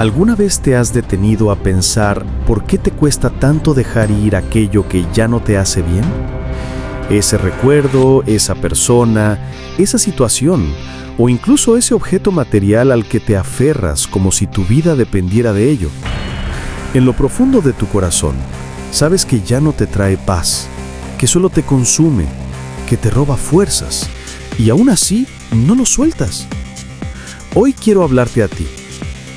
¿Alguna vez te has detenido a pensar por qué te cuesta tanto dejar ir aquello que ya no te hace bien? Ese recuerdo, esa persona, esa situación, o incluso ese objeto material al que te aferras como si tu vida dependiera de ello. En lo profundo de tu corazón, sabes que ya no te trae paz, que solo te consume, que te roba fuerzas, y aún así no lo sueltas. Hoy quiero hablarte a ti,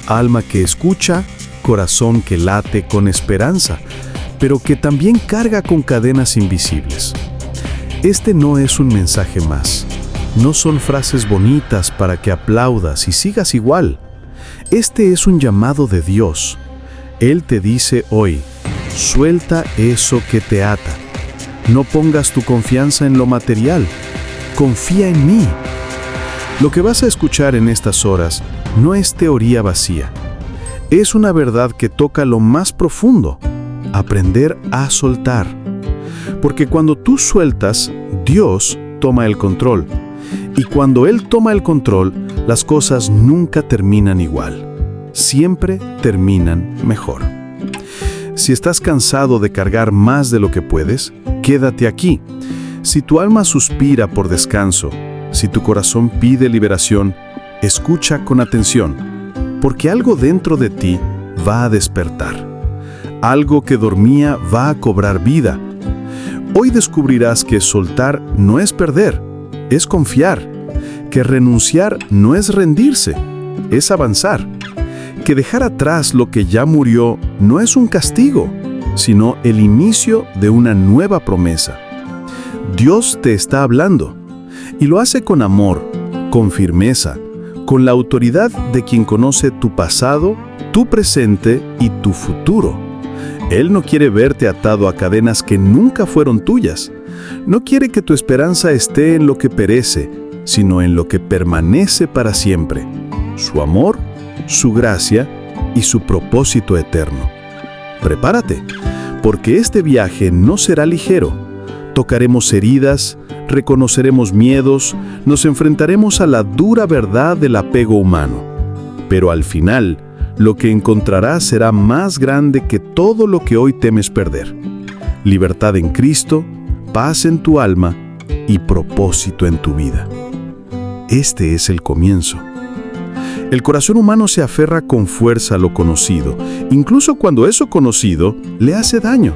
alma que escucha, corazón que late con esperanza, pero que también carga con cadenas invisibles. Este no es un mensaje más. No son frases bonitas para que aplaudas y sigas igual. Este es un llamado de Dios. Él te dice hoy, suelta eso que te ata. No pongas tu confianza en lo material. Confía en mí. Lo que vas a escuchar en estas horas no es teoría vacía. Es una verdad que toca lo más profundo. Aprender a soltar. Porque cuando tú sueltas, Dios toma el control. Y cuando Él toma el control, las cosas nunca terminan igual. Siempre terminan mejor. Si estás cansado de cargar más de lo que puedes, quédate aquí. Si tu alma suspira por descanso, si tu corazón pide liberación, escucha con atención, porque algo dentro de ti va a despertar. Algo que dormía va a cobrar vida. Hoy descubrirás que soltar no es perder, es confiar. Que renunciar no es rendirse, es avanzar. Que dejar atrás lo que ya murió no es un castigo, sino el inicio de una nueva promesa. Dios te está hablando, y lo hace con amor, con firmeza, con la autoridad de quien conoce tu pasado, tu presente y tu futuro. Él no quiere verte atado a cadenas que nunca fueron tuyas. No quiere que tu esperanza esté en lo que perece, sino en lo que permanece para siempre. Su amor, su gracia y su propósito eterno. Prepárate, porque este viaje no será ligero. Tocaremos heridas, reconoceremos miedos, nos enfrentaremos a la dura verdad del apego humano. Pero al final, lo que encontrarás será más grande que todo lo que hoy temes perder. Libertad en Cristo, paz en tu alma y propósito en tu vida. Este es el comienzo. El corazón humano se aferra con fuerza a lo conocido, incluso cuando eso conocido le hace daño.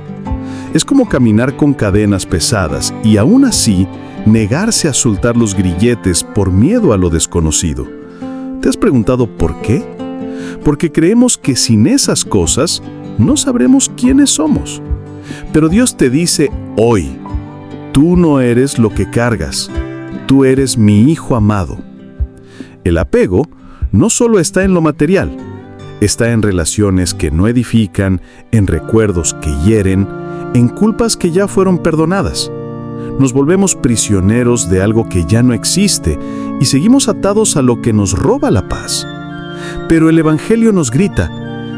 Es como caminar con cadenas pesadas y aún así negarse a soltar los grilletes por miedo a lo desconocido. ¿Te has preguntado por qué? Porque creemos que sin esas cosas no sabremos quiénes somos. Pero Dios te dice hoy, tú no eres lo que cargas, tú eres mi hijo amado. El apego no solo está en lo material, está en relaciones que no edifican, en recuerdos que hieren, en culpas que ya fueron perdonadas. Nos volvemos prisioneros de algo que ya no existe y seguimos atados a lo que nos roba la paz. Pero el Evangelio nos grita,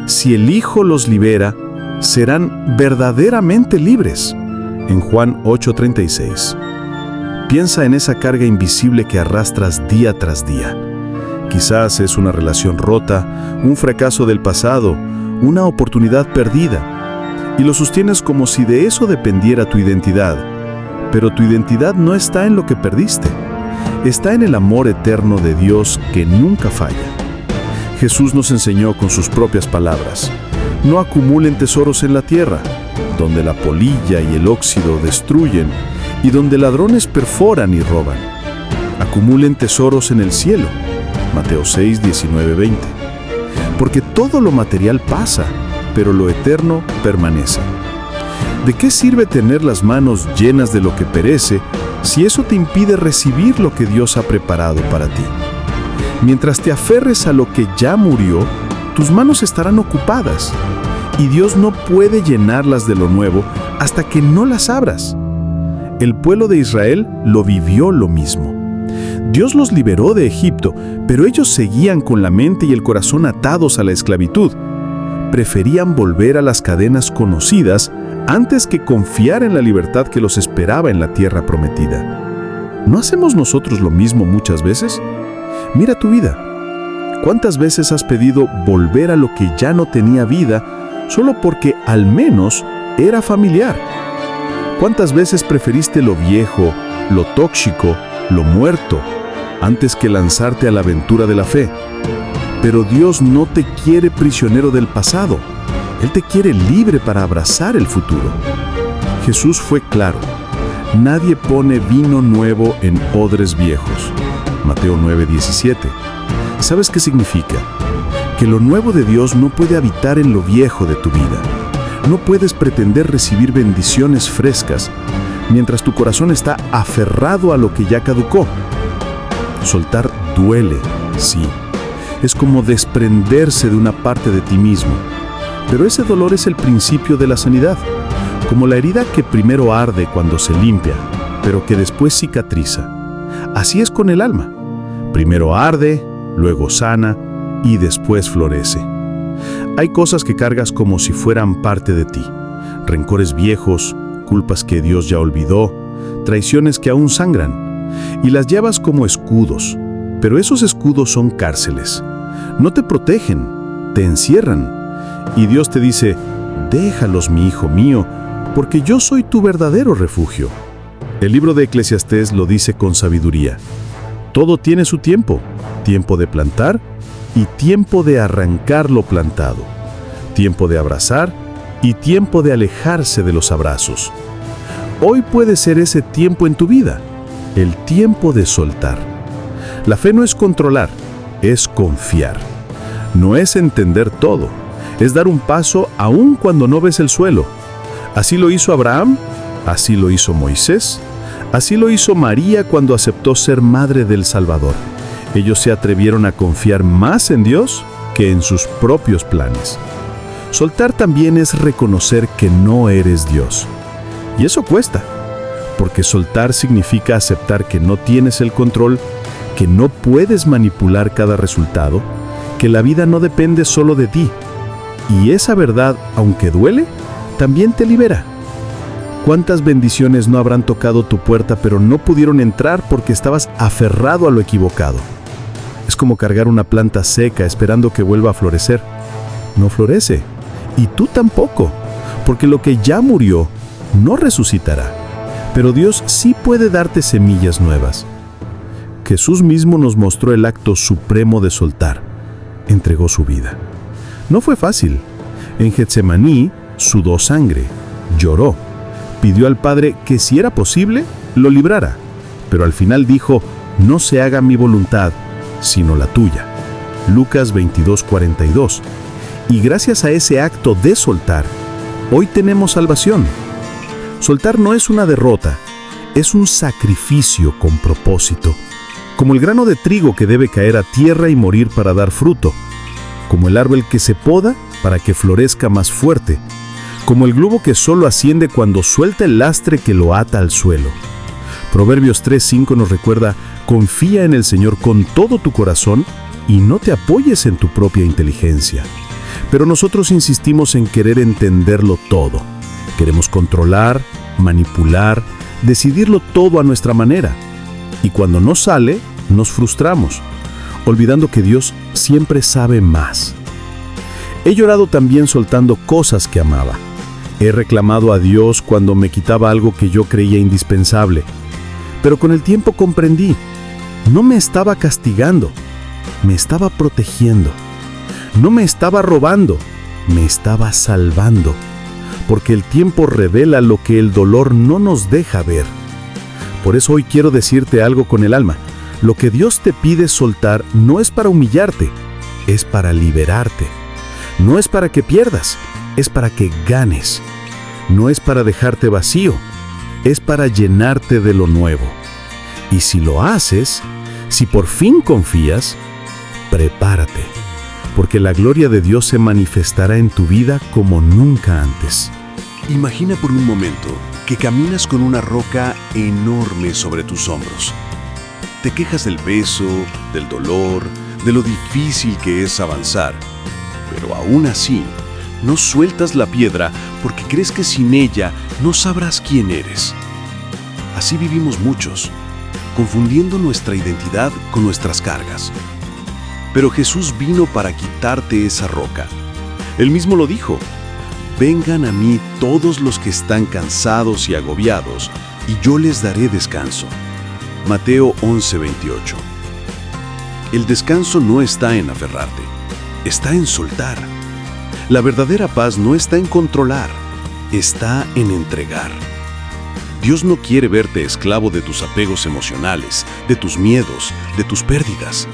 si el Hijo los libera, serán verdaderamente libres. En Juan 8:36. Piensa en esa carga invisible que arrastras día tras día. Quizás es una relación rota, un fracaso del pasado, una oportunidad perdida. Y lo sostienes como si de eso dependiera tu identidad. Pero tu identidad no está en lo que perdiste. Está en el amor eterno de Dios que nunca falla. Jesús nos enseñó con sus propias palabras: no acumulen tesoros en la tierra, donde la polilla y el óxido destruyen, y donde ladrones perforan y roban. Acumulen tesoros en el cielo. Mateo 6, 19, 20. Porque todo lo material pasa, pero lo eterno permanece. ¿De qué sirve tener las manos llenas de lo que perece si eso te impide recibir lo que Dios ha preparado para ti? Mientras te aferres a lo que ya murió, tus manos estarán ocupadas, y Dios no puede llenarlas de lo nuevo hasta que no las abras. El pueblo de Israel lo vivió lo mismo. Dios los liberó de Egipto, pero ellos seguían con la mente y el corazón atados a la esclavitud. Preferían volver a las cadenas conocidas antes que confiar en la libertad que los esperaba en la tierra prometida. ¿No hacemos nosotros lo mismo muchas veces? Mira tu vida. ¿Cuántas veces has pedido volver a lo que ya no tenía vida solo porque al menos era familiar? ¿Cuántas veces preferiste lo viejo, lo tóxico, lo muerto, antes que lanzarte a la aventura de la fe? Pero Dios no te quiere prisionero del pasado. Él te quiere libre para abrazar el futuro. Jesús fue claro: nadie pone vino nuevo en odres viejos. Mateo 9:17. ¿Sabes qué significa? Que lo nuevo de Dios no puede habitar en lo viejo de tu vida. No puedes pretender recibir bendiciones frescas mientras tu corazón está aferrado a lo que ya caducó. Soltar duele, sí. Es como desprenderse de una parte de ti mismo. Pero ese dolor es el principio de la sanidad, como la herida que primero arde cuando se limpia, pero que después cicatriza. Así es con el alma. Primero arde, luego sana y después florece. Hay cosas que cargas como si fueran parte de ti. Rencores viejos, culpas que Dios ya olvidó, traiciones que aún sangran. Y las llevas como escudos. Pero esos escudos son cárceles. No te protegen, te encierran. Y Dios te dice: déjalos, mi hijo mío, porque yo soy tu verdadero refugio. El libro de Eclesiastés lo dice con sabiduría. Todo tiene su tiempo. Tiempo de plantar y tiempo de arrancar lo plantado. Tiempo de abrazar y tiempo de alejarse de los abrazos. Hoy puede ser ese tiempo en tu vida, el tiempo de soltar. La fe no es controlar, es confiar. No es entender todo, es dar un paso aún cuando no ves el suelo. Así lo hizo Abraham, así lo hizo Moisés, así lo hizo María cuando aceptó ser madre del Salvador. Ellos se atrevieron a confiar más en Dios que en sus propios planes. Soltar también es reconocer que no eres Dios. Y eso cuesta, porque soltar significa aceptar que no tienes el control, que no puedes manipular cada resultado, que la vida no depende solo de ti. Y esa verdad, aunque duele, también te libera. ¿Cuántas bendiciones no habrán tocado tu puerta pero no pudieron entrar porque estabas aferrado a lo equivocado? Es como cargar una planta seca esperando que vuelva a florecer. No florece. Y tú tampoco, porque lo que ya murió no resucitará. Pero Dios sí puede darte semillas nuevas. Jesús mismo nos mostró el acto supremo de soltar. Entregó su vida. No fue fácil. En Getsemaní sudó sangre, lloró, pidió al Padre que si era posible, lo librara. Pero al final dijo: no se haga mi voluntad, sino la tuya. Lucas 22:42. Y gracias a ese acto de soltar, hoy tenemos salvación. Soltar no es una derrota, es un sacrificio con propósito. Como el grano de trigo que debe caer a tierra y morir para dar fruto. Como el árbol que se poda para que florezca más fuerte. Como el globo que solo asciende cuando suelta el lastre que lo ata al suelo. Proverbios 3:5 nos recuerda: confía en el Señor con todo tu corazón y no te apoyes en tu propia inteligencia. Pero nosotros insistimos en querer entenderlo todo. Queremos controlar, manipular, decidirlo todo a nuestra manera. Y cuando no sale, nos frustramos, olvidando que Dios siempre sabe más. He llorado también soltando cosas que amaba. He reclamado a Dios cuando me quitaba algo que yo creía indispensable. Pero con el tiempo comprendí, no me estaba castigando, me estaba protegiendo. No me estaba robando, me estaba salvando. Porque el tiempo revela lo que el dolor no nos deja ver. Por eso hoy quiero decirte algo con el alma. Lo que Dios te pide soltar no es para humillarte, es para liberarte. No es para que pierdas, es para que ganes. No es para dejarte vacío, es para llenarte de lo nuevo. Y si lo haces, si por fin confías, prepárate, porque la gloria de Dios se manifestará en tu vida como nunca antes. Imagina por un momento que caminas con una roca enorme sobre tus hombros. Te quejas del peso, del dolor, de lo difícil que es avanzar. Pero aún así, no sueltas la piedra porque crees que sin ella no sabrás quién eres. Así vivimos muchos, confundiendo nuestra identidad con nuestras cargas. Pero Jesús vino para quitarte esa roca. Él mismo lo dijo: vengan a mí todos los que están cansados y agobiados, y yo les daré descanso. Mateo 11:28. El descanso no está en aferrarte, está en soltar. La verdadera paz no está en controlar, está en entregar. Dios no quiere verte esclavo de tus apegos emocionales, de tus miedos, de tus pérdidas.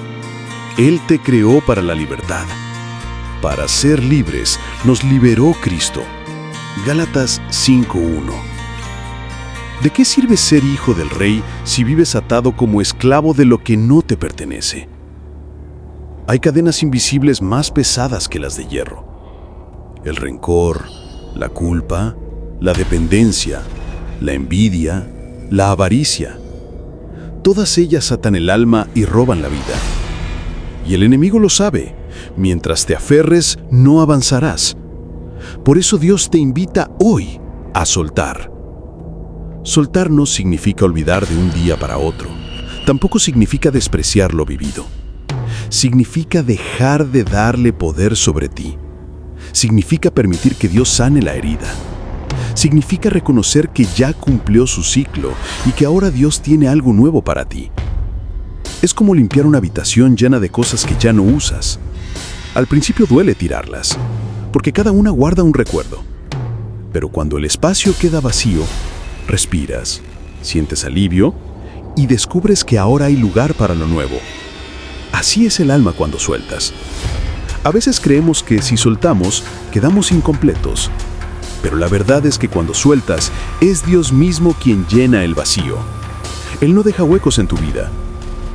Él te creó para la libertad. Para ser libres, nos liberó Cristo. Gálatas 5:1. ¿De qué sirve ser hijo del Rey si vives atado como esclavo de lo que no te pertenece? Hay cadenas invisibles más pesadas que las de hierro. El rencor, la culpa, la dependencia, la envidia, la avaricia. Todas ellas atan el alma y roban la vida. Y el enemigo lo sabe. Mientras te aferres, no avanzarás. Por eso Dios te invita hoy a soltar. Soltar no significa olvidar de un día para otro. Tampoco significa despreciar lo vivido. Significa dejar de darle poder sobre ti. Significa permitir que Dios sane la herida. Significa reconocer que ya cumplió su ciclo y que ahora Dios tiene algo nuevo para ti. Es como limpiar una habitación llena de cosas que ya no usas. Al principio duele tirarlas, porque cada una guarda un recuerdo. Pero cuando el espacio queda vacío, respiras, sientes alivio y descubres que ahora hay lugar para lo nuevo. Así es el alma cuando sueltas. A veces creemos que si soltamos, quedamos incompletos. Pero la verdad es que cuando sueltas, es Dios mismo quien llena el vacío. Él no deja huecos en tu vida.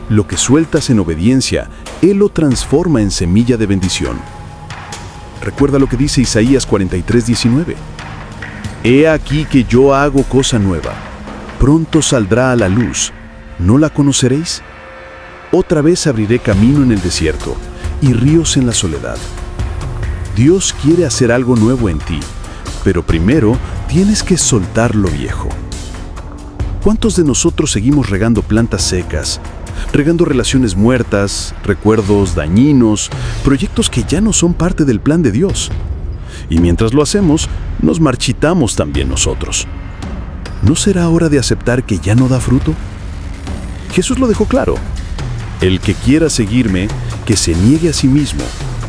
Lo que sueltas en obediencia, Él lo transforma en semilla de bendición. Recuerda lo que dice Isaías 43:19. He aquí que yo hago cosa nueva. Pronto saldrá a la luz. ¿No la conoceréis? Otra vez abriré camino en el desierto y ríos en la soledad. Dios quiere hacer algo nuevo en ti, pero primero tienes que soltar lo viejo. ¿Cuántos de nosotros seguimos regando plantas secas, regando relaciones muertas, recuerdos dañinos, proyectos que ya no son parte del plan de Dios? Y mientras lo hacemos, nos marchitamos también nosotros. ¿No será hora de aceptar que ya no da fruto? Jesús lo dejó claro. El que quiera seguirme, que se niegue a sí mismo,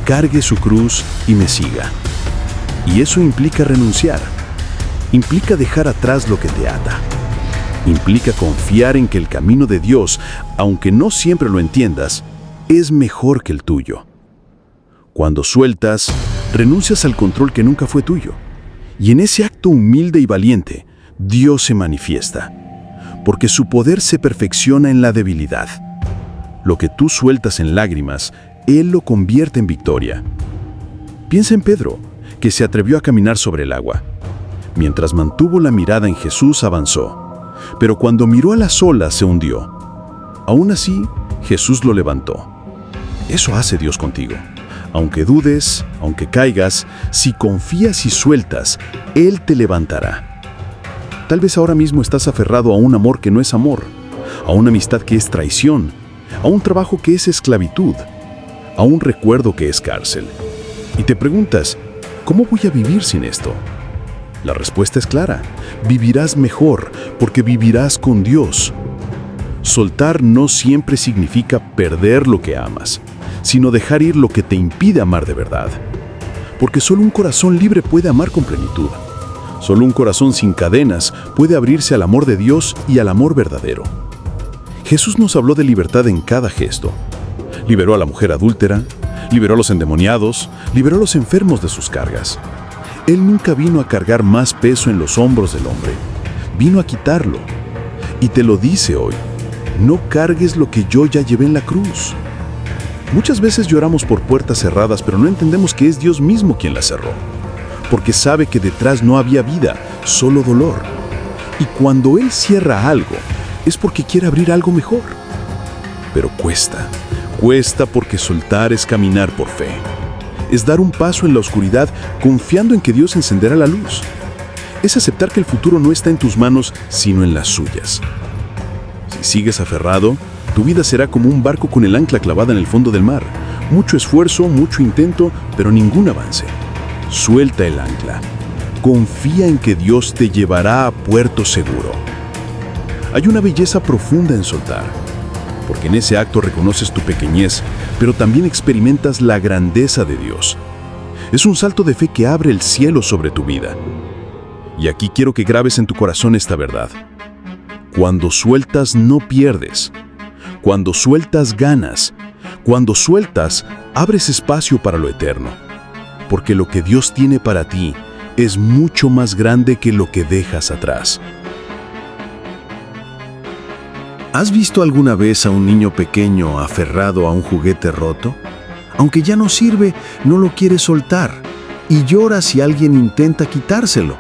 cargue su cruz y me siga. Y eso implica renunciar. Implica dejar atrás lo que te ata. Implica confiar en que el camino de Dios, aunque no siempre lo entiendas, es mejor que el tuyo. Cuando sueltas, renuncias al control que nunca fue tuyo. Y en ese acto humilde y valiente, Dios se manifiesta. Porque su poder se perfecciona en la debilidad. Lo que tú sueltas en lágrimas, Él lo convierte en victoria. Piensa en Pedro, que se atrevió a caminar sobre el agua. Mientras mantuvo la mirada en Jesús, avanzó. Pero cuando miró a las olas, se hundió. Aún así, Jesús lo levantó. Eso hace Dios contigo. Aunque dudes, aunque caigas, si confías y sueltas, Él te levantará. Tal vez ahora mismo estás aferrado a un amor que no es amor, a una amistad que es traición, a un trabajo que es esclavitud, a un recuerdo que es cárcel. Y te preguntas, ¿cómo voy a vivir sin esto? La respuesta es clara. Vivirás mejor porque vivirás con Dios. Soltar no siempre significa perder lo que amas, sino dejar ir lo que te impide amar de verdad. Porque solo un corazón libre puede amar con plenitud. Solo un corazón sin cadenas puede abrirse al amor de Dios y al amor verdadero. Jesús nos habló de libertad en cada gesto. Liberó a la mujer adúltera, liberó a los endemoniados, liberó a los enfermos de sus cargas. Él nunca vino a cargar más peso en los hombros del hombre. Vino a quitarlo. Y te lo dice hoy. No cargues lo que yo ya llevé en la cruz. Muchas veces lloramos por puertas cerradas, pero no entendemos que es Dios mismo quien las cerró. Porque sabe que detrás no había vida, solo dolor. Y cuando Él cierra algo, es porque quiere abrir algo mejor. Pero cuesta. Cuesta porque soltar es caminar por fe. Es dar un paso en la oscuridad confiando en que Dios encenderá la luz. Es aceptar que el futuro no está en tus manos, sino en las suyas. Si sigues aferrado, tu vida será como un barco con el ancla clavada en el fondo del mar, Mucho esfuerzo, mucho intento, pero ningún avance. Suelta el ancla. Confía en que Dios te llevará a puerto seguro. Hay una belleza profunda en soltar, porque en ese acto reconoces tu pequeñez, pero también experimentas la grandeza de Dios. Es un salto de fe que abre el cielo sobre tu vida. Y aquí quiero que grabes en tu corazón esta verdad. Cuando sueltas, no pierdes. Cuando sueltas, ganas. Cuando sueltas, abres espacio para lo eterno. Porque lo que Dios tiene para ti es mucho más grande que lo que dejas atrás. ¿Has visto alguna vez a un niño pequeño aferrado a un juguete roto? Aunque ya no sirve, no lo quiere soltar y llora si alguien intenta quitárselo.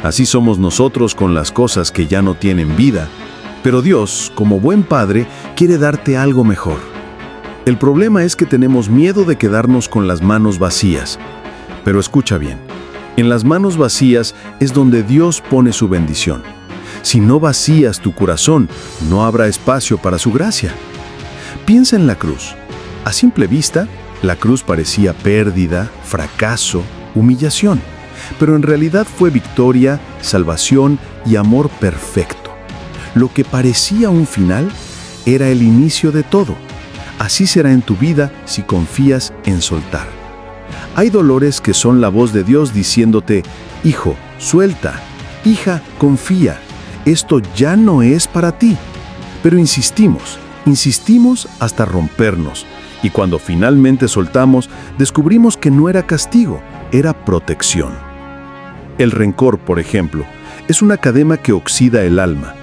Así somos nosotros con las cosas que ya no tienen vida. Pero Dios, como buen padre, quiere darte algo mejor. El problema es que tenemos miedo de quedarnos con las manos vacías. Pero escucha bien, en las manos vacías es donde Dios pone su bendición. Si no vacías tu corazón, no habrá espacio para su gracia. Piensa en la cruz. A simple vista, la cruz parecía pérdida, fracaso, humillación, pero en realidad fue victoria, salvación y amor perfecto. Lo que parecía un final era el inicio de todo. Así será en tu vida si confías en soltar. Hay dolores que son la voz de Dios diciéndote: hijo, suelta, hija, confía, esto ya no es para ti. Pero insistimos hasta rompernos. Y cuando finalmente soltamos, descubrimos que no era castigo, era protección. El rencor, por ejemplo, es una cadena que oxida el alma,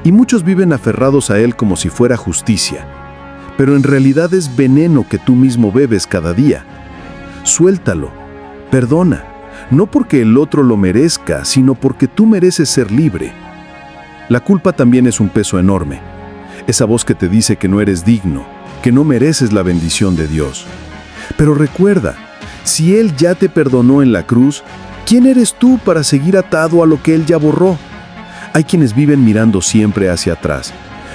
y muchos viven aferrados a él como si fuera justicia. Pero en realidad es veneno que tú mismo bebes cada día. Suéltalo, perdona, no porque el otro lo merezca, sino porque tú mereces ser libre. La culpa también es un peso enorme, esa voz que te dice que no eres digno, que no mereces la bendición de Dios. Pero recuerda, si Él ya te perdonó en la cruz, ¿quién eres tú para seguir atado a lo que Él ya borró? Hay quienes viven mirando siempre hacia atrás,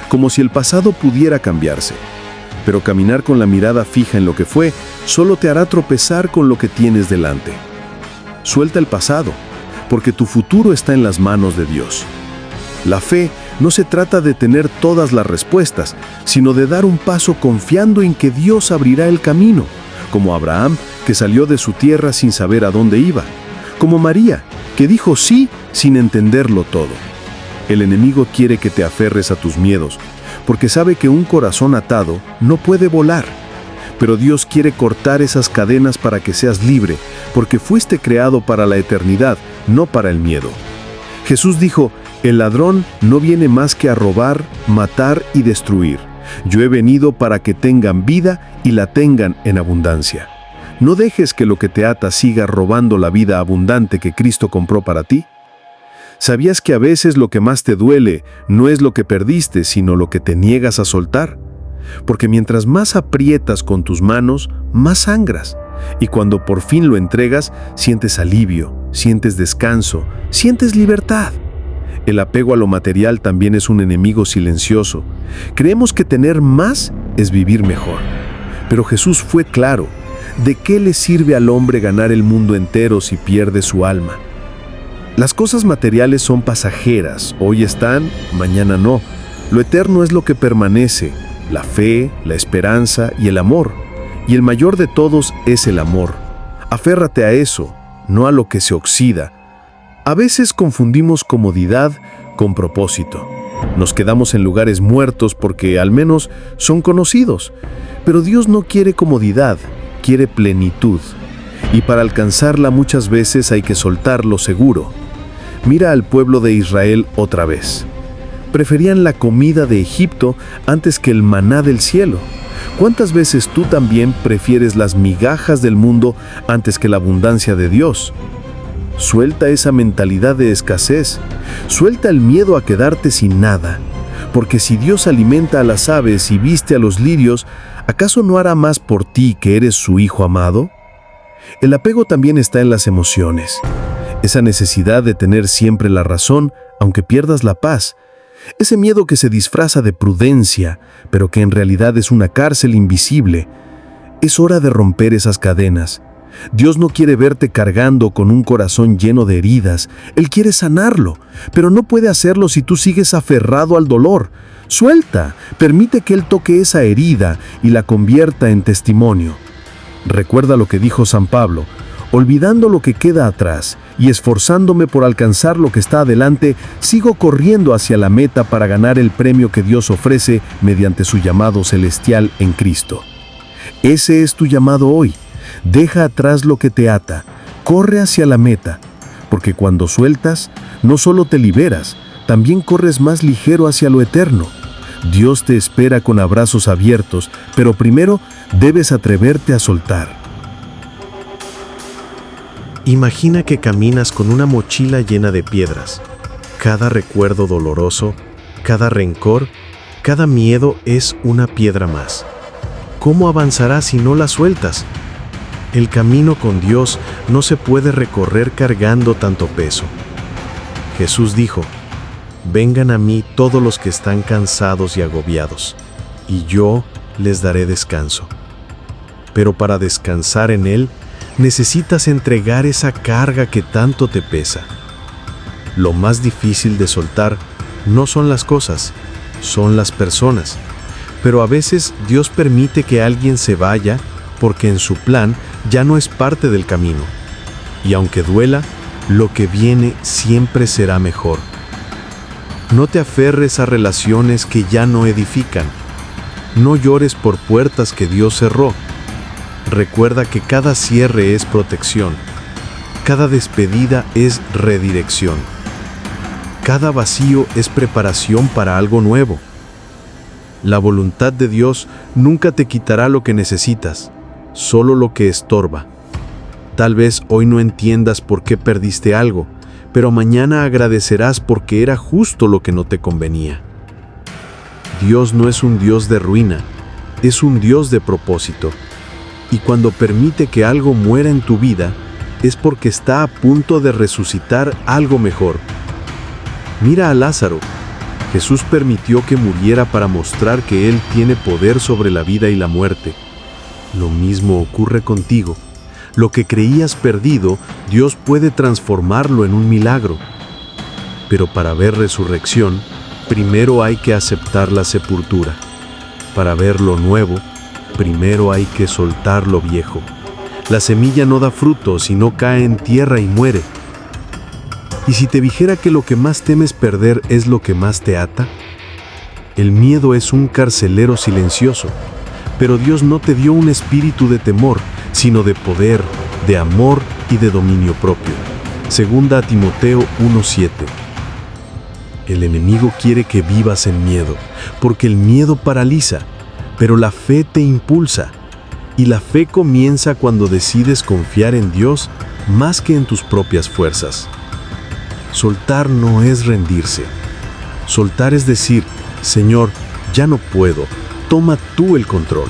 como si el pasado pudiera cambiarse. Pero caminar con la mirada fija en lo que fue, solo te hará tropezar con lo que tienes delante. Suelta el pasado, porque tu futuro está en las manos de Dios. La fe no se trata de tener todas las respuestas, sino de dar un paso confiando en que Dios abrirá el camino, como Abraham, que salió de su tierra sin saber a dónde iba, como María, que dijo sí sin entenderlo todo. El enemigo quiere que te aferres a tus miedos, porque sabe que un corazón atado no puede volar. Pero Dios quiere cortar esas cadenas para que seas libre, porque fuiste creado para la eternidad, no para el miedo. Jesús dijo: el ladrón no viene más que a robar, matar y destruir. Yo he venido para que tengan vida y la tengan en abundancia. No dejes que lo que te ata siga robando la vida abundante que Cristo compró para ti. ¿Sabías que a veces lo que más te duele no es lo que perdiste, sino lo que te niegas a soltar? Porque mientras más aprietas con tus manos, más sangras. Y cuando por fin lo entregas, sientes alivio, sientes descanso, sientes libertad. El apego a lo material también es un enemigo silencioso. Creemos que tener más es vivir mejor. Pero Jesús fue claro: ¿de qué le sirve al hombre ganar el mundo entero si pierde su alma? Las cosas materiales son pasajeras, hoy están, mañana no. Lo eterno es lo que permanece, la fe, la esperanza y el amor. Y el mayor de todos es el amor. Aférrate a eso, no a lo que se oxida. A veces confundimos comodidad con propósito. Nos quedamos en lugares muertos porque al menos son conocidos. Pero Dios no quiere comodidad, quiere plenitud. Y para alcanzarla muchas veces hay que soltar lo seguro. Mira al pueblo de Israel otra vez. Preferían la comida de Egipto antes que el maná del cielo. ¿Cuántas veces tú también prefieres las migajas del mundo antes que la abundancia de Dios? Suelta esa mentalidad de escasez. Suelta el miedo a quedarte sin nada. Porque si Dios alimenta a las aves y viste a los lirios, ¿acaso no hará más por ti que eres su hijo amado? El apego también está en las emociones. Esa necesidad de tener siempre la razón, aunque pierdas la paz. Ese miedo que se disfraza de prudencia, pero que en realidad es una cárcel invisible. Es hora de romper esas cadenas. Dios no quiere verte cargando con un corazón lleno de heridas. Él quiere sanarlo, pero no puede hacerlo si tú sigues aferrado al dolor. Suelta, permite que Él toque esa herida y la convierta en testimonio. Recuerda lo que dijo San Pablo: olvidando lo que queda atrás y esforzándome por alcanzar lo que está adelante, sigo corriendo hacia la meta para ganar el premio que Dios ofrece mediante su llamado celestial en Cristo. Ese es tu llamado hoy. Deja atrás lo que te ata, corre hacia la meta, porque cuando sueltas, no solo te liberas, también corres más ligero hacia lo eterno. Dios te espera con abrazos abiertos, pero primero debes atreverte a soltar. Imagina que caminas con una mochila llena de piedras. Cada recuerdo doloroso, cada rencor, cada miedo es una piedra más. ¿Cómo avanzarás si no la sueltas? El camino con Dios no se puede recorrer cargando tanto peso. Jesús dijo: vengan a mí todos los que están cansados y agobiados, y yo les daré descanso. Pero para descansar en Él, necesitas entregar esa carga que tanto te pesa. Lo más difícil de soltar no son las cosas, son las personas. Pero a veces Dios permite que alguien se vaya porque en su plan ya no es parte del camino. Y aunque duela, lo que viene siempre será mejor. No te aferres a relaciones que ya no edifican. No llores por puertas que Dios cerró. Recuerda que cada cierre es protección. Cada despedida es redirección. Cada vacío es preparación para algo nuevo. La voluntad de Dios nunca te quitará lo que necesitas, solo lo que estorba. Tal vez hoy no entiendas por qué perdiste algo, pero mañana agradecerás porque era justo lo que no te convenía. Dios no es un Dios de ruina, es un Dios de propósito. Y cuando permite que algo muera en tu vida, es porque está a punto de resucitar algo mejor. Mira a Lázaro. Jesús permitió que muriera para mostrar que Él tiene poder sobre la vida y la muerte. Lo mismo ocurre contigo. Lo que creías perdido, Dios puede transformarlo en un milagro. Pero para ver resurrección, primero hay que aceptar la sepultura. Para ver lo nuevo, primero hay que soltar lo viejo. La semilla no da fruto si no cae en tierra y muere. ¿Y si te dijera que lo que más temes perder es lo que más te ata? El miedo es un carcelero silencioso, pero Dios no te dio un espíritu de temor, sino de poder, de amor y de dominio propio. Segunda a Timoteo 1:7. El enemigo quiere que vivas en miedo, porque el miedo paraliza, pero la fe te impulsa. Y la fe comienza cuando decides confiar en Dios más que en tus propias fuerzas. Soltar no es rendirse. Soltar es decir: Señor, ya no puedo, toma tú el control.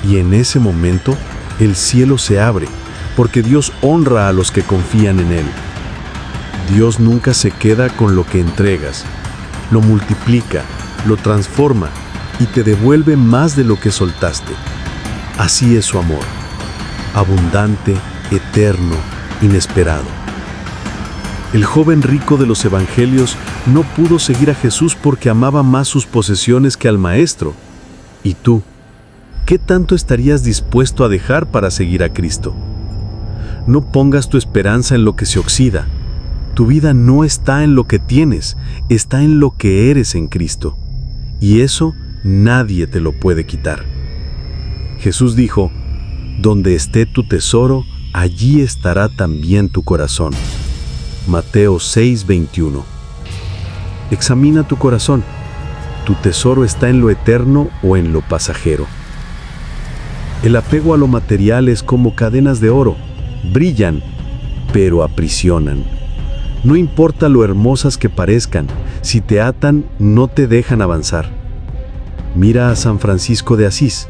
Y en ese momento, el cielo se abre, porque Dios honra a los que confían en Él. Dios nunca se queda con lo que entregas, lo multiplica, lo transforma y te devuelve más de lo que soltaste. Así es su amor, abundante, eterno, inesperado. El joven rico de los evangelios no pudo seguir a Jesús porque amaba más sus posesiones que al Maestro. ¿Y tú? ¿Qué tanto estarías dispuesto a dejar para seguir a Cristo? No pongas tu esperanza en lo que se oxida. Tu vida no está en lo que tienes, está en lo que eres en Cristo. Y eso nadie te lo puede quitar. Jesús dijo: donde esté tu tesoro, allí estará también tu corazón. Mateo 6:21. Examina tu corazón. ¿Tu tesoro está en lo eterno o en lo pasajero? El apego a lo material es como cadenas de oro. Brillan, pero aprisionan. No importa lo hermosas que parezcan, si te atan, no te dejan avanzar. Mira a San Francisco de Asís.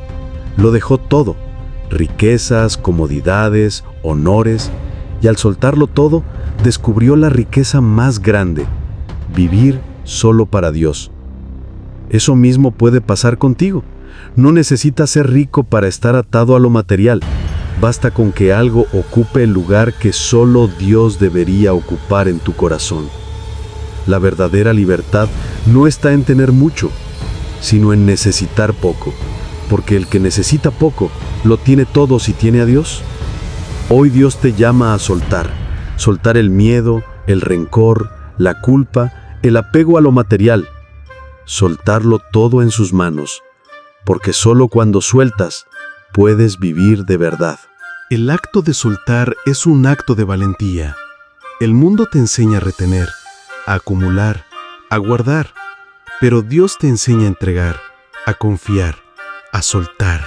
Lo dejó todo: riquezas, comodidades, honores, y al soltarlo todo, descubrió la riqueza más grande: vivir solo para Dios. Eso mismo puede pasar contigo. No necesitas ser rico para estar atado a lo material. Basta con que algo ocupe el lugar que solo Dios debería ocupar en tu corazón. La verdadera libertad no está en tener mucho, sino en necesitar poco, porque el que necesita poco, lo tiene todo si tiene a Dios. Hoy Dios te llama a soltar el miedo, el rencor, la culpa, el apego a lo material, soltarlo todo en sus manos, porque solo cuando sueltas, puedes vivir de verdad. El acto de soltar es un acto de valentía. El mundo te enseña a retener, a acumular, a guardar, pero Dios te enseña a entregar, a confiar, a soltar.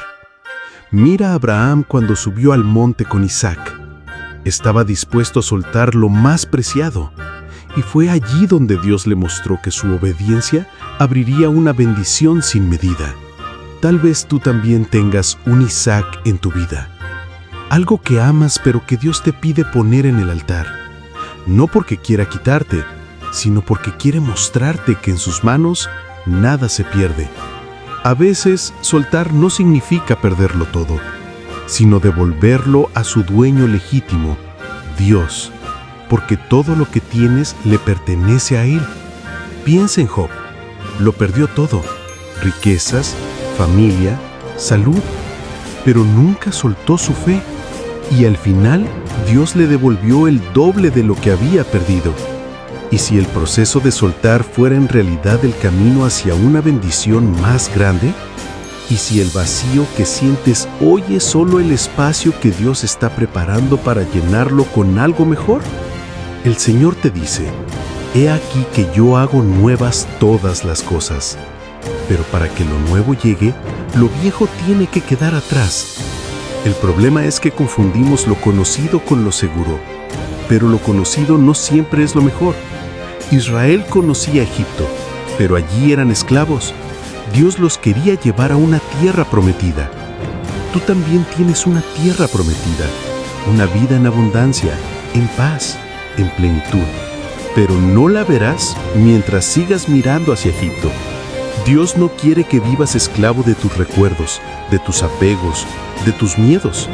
Mira a Abraham cuando subió al monte con Isaac. Estaba dispuesto a soltar lo más preciado, y fue allí donde Dios le mostró que su obediencia abriría una bendición sin medida. Tal vez tú también tengas un Isaac en tu vida. Algo que amas pero que Dios te pide poner en el altar. No porque quiera quitarte, sino porque quiere mostrarte que en sus manos nada se pierde. A veces, soltar no significa perderlo todo, sino devolverlo a su dueño legítimo, Dios, porque todo lo que tienes le pertenece a Él. Piensa en Job. Lo perdió todo: riquezas, familia, salud, pero nunca soltó su fe. Y al final, Dios le devolvió el doble de lo que había perdido. Y si el proceso de soltar fuera en realidad el camino hacia una bendición más grande, y si el vacío que sientes hoy es solo el espacio que Dios está preparando para llenarlo con algo mejor, el Señor te dice: he aquí que yo hago nuevas todas las cosas. Pero para que lo nuevo llegue, lo viejo tiene que quedar atrás. El problema es que confundimos lo conocido con lo seguro, pero lo conocido no siempre es lo mejor. Israel conocía Egipto, pero allí eran esclavos. Dios los quería llevar a una tierra prometida. Tú también tienes una tierra prometida, una vida en abundancia, en paz, en plenitud. Pero no la verás mientras sigas mirando hacia Egipto. Dios no quiere que vivas esclavo de tus recuerdos, de tus apegos, de tus miedos.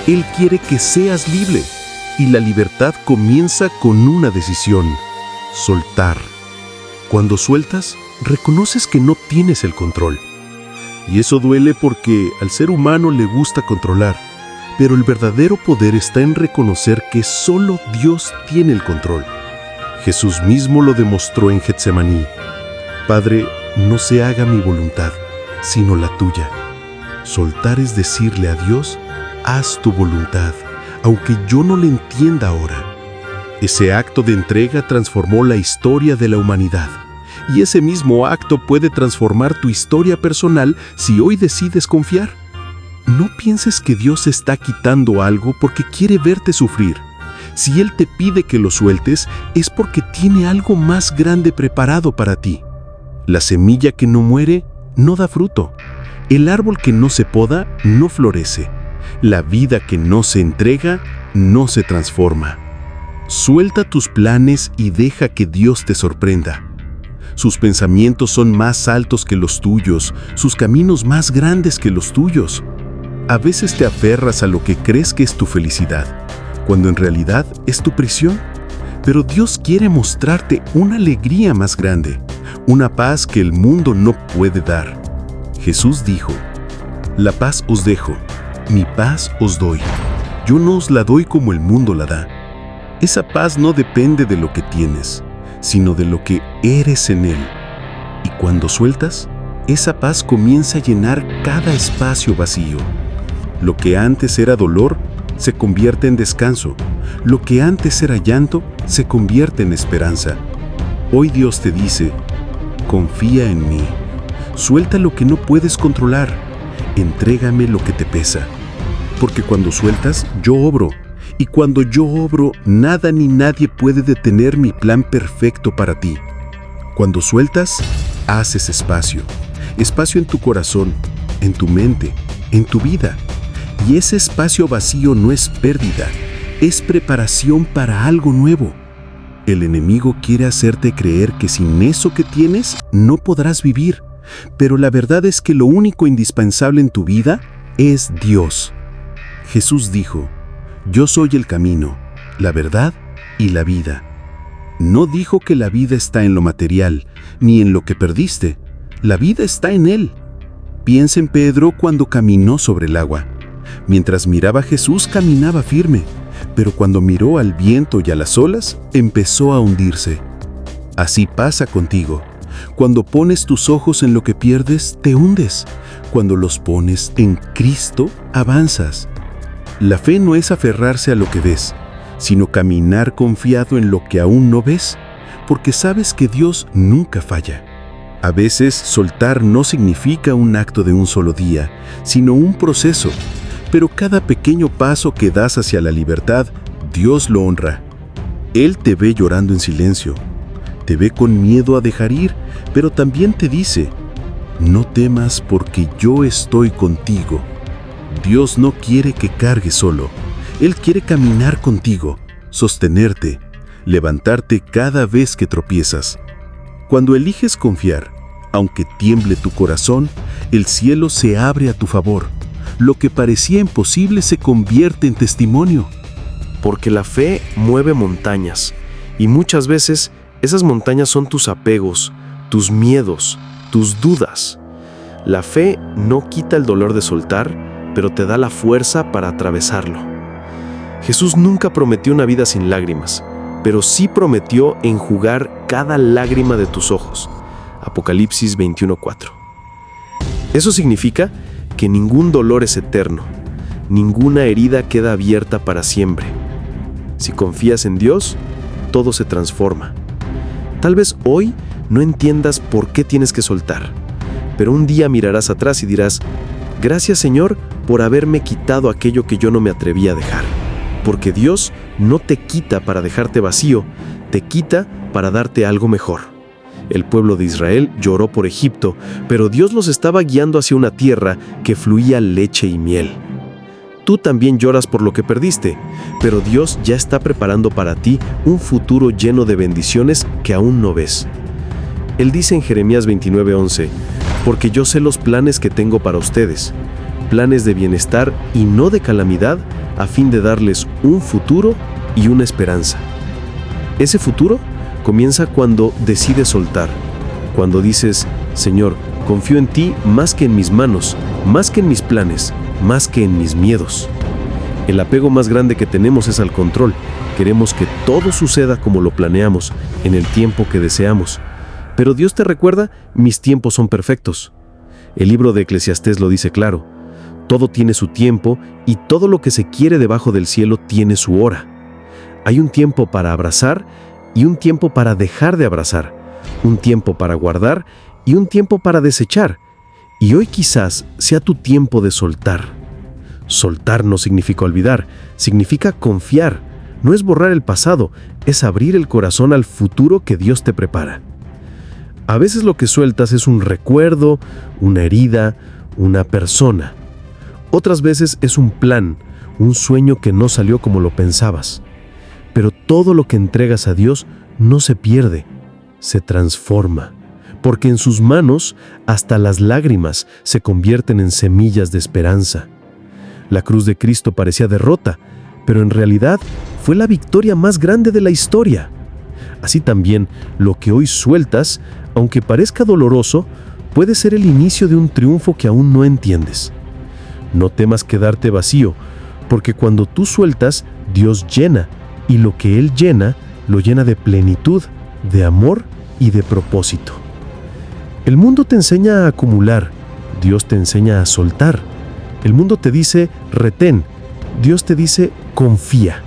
Él quiere que seas libre, y la libertad comienza con una decisión: soltar. Cuando sueltas, reconoces que no tienes el control. Y eso duele porque al ser humano le gusta controlar, pero el verdadero poder está en reconocer que solo Dios tiene el control. Jesús mismo lo demostró en Getsemaní: Padre, no se haga mi voluntad, sino la tuya. Soltar es decirle a Dios: haz tu voluntad, aunque yo no la entienda ahora. Ese acto de entrega transformó la historia de la humanidad. Y ese mismo acto puede transformar tu historia personal si hoy decides confiar. No pienses que Dios está quitando algo porque quiere verte sufrir. Si Él te pide que lo sueltes, es porque tiene algo más grande preparado para ti. La semilla que no muere, no da fruto. El árbol que no se poda, no florece. La vida que no se entrega, no se transforma. Suelta tus planes y deja que Dios te sorprenda. Sus pensamientos son más altos que los tuyos, sus caminos más grandes que los tuyos. A veces te aferras a lo que crees que es tu felicidad, cuando en realidad es tu prisión. Pero Dios quiere mostrarte una alegría más grande, una paz que el mundo no puede dar. Jesús dijo: la paz os dejo, mi paz os doy. Yo no os la doy como el mundo la da. Esa paz no depende de lo que tienes, sino de lo que eres en Él. Y cuando sueltas, esa paz comienza a llenar cada espacio vacío. Lo que antes era dolor, se convierte en descanso. Lo que antes era llanto, se convierte en esperanza. Hoy Dios te dice: confía en mí. Suelta lo que no puedes controlar. Entrégame lo que te pesa. Porque cuando sueltas, yo obro. Y cuando yo obro, nada ni nadie puede detener mi plan perfecto para ti. Cuando sueltas, haces espacio. Espacio en tu corazón, en tu mente, en tu vida. Y ese espacio vacío no es pérdida, es preparación para algo nuevo. El enemigo quiere hacerte creer que sin eso que tienes, no podrás vivir. pero la verdad es que lo único indispensable en tu vida es Dios. Jesús dijo, yo soy el camino, la verdad y la vida. No dijo que la vida está en lo material, ni en lo que perdiste. La vida está en Él. Piensa en Pedro cuando caminó sobre el agua. Mientras miraba a Jesús, caminaba firme, pero cuando miró al viento y a las olas, empezó a hundirse. Así pasa contigo. Cuando pones tus ojos en lo que pierdes, te hundes. Cuando los pones en Cristo, avanzas. La fe no es aferrarse a lo que ves, sino caminar confiado en lo que aún no ves, porque sabes que Dios nunca falla. A veces, soltar no significa un acto de un solo día, sino un proceso. Pero cada pequeño paso que das hacia la libertad, Dios lo honra. Él te ve llorando en silencio. Te ve con miedo a dejar ir, pero también te dice, no temas porque yo estoy contigo. Dios no quiere que cargues solo. Él quiere caminar contigo, sostenerte, levantarte cada vez que tropiezas. Cuando eliges confiar, aunque tiemble tu corazón, el cielo se abre a tu favor. Lo que parecía imposible se convierte en testimonio. Porque la fe mueve montañas, y muchas veces esas montañas son tus apegos, tus miedos, tus dudas. La fe no quita el dolor de soltar, pero te da la fuerza para atravesarlo. Jesús nunca prometió una vida sin lágrimas, pero sí prometió enjugar cada lágrima de tus ojos. Apocalipsis 21:4. Eso significa que ningún dolor es eterno, ninguna herida queda abierta para siempre. Si confías en Dios, todo se transforma. Tal vez hoy no entiendas por qué tienes que soltar, pero un día mirarás atrás y dirás, gracias Señor por haberme quitado aquello que yo no me atreví a dejar. Porque Dios no te quita para dejarte vacío, te quita para darte algo mejor. El pueblo de Israel lloró por Egipto, pero Dios los estaba guiando hacia una tierra que fluía leche y miel. Tú también lloras por lo que perdiste, pero Dios ya está preparando para ti un futuro lleno de bendiciones que aún no ves. Él dice en Jeremías 29:11, porque yo sé los planes que tengo para ustedes, planes de bienestar y no de calamidad, a fin de darles un futuro y una esperanza. Ese futuro comienza cuando decides soltar, cuando dices, Señor, confío en ti más que en mis manos, más que en mis planes, más que en mis miedos. El apego más grande que tenemos es al control. Queremos que todo suceda como lo planeamos, en el tiempo que deseamos. Pero Dios te recuerda, mis tiempos son perfectos. El libro de Eclesiastés lo dice claro. Todo tiene su tiempo y todo lo que se quiere debajo del cielo tiene su hora. Hay un tiempo para abrazar y un tiempo para dejar de abrazar, un tiempo para guardar y un tiempo para desechar. Y hoy quizás sea tu tiempo de soltar. Soltar no significa olvidar, significa confiar. No es borrar el pasado, es abrir el corazón al futuro que Dios te prepara. A veces lo que sueltas es un recuerdo, una herida, una persona. Otras veces es un plan, un sueño que no salió como lo pensabas. Pero todo lo que entregas a Dios no se pierde, se transforma. Porque en sus manos hasta las lágrimas se convierten en semillas de esperanza. La cruz de Cristo parecía derrota, pero en realidad fue la victoria más grande de la historia. Así también, lo que hoy sueltas, aunque parezca doloroso, puede ser el inicio de un triunfo que aún no entiendes. No temas quedarte vacío, porque cuando tú sueltas, Dios llena, y lo que Él llena, lo llena de plenitud, de amor y de propósito. El mundo te enseña a acumular, Dios te enseña a soltar. El mundo te dice, retén, Dios te dice, confía.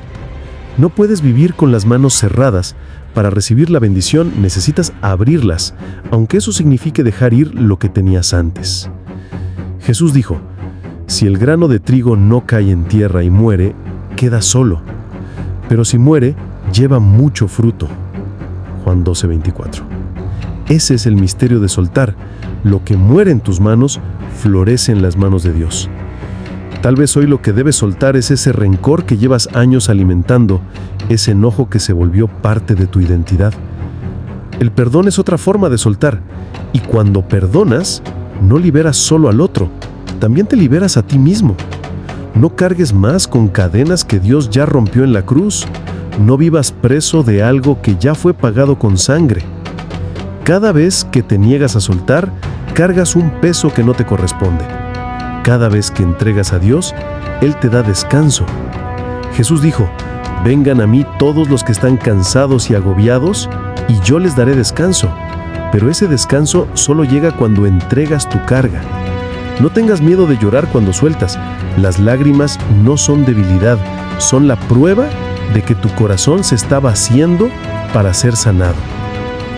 No puedes vivir con las manos cerradas. Para recibir la bendición necesitas abrirlas, aunque eso signifique dejar ir lo que tenías antes. Jesús dijo, si el grano de trigo no cae en tierra y muere, queda solo. Pero si muere, lleva mucho fruto. Juan 12:24. Ese es el misterio de soltar. Lo que muere en tus manos, florece en las manos de Dios. Tal vez hoy lo que debes soltar es ese rencor que llevas años alimentando, ese enojo que se volvió parte de tu identidad. El perdón es otra forma de soltar. Y cuando perdonas, no liberas solo al otro, también te liberas a ti mismo. No cargues más con cadenas que Dios ya rompió en la cruz. No vivas preso de algo que ya fue pagado con sangre. Cada vez que te niegas a soltar, cargas un peso que no te corresponde. Cada vez que entregas a Dios, Él te da descanso. Jesús dijo: vengan a mí todos los que están cansados y agobiados, y yo les daré descanso. Pero ese descanso solo llega cuando entregas tu carga. No tengas miedo de llorar cuando sueltas. Las lágrimas no son debilidad, son la prueba de que tu corazón se está vaciando para ser sanado.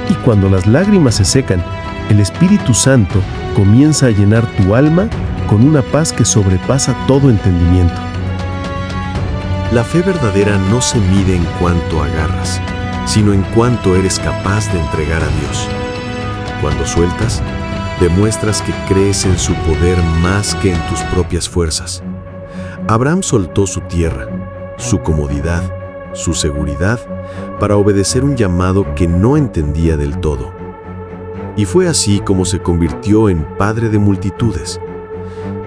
Y cuando las lágrimas se secan, el Espíritu Santo comienza a llenar tu alma con una paz que sobrepasa todo entendimiento. La fe verdadera no se mide en cuánto agarras, sino en cuánto eres capaz de entregar a Dios. Cuando sueltas, demuestras que crees en su poder más que en tus propias fuerzas. Abraham soltó su tierra, su comodidad, su seguridad, para obedecer un llamado que no entendía del todo. Y fue así como se convirtió en padre de multitudes,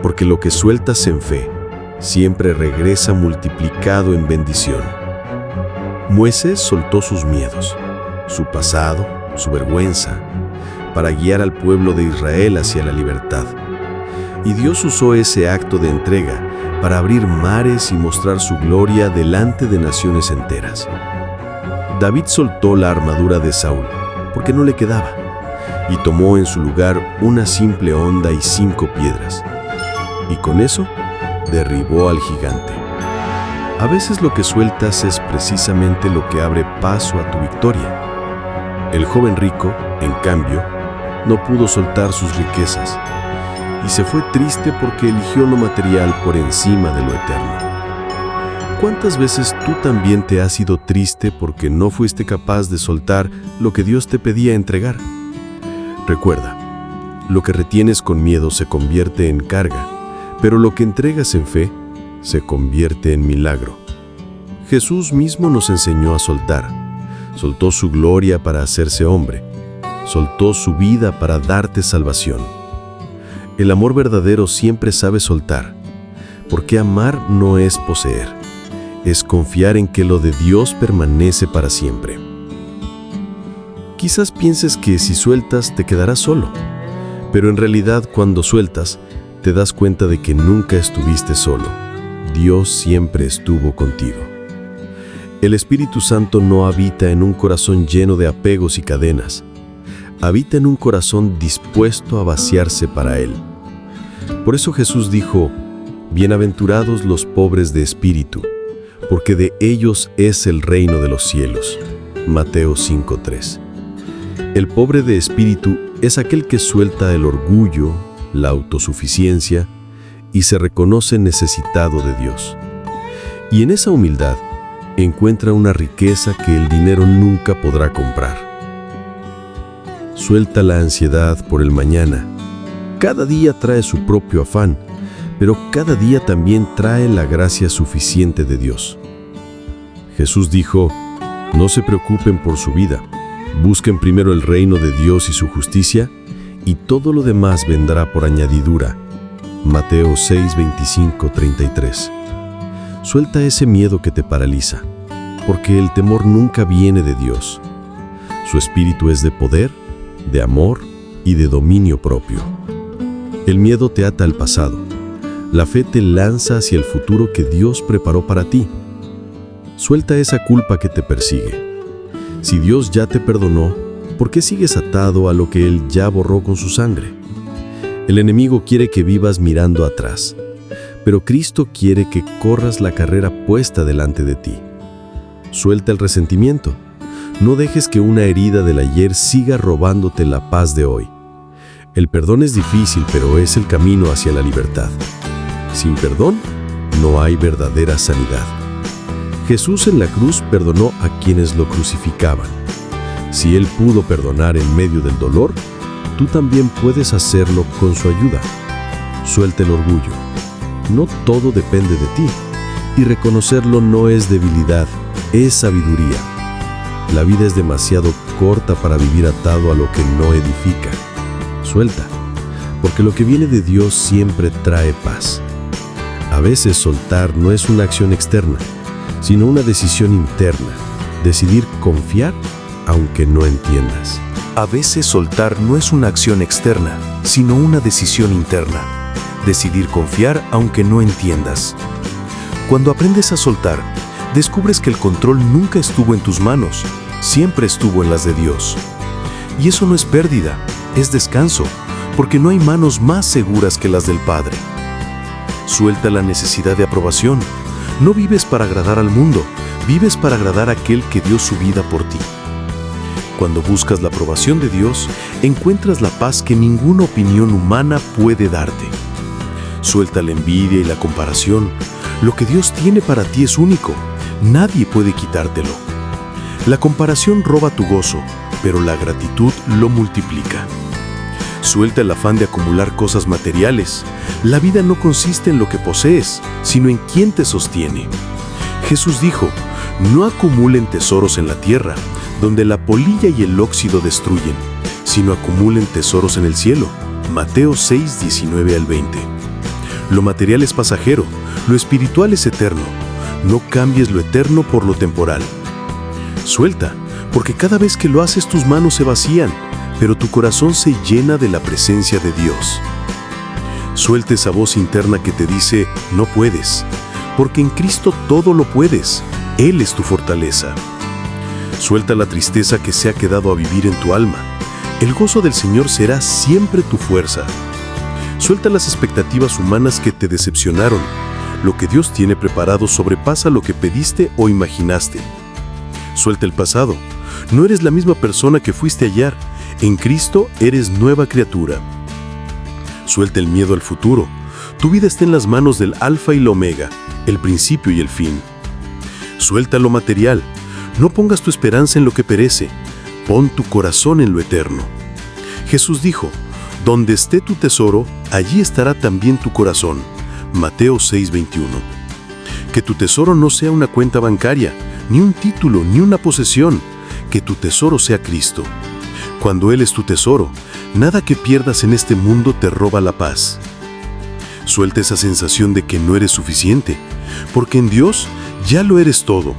porque lo que sueltas en fe siempre regresa multiplicado en bendición. Moisés soltó sus miedos, su pasado, su vergüenza, para guiar al pueblo de Israel hacia la libertad. Y Dios usó ese acto de entrega para abrir mares y mostrar su gloria delante de naciones enteras. David soltó la armadura de Saúl, porque no le quedaba, y tomó en su lugar una simple honda y 5 piedras. Y con eso, derribó al gigante. A veces lo que sueltas es precisamente lo que abre paso a tu victoria. El joven rico, en cambio, no pudo soltar sus riquezas y se fue triste porque eligió lo material por encima de lo eterno. ¿Cuántas veces tú también te has ido triste porque no fuiste capaz de soltar lo que Dios te pedía entregar? Recuerda, lo que retienes con miedo se convierte en carga, pero lo que entregas en fe se convierte en milagro. Jesús mismo nos enseñó a soltar. Soltó su gloria para hacerse hombre. Soltó su vida para darte salvación. El amor verdadero siempre sabe soltar, porque amar no es poseer, es confiar en que lo de Dios permanece para siempre. Quizás pienses que si sueltas te quedarás solo, pero en realidad cuando sueltas, te das cuenta de que nunca estuviste solo. Dios siempre estuvo contigo. El Espíritu Santo no habita en un corazón lleno de apegos y cadenas. Habita en un corazón dispuesto a vaciarse para Él. Por eso Jesús dijo: bienaventurados los pobres de espíritu, porque de ellos es el reino de los cielos. Mateo 5:3. El pobre de espíritu es aquel que suelta el orgullo, la autosuficiencia y se reconoce necesitado de Dios. Y en esa humildad encuentra una riqueza que el dinero nunca podrá comprar. Suelta la ansiedad por el mañana. Cada día trae su propio afán, pero cada día también trae la gracia suficiente de Dios. Jesús dijo: no se preocupen por su vida, busquen primero el reino de Dios y su justicia, y todo lo demás vendrá por añadidura. Mateo 6, 25, 33. Suelta ese miedo que te paraliza, porque el temor nunca viene de Dios. Su espíritu es de poder, de amor y de dominio propio. El miedo te ata al pasado. La fe te lanza hacia el futuro que Dios preparó para ti. Suelta esa culpa que te persigue. Si Dios ya te perdonó, ¿por qué sigues atado a lo que Él ya borró con su sangre? El enemigo quiere que vivas mirando atrás, pero Cristo quiere que corras la carrera puesta delante de ti. Suelta el resentimiento. No dejes que una herida del ayer siga robándote la paz de hoy. El perdón es difícil, pero es el camino hacia la libertad. Sin perdón, no hay verdadera sanidad. Jesús en la cruz perdonó a quienes lo crucificaban. Si Él pudo perdonar en medio del dolor, tú también puedes hacerlo con su ayuda. Suelta el orgullo. No todo depende de ti, y reconocerlo no es debilidad, es sabiduría. La vida es demasiado corta para vivir atado a lo que no edifica. Suelta, porque lo que viene de Dios siempre trae paz. A veces soltar no es una acción externa, sino una decisión interna. Decidir confiar aunque no entiendas. A veces soltar no es una acción externa, sino una decisión interna. Decidir confiar aunque no entiendas. Cuando aprendes a soltar, descubres que el control nunca estuvo en tus manos, siempre estuvo en las de Dios. Y eso no es pérdida, es descanso, porque no hay manos más seguras que las del Padre. Suelta la necesidad de aprobación. No vives para agradar al mundo, vives para agradar a aquel que dio su vida por ti. Cuando buscas la aprobación de Dios, encuentras la paz que ninguna opinión humana puede darte. Suelta la envidia y la comparación. Lo que Dios tiene para ti es único. Nadie puede quitártelo. La comparación roba tu gozo, pero la gratitud lo multiplica. Suelta el afán de acumular cosas materiales. La vida no consiste en lo que posees, sino en quién te sostiene. Jesús dijo: no acumulen tesoros en la tierra, donde la polilla y el óxido destruyen, sino acumulen tesoros en el cielo. Mateo 6, 19 al 20. Lo material es pasajero, lo espiritual es eterno. No cambies lo eterno por lo temporal. Suelta, porque cada vez que lo haces tus manos se vacían, pero tu corazón se llena de la presencia de Dios. Suelta esa voz interna que te dice: no puedes, porque en Cristo todo lo puedes. Él es tu fortaleza. Suelta la tristeza que se ha quedado a vivir en tu alma. El gozo del Señor será siempre tu fuerza. Suelta las expectativas humanas que te decepcionaron. Lo que Dios tiene preparado sobrepasa lo que pediste o imaginaste. Suelta el pasado. No eres la misma persona que fuiste ayer. En Cristo eres nueva criatura. Suelta el miedo al futuro. Tu vida está en las manos del Alfa y la Omega, el principio y el fin. Suelta lo material. No pongas tu esperanza en lo que perece. Pon tu corazón en lo eterno. Jesús dijo: donde esté tu tesoro, allí estará también tu corazón. Mateo 6:21. Que tu tesoro no sea una cuenta bancaria, ni un título, ni una posesión. Que tu tesoro sea Cristo. Cuando Él es tu tesoro, nada que pierdas en este mundo te roba la paz. Suelta esa sensación de que no eres suficiente, porque en Dios ya lo eres todo.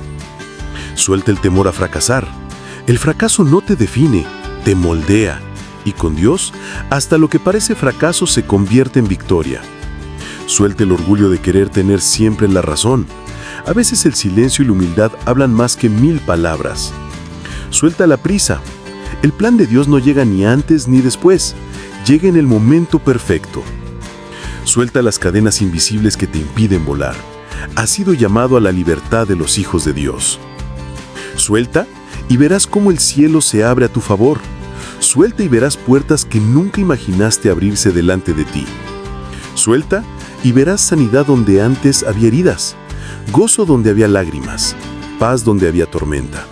Suelta el temor a fracasar. El fracaso no te define, te moldea, y con Dios, hasta lo que parece fracaso se convierte en victoria. Suelta el orgullo de querer tener siempre la razón. A veces el silencio y la humildad hablan más que 1000 palabras. Suelta la prisa. El plan de Dios no llega ni antes ni después, llega en el momento perfecto. Suelta las cadenas invisibles que te impiden volar. Has sido llamado a la libertad de los hijos de Dios. Suelta y verás cómo el cielo se abre a tu favor. Suelta y verás puertas que nunca imaginaste abrirse delante de ti. Suelta y verás sanidad donde antes había heridas, gozo donde había lágrimas, paz donde había tormenta.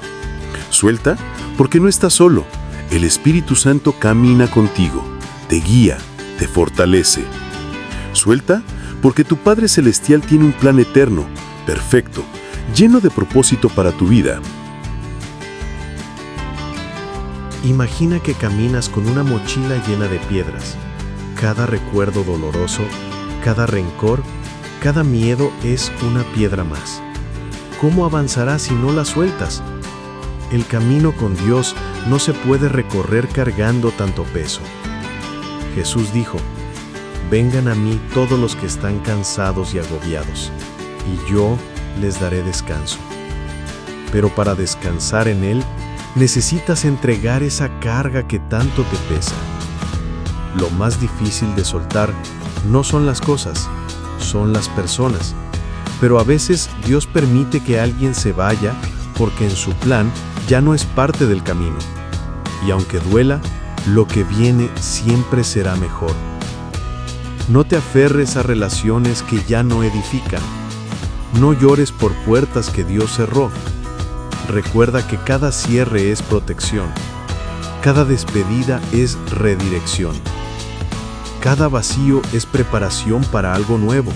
Suelta porque no estás solo. El Espíritu Santo camina contigo, te guía, te fortalece. Suelta porque tu Padre Celestial tiene un plan eterno, perfecto, lleno de propósito para tu vida. Imagina que caminas con una mochila llena de piedras. Cada recuerdo doloroso, cada rencor, cada miedo es una piedra más. ¿Cómo avanzarás si no la sueltas? El camino con Dios no se puede recorrer cargando tanto peso. Jesús dijo: vengan a mí todos los que están cansados y agobiados, y yo les daré descanso. Pero para descansar en Él, necesitas entregar esa carga que tanto te pesa. Lo más difícil de soltar no son las cosas, son las personas. Pero a veces Dios permite que alguien se vaya porque en su plan ya no es parte del camino. Y aunque duela, lo que viene siempre será mejor. No te aferres a relaciones que ya no edifican. No llores por puertas que Dios cerró. Recuerda que cada cierre es protección. Cada despedida es redirección. Cada vacío es preparación para algo nuevo.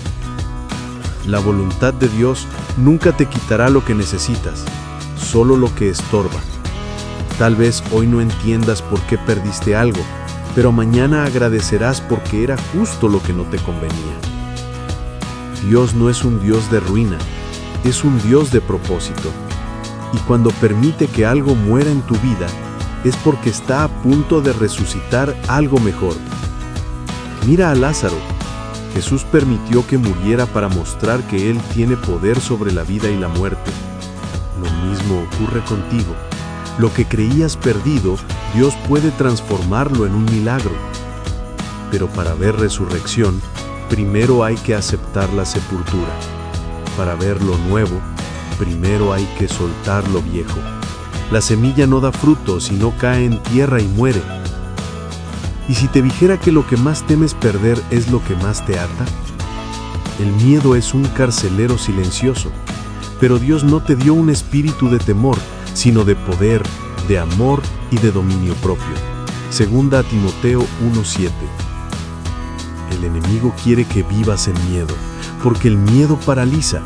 La voluntad de Dios nunca te quitará lo que necesitas, solo lo que estorba. Tal vez hoy no entiendas por qué perdiste algo, pero mañana agradecerás porque era justo lo que no te convenía. Dios no es un Dios de ruina, es un Dios de propósito. Y cuando permite que algo muera en tu vida, es porque está a punto de resucitar algo mejor. Mira a Lázaro. Jesús permitió que muriera para mostrar que Él tiene poder sobre la vida y la muerte. Lo mismo ocurre contigo. Lo que creías perdido, Dios puede transformarlo en un milagro. Pero para ver resurrección, primero hay que aceptar la sepultura. Para ver lo nuevo, primero hay que soltar lo viejo. La semilla no da fruto si no cae en tierra y muere. ¿Y si te dijera que lo que más temes perder es lo que más te ata? El miedo es un carcelero silencioso, pero Dios no te dio un espíritu de temor, sino de poder, de amor y de dominio propio. Segunda a Timoteo 1:7. El enemigo quiere que vivas en miedo, porque el miedo paraliza,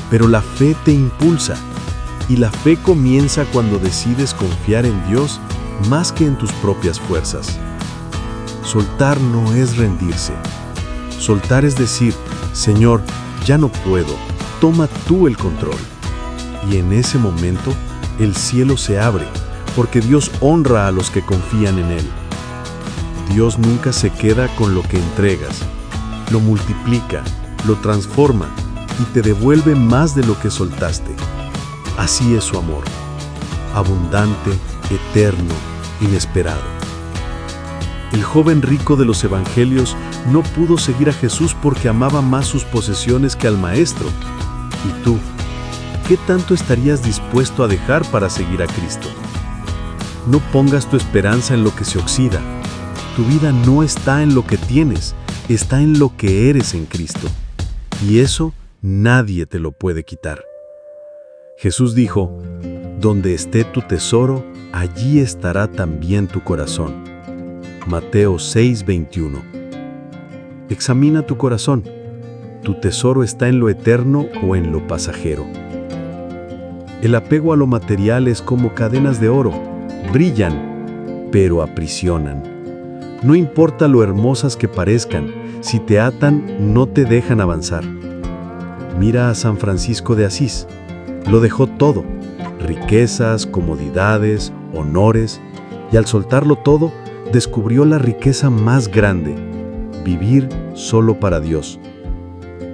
pero la fe te impulsa. Y la fe comienza cuando decides confiar en Dios más que en tus propias fuerzas. Soltar no es rendirse. Soltar es decir, Señor, ya no puedo, toma tú el control. Y en ese momento, el cielo se abre, porque Dios honra a los que confían en Él. Dios nunca se queda con lo que entregas, lo multiplica, lo transforma y te devuelve más de lo que soltaste. Así es su amor, abundante, eterno, inesperado. El joven rico de los evangelios no pudo seguir a Jesús porque amaba más sus posesiones que al Maestro. ¿Y tú? ¿Qué tanto estarías dispuesto a dejar para seguir a Cristo? No pongas tu esperanza en lo que se oxida. Tu vida no está en lo que tienes, está en lo que eres en Cristo. Y eso nadie te lo puede quitar. Jesús dijo, donde esté tu tesoro, allí estará también tu corazón. Mateo 6:21. Examina tu corazón. ¿Tu tesoro está en lo eterno o en lo pasajero? El apego a lo material es como cadenas de oro. Brillan, pero aprisionan. No importa lo hermosas que parezcan, si te atan, no te dejan avanzar. Mira a San Francisco de Asís. Lo dejó todo, riquezas, comodidades, honores, y al soltarlo todo, descubrió la riqueza más grande, vivir solo para Dios.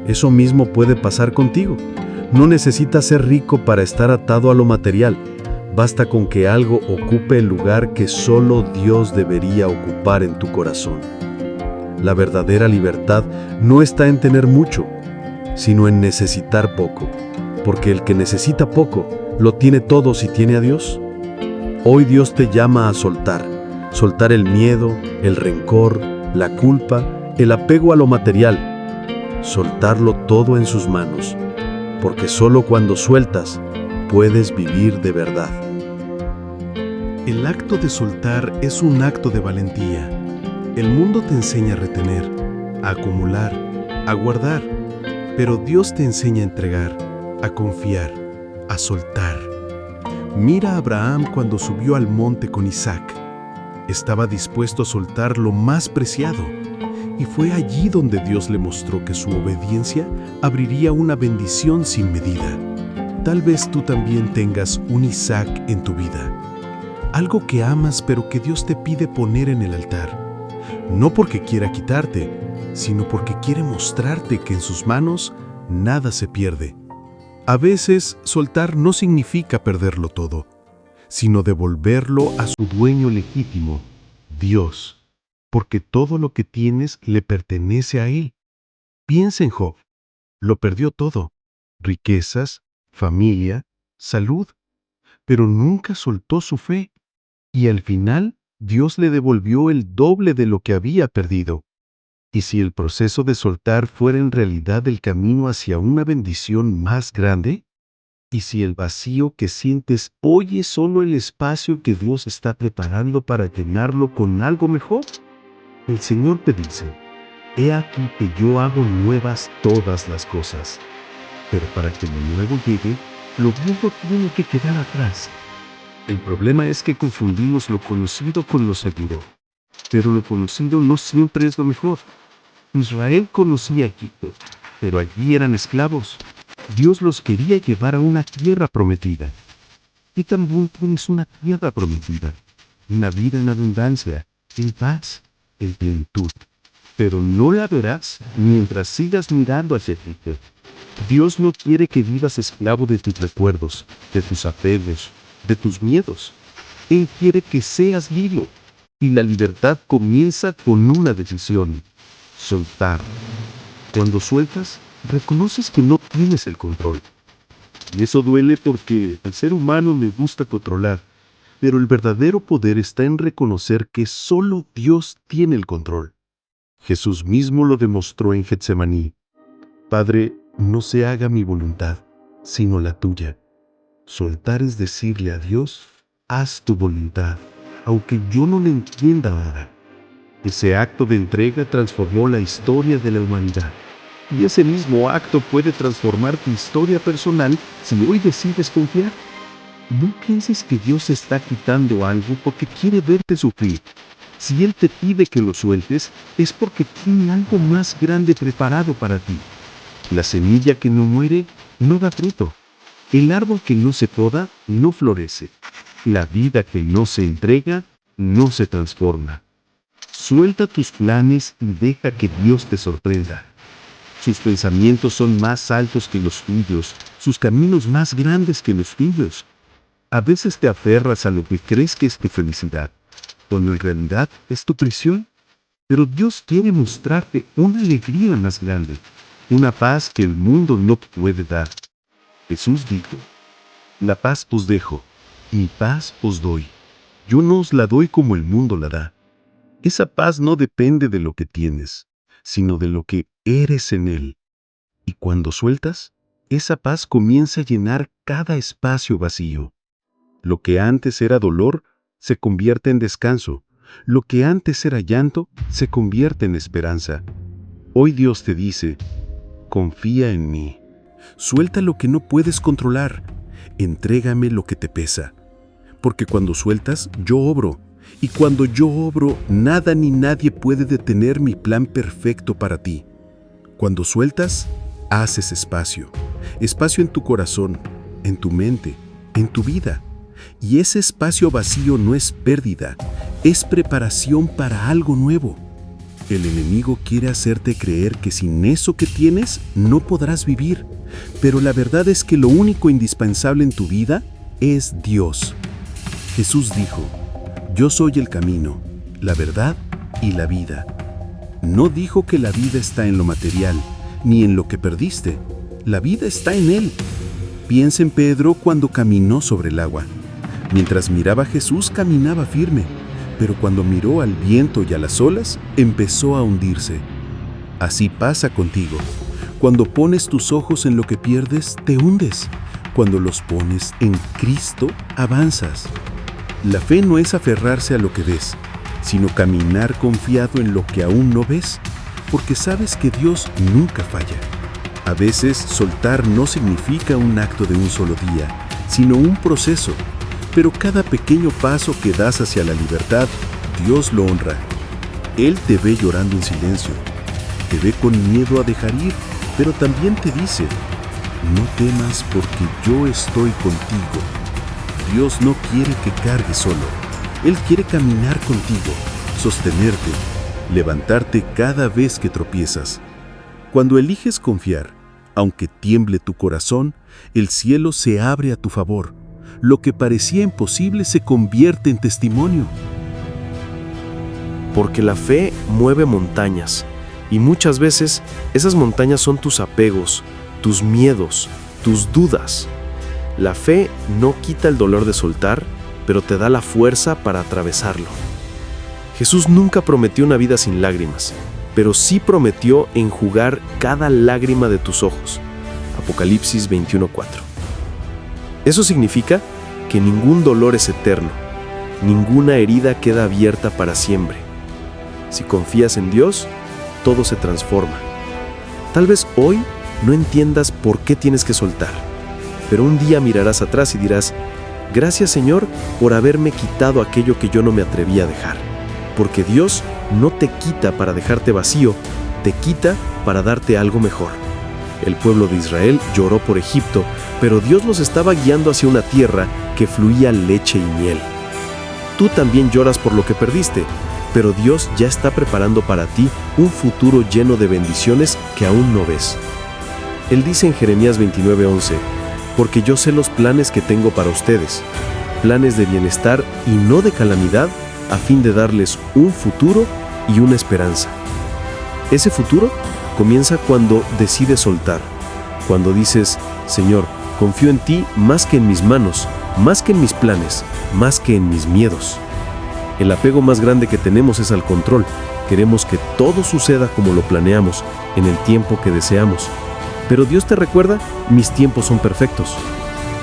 Eso mismo puede pasar contigo. No necesitas ser rico para estar atado a lo material. Basta con que algo ocupe el lugar que solo Dios debería ocupar en tu corazón. La verdadera libertad no está en tener mucho, sino en necesitar poco, porque el que necesita poco, lo tiene todo si tiene a Dios. Hoy Dios te llama a soltar el miedo, el rencor, la culpa, el apego a lo material, soltarlo todo en sus manos, porque solo cuando sueltas, puedes vivir de verdad. El acto de soltar es un acto de valentía. El mundo te enseña a retener, a acumular, a guardar, pero Dios te enseña a entregar, a confiar, a soltar. Mira a Abraham cuando subió al monte con Isaac. Estaba dispuesto a soltar lo más preciado, y fue allí donde Dios le mostró que su obediencia abriría una bendición sin medida. Tal vez tú también tengas un Isaac en tu vida, algo que amas pero que Dios te pide poner en el altar, no porque quiera quitarte, sino porque quiere mostrarte que en sus manos nada se pierde. A veces, soltar no significa perderlo todo, sino devolverlo a su dueño legítimo, Dios, porque todo lo que tienes le pertenece a Él. Piensa en Job. Lo perdió todo, riquezas, familia, salud, pero nunca soltó su fe, y al final Dios le devolvió el doble de lo que había perdido. Y si el proceso de soltar fuera en realidad el camino hacia una bendición más grande, y si el vacío que sientes hoy es solo el espacio que Dios está preparando para llenarlo con algo mejor, el Señor te dice, he aquí que yo hago nuevas todas las cosas. Pero para que lo nuevo llegue, lo viejo tiene que quedar atrás. El problema es que confundimos lo conocido con lo seguro. Pero lo conocido no siempre es lo mejor. Israel conocía Egipto, pero allí eran esclavos. Dios los quería llevar a una tierra prometida. Y también tienes una tierra prometida, una vida en abundancia, en paz, en plenitud. Pero no la verás mientras sigas mirando hacia Egipto. Dios no quiere que vivas esclavo de tus recuerdos, de tus apegos, de tus miedos. Él quiere que seas libre. Y la libertad comienza con una decisión: soltar. Cuando sueltas, reconoces que no tienes el control. Y eso duele porque al ser humano le gusta controlar. Pero el verdadero poder está en reconocer que solo Dios tiene el control. Jesús mismo lo demostró en Getsemaní. Padre, no se haga mi voluntad, sino la tuya. Soltar es decirle a Dios: haz tu voluntad, aunque yo no le entienda ahora. Ese acto de entrega transformó la historia de la humanidad. Y ese mismo acto puede transformar tu historia personal si hoy decides confiar. No pienses que Dios está quitando algo porque quiere verte sufrir. Si Él te pide que lo sueltes, es porque tiene algo más grande preparado para ti. La semilla que no muere, no da fruto. El árbol que no se poda, no florece. La vida que no se entrega, no se transforma. Suelta tus planes y deja que Dios te sorprenda. Sus pensamientos son más altos que los tuyos, sus caminos más grandes que los tuyos. A veces te aferras a lo que crees que es tu felicidad, cuando en realidad es tu prisión. Pero Dios quiere mostrarte una alegría más grande, una paz que el mundo no puede dar. Jesús dijo: la paz os dejo, mi paz os doy. Yo no os la doy como el mundo la da. Esa paz no depende de lo que tienes, sino de lo que eres en Él. Y cuando sueltas, esa paz comienza a llenar cada espacio vacío. Lo que antes era dolor, se convierte en descanso. Lo que antes era llanto, se convierte en esperanza. Hoy Dios te dice: confía en mí. Suelta lo que no puedes controlar. Entrégame lo que te pesa. Porque cuando sueltas, yo obro. Y cuando yo obro, nada ni nadie puede detener mi plan perfecto para ti. Cuando sueltas, haces espacio. Espacio en tu corazón, en tu mente, en tu vida. Y ese espacio vacío no es pérdida, es preparación para algo nuevo. El enemigo quiere hacerte creer que sin eso que tienes no podrás vivir, pero la verdad es que lo único indispensable en tu vida es Dios. Jesús dijo: yo soy el camino, la verdad y la vida. No dijo que la vida está en lo material, ni en lo que perdiste. La vida está en Él. Piensa en Pedro cuando caminó sobre el agua. Mientras miraba a Jesús, caminaba firme, pero cuando miró al viento y a las olas, empezó a hundirse. Así pasa contigo. Cuando pones tus ojos en lo que pierdes, te hundes. Cuando los pones en Cristo, avanzas. La fe no es aferrarse a lo que ves, sino caminar confiado en lo que aún no ves, porque sabes que Dios nunca falla. A veces, soltar no significa un acto de un solo día, sino un proceso. Pero cada pequeño paso que das hacia la libertad, Dios lo honra. Él te ve llorando en silencio, te ve con miedo a dejar ir, pero también te dice: no temas porque yo estoy contigo. Dios no quiere que cargues solo. Él quiere caminar contigo, sostenerte, levantarte cada vez que tropiezas. Cuando eliges confiar, aunque tiemble tu corazón, el cielo se abre a tu favor. Lo que parecía imposible se convierte en testimonio. Porque la fe mueve montañas, y muchas veces esas montañas son tus apegos, tus miedos, tus dudas. La fe no quita el dolor de soltar, pero te da la fuerza para atravesarlo. Jesús nunca prometió una vida sin lágrimas, pero sí prometió enjugar cada lágrima de tus ojos. Apocalipsis 21:4. Eso significa que ningún dolor es eterno, ninguna herida queda abierta para siempre. Si confías en Dios, todo se transforma. Tal vez hoy no entiendas por qué tienes que soltar, pero un día mirarás atrás y dirás: Gracias, Señor, por haberme quitado aquello que yo no me atrevía a dejar. Porque Dios no te quita para dejarte vacío, te quita para darte algo mejor. El pueblo de Israel lloró por Egipto, pero Dios los estaba guiando hacia una tierra que fluía leche y miel. Tú también lloras por lo que perdiste, pero Dios ya está preparando para ti un futuro lleno de bendiciones que aún no ves. Él dice en Jeremías 29:11, porque yo sé los planes que tengo para ustedes, planes de bienestar y no de calamidad, a fin de darles un futuro y una esperanza. Ese futuro comienza cuando decides soltar, cuando dices, Señor, confío en ti más que en mis manos, más que en mis planes, más que en mis miedos. El apego más grande que tenemos es al control. Queremos que todo suceda como lo planeamos, en el tiempo que deseamos. Pero Dios te recuerda, mis tiempos son perfectos.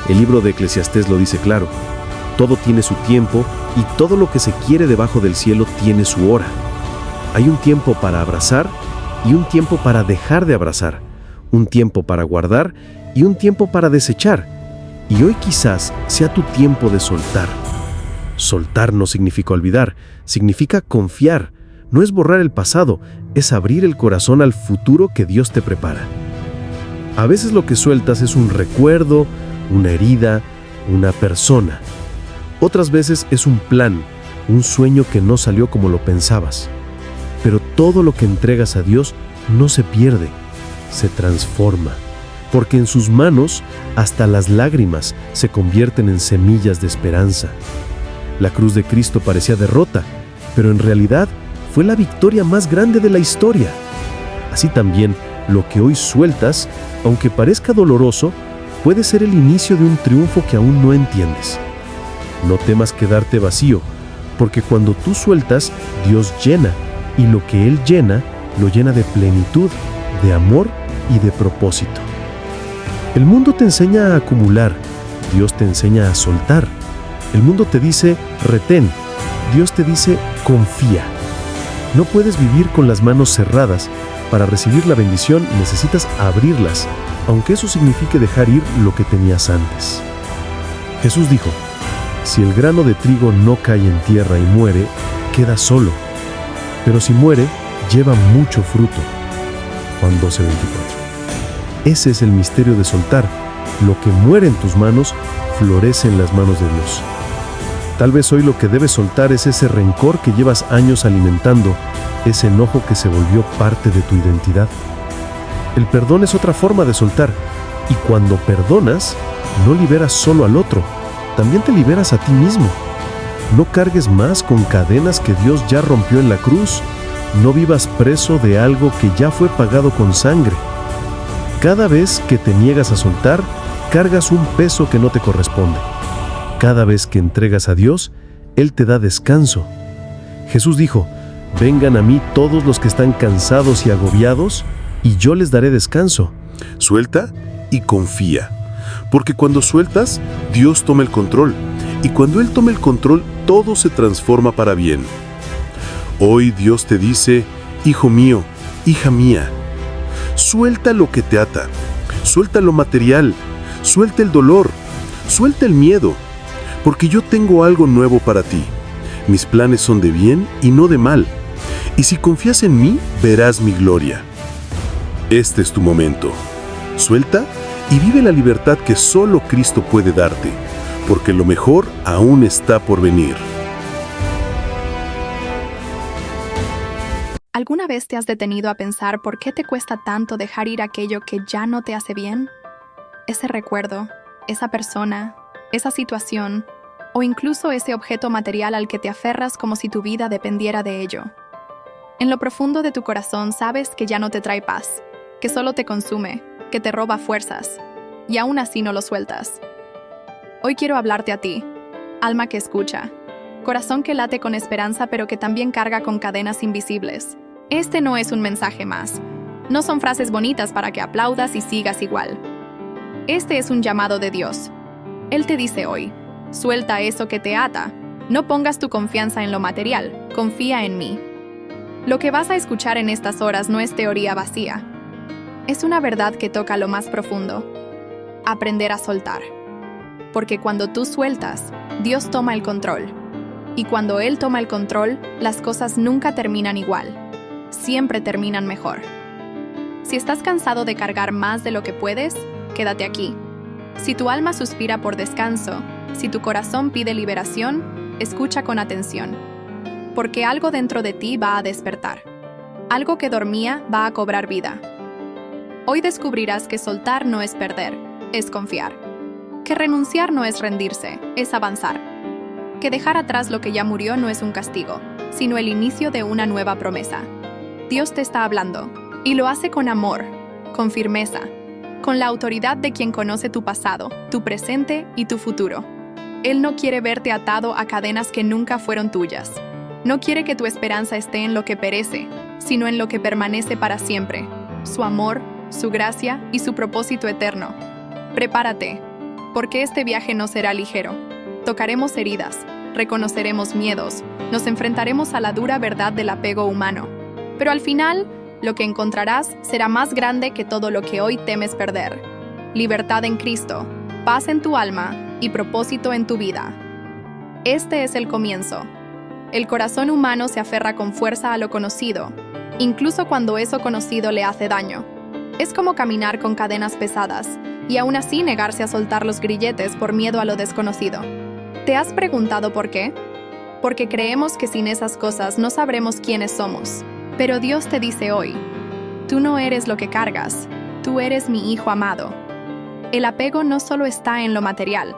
El libro de Eclesiastés lo dice claro. Todo tiene su tiempo y todo lo que se quiere debajo del cielo tiene su hora. Hay un tiempo para abrazar y un tiempo para dejar de abrazar, un tiempo para guardar y un tiempo para desechar. Y hoy quizás sea tu tiempo de soltar. Soltar no significa olvidar, significa confiar. No es borrar el pasado, es abrir el corazón al futuro que Dios te prepara. A veces lo que sueltas es un recuerdo, una herida, una persona. Otras veces es un plan, un sueño que no salió como lo pensabas. Pero todo lo que entregas a Dios no se pierde, se transforma. Porque en sus manos hasta las lágrimas se convierten en semillas de esperanza. La cruz de Cristo parecía derrota, pero en realidad fue la victoria más grande de la historia. Así también, lo que hoy sueltas, aunque parezca doloroso, puede ser el inicio de un triunfo que aún no entiendes. No temas quedarte vacío, porque cuando tú sueltas, Dios llena, y lo que Él llena, lo llena de plenitud, de amor y de propósito. El mundo te enseña a acumular, Dios te enseña a soltar. El mundo te dice, retén, Dios te dice, confía. No puedes vivir con las manos cerradas. Para recibir la bendición necesitas abrirlas, aunque eso signifique dejar ir lo que tenías antes. Jesús dijo, si el grano de trigo no cae en tierra y muere, queda solo. Pero si muere, lleva mucho fruto. Juan 12:24. Ese es el misterio de soltar. Lo que muere en tus manos, florece en las manos de Dios. Tal vez hoy lo que debes soltar es ese rencor que llevas años alimentando, ese enojo que se volvió parte de tu identidad. El perdón es otra forma de soltar, y cuando perdonas, no liberas solo al otro, también te liberas a ti mismo. No cargues más con cadenas que Dios ya rompió en la cruz. No vivas preso de algo que ya fue pagado con sangre. Cada vez que te niegas a soltar, cargas un peso que no te corresponde. Cada vez que entregas a Dios, Él te da descanso. Jesús dijo, vengan a mí todos los que están cansados y agobiados, y yo les daré descanso. Suelta y confía, porque cuando sueltas, Dios toma el control, y cuando Él toma el control, todo se transforma para bien. Hoy Dios te dice, hijo mío, hija mía, suelta lo que te ata, suelta lo material, suelta el dolor, suelta el miedo, porque yo tengo algo nuevo para ti. Mis planes son de bien y no de mal, y si confías en mí, verás mi gloria. Este es tu momento. Suelta y vive la libertad que solo Cristo puede darte, porque lo mejor aún está por venir. ¿Alguna vez te has detenido a pensar por qué te cuesta tanto dejar ir aquello que ya no te hace bien? Ese recuerdo, esa persona, esa situación, o incluso ese objeto material al que te aferras como si tu vida dependiera de ello. En lo profundo de tu corazón sabes que ya no te trae paz, que solo te consume, que te roba fuerzas, y aún así no lo sueltas. Hoy quiero hablarte a ti, alma que escucha, corazón que late con esperanza pero que también carga con cadenas invisibles. Este no es un mensaje más. No son frases bonitas para que aplaudas y sigas igual. Este es un llamado de Dios. Él te dice hoy, suelta eso que te ata. No pongas tu confianza en lo material, confía en mí. Lo que vas a escuchar en estas horas no es teoría vacía. Es una verdad que toca lo más profundo. Aprender a soltar. porque cuando tú sueltas, Dios toma el control. Y cuando Él toma el control, las cosas nunca terminan igual. Siempre terminan mejor. Si estás cansado de cargar más de lo que puedes, quédate aquí. Si tu alma suspira por descanso, si tu corazón pide liberación, escucha con atención. Porque algo dentro de ti va a despertar. Algo que dormía va a cobrar vida. Hoy descubrirás que soltar no es perder, es confiar. Que renunciar no es rendirse, es avanzar. Que dejar atrás lo que ya murió no es un castigo, sino el inicio de una nueva promesa. Dios te está hablando, y lo hace con amor, con firmeza, con la autoridad de quien conoce tu pasado, tu presente y tu futuro. Él no quiere verte atado a cadenas que nunca fueron tuyas. No quiere que tu esperanza esté en lo que perece, sino en lo que permanece para siempre, su amor, su gracia y su propósito eterno. Prepárate, porque este viaje no será ligero. Tocaremos heridas, reconoceremos miedos, nos enfrentaremos a la dura verdad del apego humano. Pero al final, lo que encontrarás será más grande que todo lo que hoy temes perder. Libertad en Cristo, paz en tu alma y propósito en tu vida. Este es el comienzo. El corazón humano se aferra con fuerza a lo conocido, incluso cuando eso conocido le hace daño. Es como caminar con cadenas pesadas, y aún así negarse a soltar los grilletes por miedo a lo desconocido. ¿Te has preguntado por qué? Porque creemos que sin esas cosas no sabremos quiénes somos. Pero Dios te dice hoy, tú no eres lo que cargas, tú eres mi hijo amado. El apego no solo está en lo material,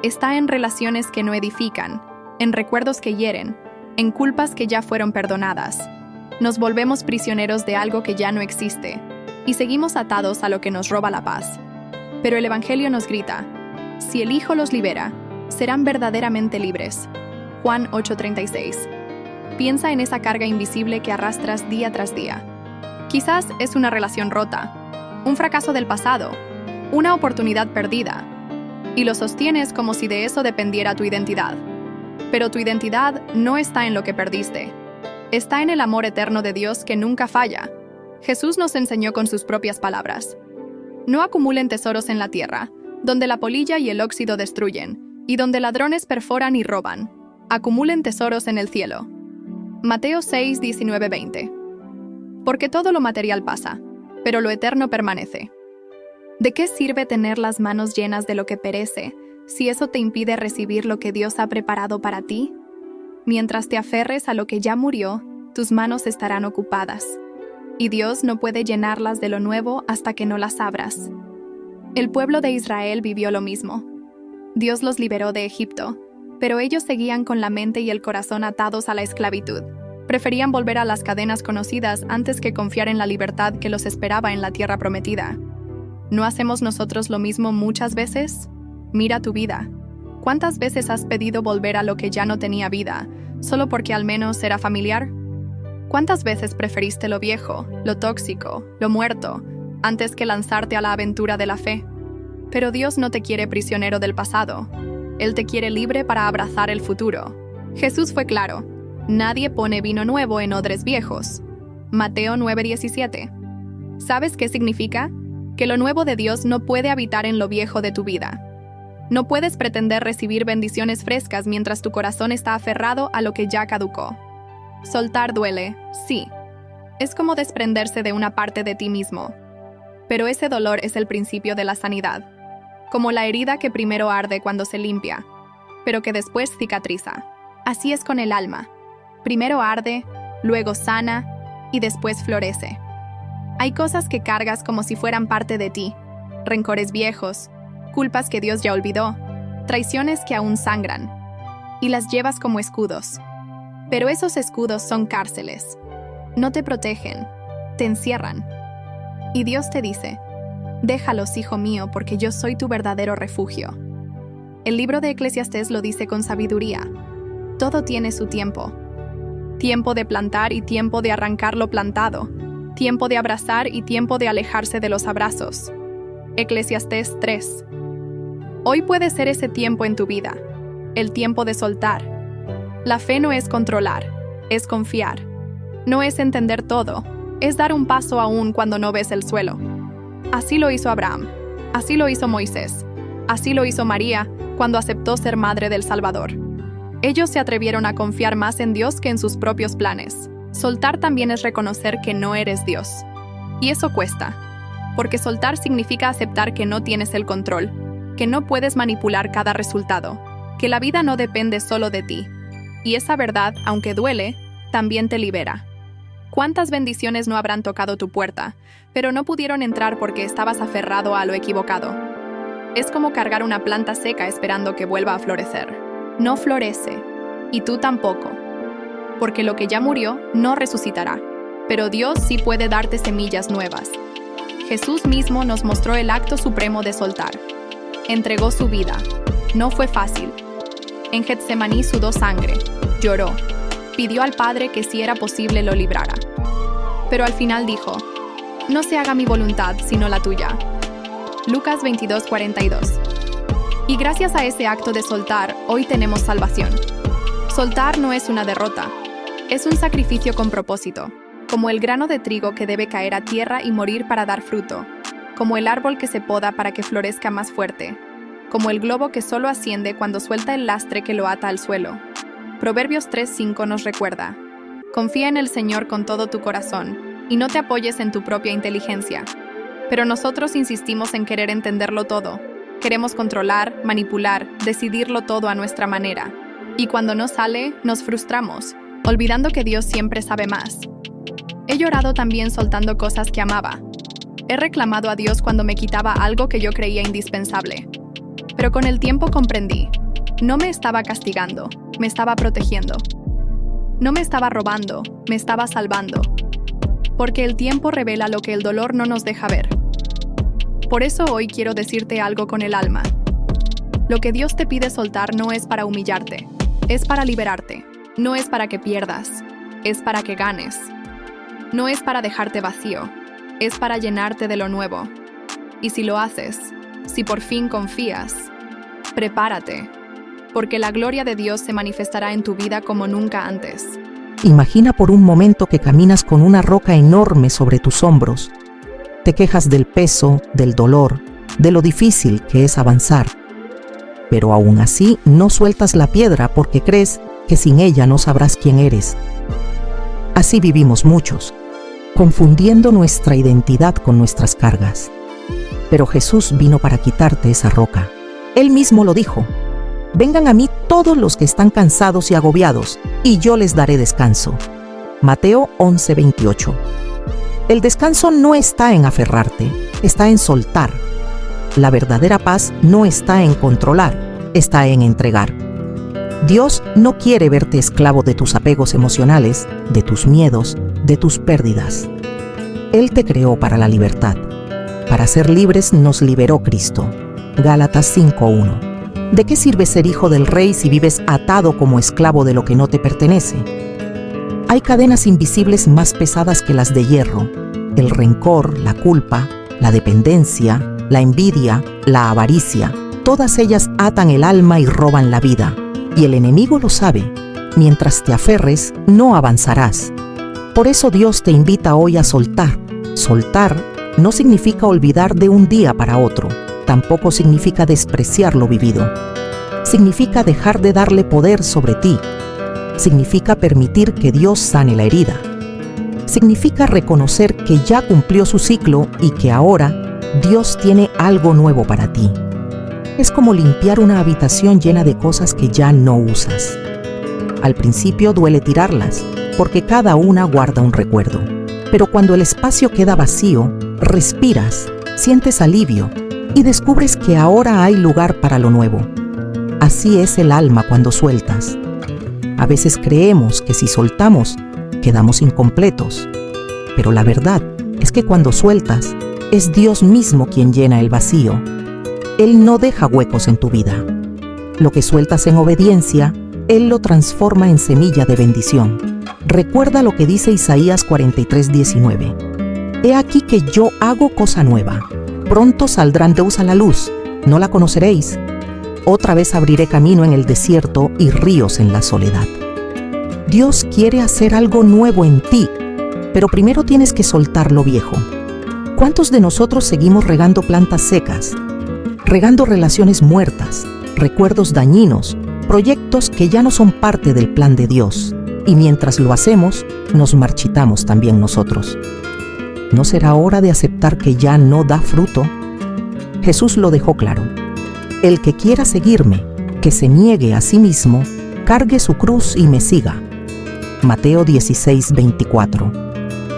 está en relaciones que no edifican, en recuerdos que hieren, en culpas que ya fueron perdonadas. Nos volvemos prisioneros de algo que ya no existe, y seguimos atados a lo que nos roba la paz. Pero el Evangelio nos grita, si el Hijo los libera, serán verdaderamente libres. Juan 8:36. Piensa en esa carga invisible que arrastras día tras día. Quizás es una relación rota, un fracaso del pasado, una oportunidad perdida, y lo sostienes como si de eso dependiera tu identidad. Pero tu identidad no está en lo que perdiste, está en el amor eterno de Dios que nunca falla. Jesús nos enseñó con sus propias palabras. No acumulen tesoros en la tierra, donde la polilla y el óxido destruyen, y donde ladrones perforan y roban. Acumulen tesoros en el cielo. Mateo 6, 19, 20. Porque todo lo material pasa, pero lo eterno permanece. ¿De qué sirve tener las manos llenas de lo que perece, si eso te impide recibir lo que Dios ha preparado para ti? Mientras te aferres a lo que ya murió, tus manos estarán ocupadas, y Dios no puede llenarlas de lo nuevo hasta que no las abras. El pueblo de Israel vivió lo mismo. Dios los liberó de Egipto, pero ellos seguían con la mente y el corazón atados a la esclavitud. Preferían volver a las cadenas conocidas antes que confiar en la libertad que los esperaba en la tierra prometida. ¿No hacemos nosotros lo mismo muchas veces? Mira tu vida. ¿Cuántas veces has pedido volver a lo que ya no tenía vida, solo porque al menos era familiar? ¿Cuántas veces preferiste lo viejo, lo tóxico, lo muerto, antes que lanzarte a la aventura de la fe? Pero Dios no te quiere prisionero del pasado. Él te quiere libre para abrazar el futuro. Jesús fue claro. Nadie pone vino nuevo en odres viejos. Mateo 9:17. ¿Sabes qué significa? Que lo nuevo de Dios no puede habitar en lo viejo de tu vida. No puedes pretender recibir bendiciones frescas mientras tu corazón está aferrado a lo que ya caducó. Soltar duele, sí. Es como desprenderse de una parte de ti mismo. Pero ese dolor es el principio de la sanidad. Como la herida que primero arde cuando se limpia, pero que después cicatriza. Así es con el alma. Primero arde, luego sana y después florece. Hay cosas que cargas como si fueran parte de ti, rencores viejos, culpas que Dios ya olvidó, traiciones que aún sangran, y las llevas como escudos. Pero esos escudos son cárceles. No te protegen, te encierran. Y Dios te dice, déjalos, hijo mío, porque yo soy tu verdadero refugio. El libro de Eclesiastés lo dice con sabiduría. Todo tiene su tiempo. Tiempo de plantar y tiempo de arrancar lo plantado. Tiempo de abrazar y tiempo de alejarse de los abrazos. Eclesiastés 3. Hoy puede ser ese tiempo en tu vida, el tiempo de soltar. La fe no es controlar, es confiar. No es entender todo, es dar un paso aún cuando no ves el suelo. Así lo hizo Abraham, así lo hizo Moisés, así lo hizo María cuando aceptó ser madre del Salvador. Ellos se atrevieron a confiar más en Dios que en sus propios planes. Soltar también es reconocer que no eres Dios. Y eso cuesta, porque soltar significa aceptar que no tienes el control, que no puedes manipular cada resultado, que la vida no depende solo de ti. Y esa verdad, aunque duele, también te libera. ¿Cuántas bendiciones no habrán tocado tu puerta, pero no pudieron entrar porque estabas aferrado a lo equivocado? Es como cargar una planta seca esperando que vuelva a florecer. No florece, y tú tampoco, porque lo que ya murió no resucitará, pero Dios sí puede darte semillas nuevas. Jesús mismo nos mostró el acto supremo de soltar. Entregó su vida. No fue fácil. En Getsemaní sudó sangre, lloró, pidió al Padre que si era posible lo librara. Pero al final dijo, no se haga mi voluntad, sino la tuya. Lucas 22:42. Y gracias a ese acto de soltar, hoy tenemos salvación. Soltar no es una derrota, es un sacrificio con propósito, como el grano de trigo que debe caer a tierra y morir para dar fruto, como el árbol que se poda para que florezca más fuerte, como el globo que solo asciende cuando suelta el lastre que lo ata al suelo. Proverbios 3:5 nos recuerda, confía en el Señor con todo tu corazón, y no te apoyes en tu propia inteligencia. Pero nosotros insistimos en querer entenderlo todo. Queremos controlar, manipular, decidirlo todo a nuestra manera. Y cuando no sale, nos frustramos, olvidando que Dios siempre sabe más. He llorado también soltando cosas que amaba. He reclamado a Dios cuando me quitaba algo que yo creía indispensable. Pero con el tiempo comprendí. No me estaba castigando, me estaba protegiendo. No me estaba robando, me estaba salvando. Porque el tiempo revela lo que el dolor no nos deja ver. Por eso hoy quiero decirte algo con el alma. Lo que Dios te pide soltar no es para humillarte, es para liberarte. No es para que pierdas, es para que ganes. No es para dejarte vacío, es para llenarte de lo nuevo. Y si lo haces, si por fin confías, prepárate, porque la gloria de Dios se manifestará en tu vida como nunca antes. Imagina por un momento que caminas con una roca enorme sobre tus hombros. Te quejas del peso, del dolor, de lo difícil que es avanzar. Pero aún así no sueltas la piedra porque crees que sin ella no sabrás quién eres. Así vivimos muchos, confundiendo nuestra identidad con nuestras cargas. Pero Jesús vino para quitarte esa roca. Él mismo lo dijo. Vengan a mí todos los que están cansados y agobiados, y yo les daré descanso. Mateo 11:28. El descanso no está en aferrarte, está en soltar. La verdadera paz no está en controlar, está en entregar. Dios no quiere verte esclavo de tus apegos emocionales, de tus miedos, de tus pérdidas. Él te creó para la libertad. Para ser libres nos liberó Cristo. Gálatas 5:1. ¿De qué sirve ser hijo del Rey si vives atado como esclavo de lo que no te pertenece? Hay cadenas invisibles más pesadas que las de hierro: el rencor, la culpa, la dependencia, la envidia, la avaricia. Todas ellas atan el alma y roban la vida. Y el enemigo lo sabe. Mientras te aferres, no avanzarás. Por eso Dios te invita hoy a soltar. Soltar no significa olvidar de un día para otro. Tampoco significa despreciar lo vivido. Significa dejar de darle poder sobre ti. Significa permitir que Dios sane la herida. Significa reconocer que ya cumplió su ciclo y que ahora Dios tiene algo nuevo para ti. Es como limpiar una habitación llena de cosas que ya no usas. Al principio duele tirarlas, porque cada una guarda un recuerdo. Pero cuando el espacio queda vacío, respiras, sientes alivio y descubres que ahora hay lugar para lo nuevo. Así es el alma cuando sueltas. A veces creemos que si soltamos, quedamos incompletos. Pero la verdad es que cuando sueltas, es Dios mismo quien llena el vacío. Él no deja huecos en tu vida. Lo que sueltas en obediencia, Él lo transforma en semilla de bendición. Recuerda lo que dice Isaías 43:19. He aquí que yo hago cosa nueva. Pronto saldrán de a la luz, ¿no la conoceréis? Otra vez abriré camino en el desierto y ríos en la soledad. Dios quiere hacer algo nuevo en ti, pero primero tienes que soltar lo viejo. ¿Cuántos de nosotros seguimos regando plantas secas? Regando relaciones muertas, recuerdos dañinos, proyectos que ya no son parte del plan de Dios. Y mientras lo hacemos, nos marchitamos también nosotros. ¿No será hora de aceptar que ya no da fruto? Jesús lo dejó claro. El que quiera seguirme, que se niegue a sí mismo, cargue su cruz y me siga. Mateo 16:24.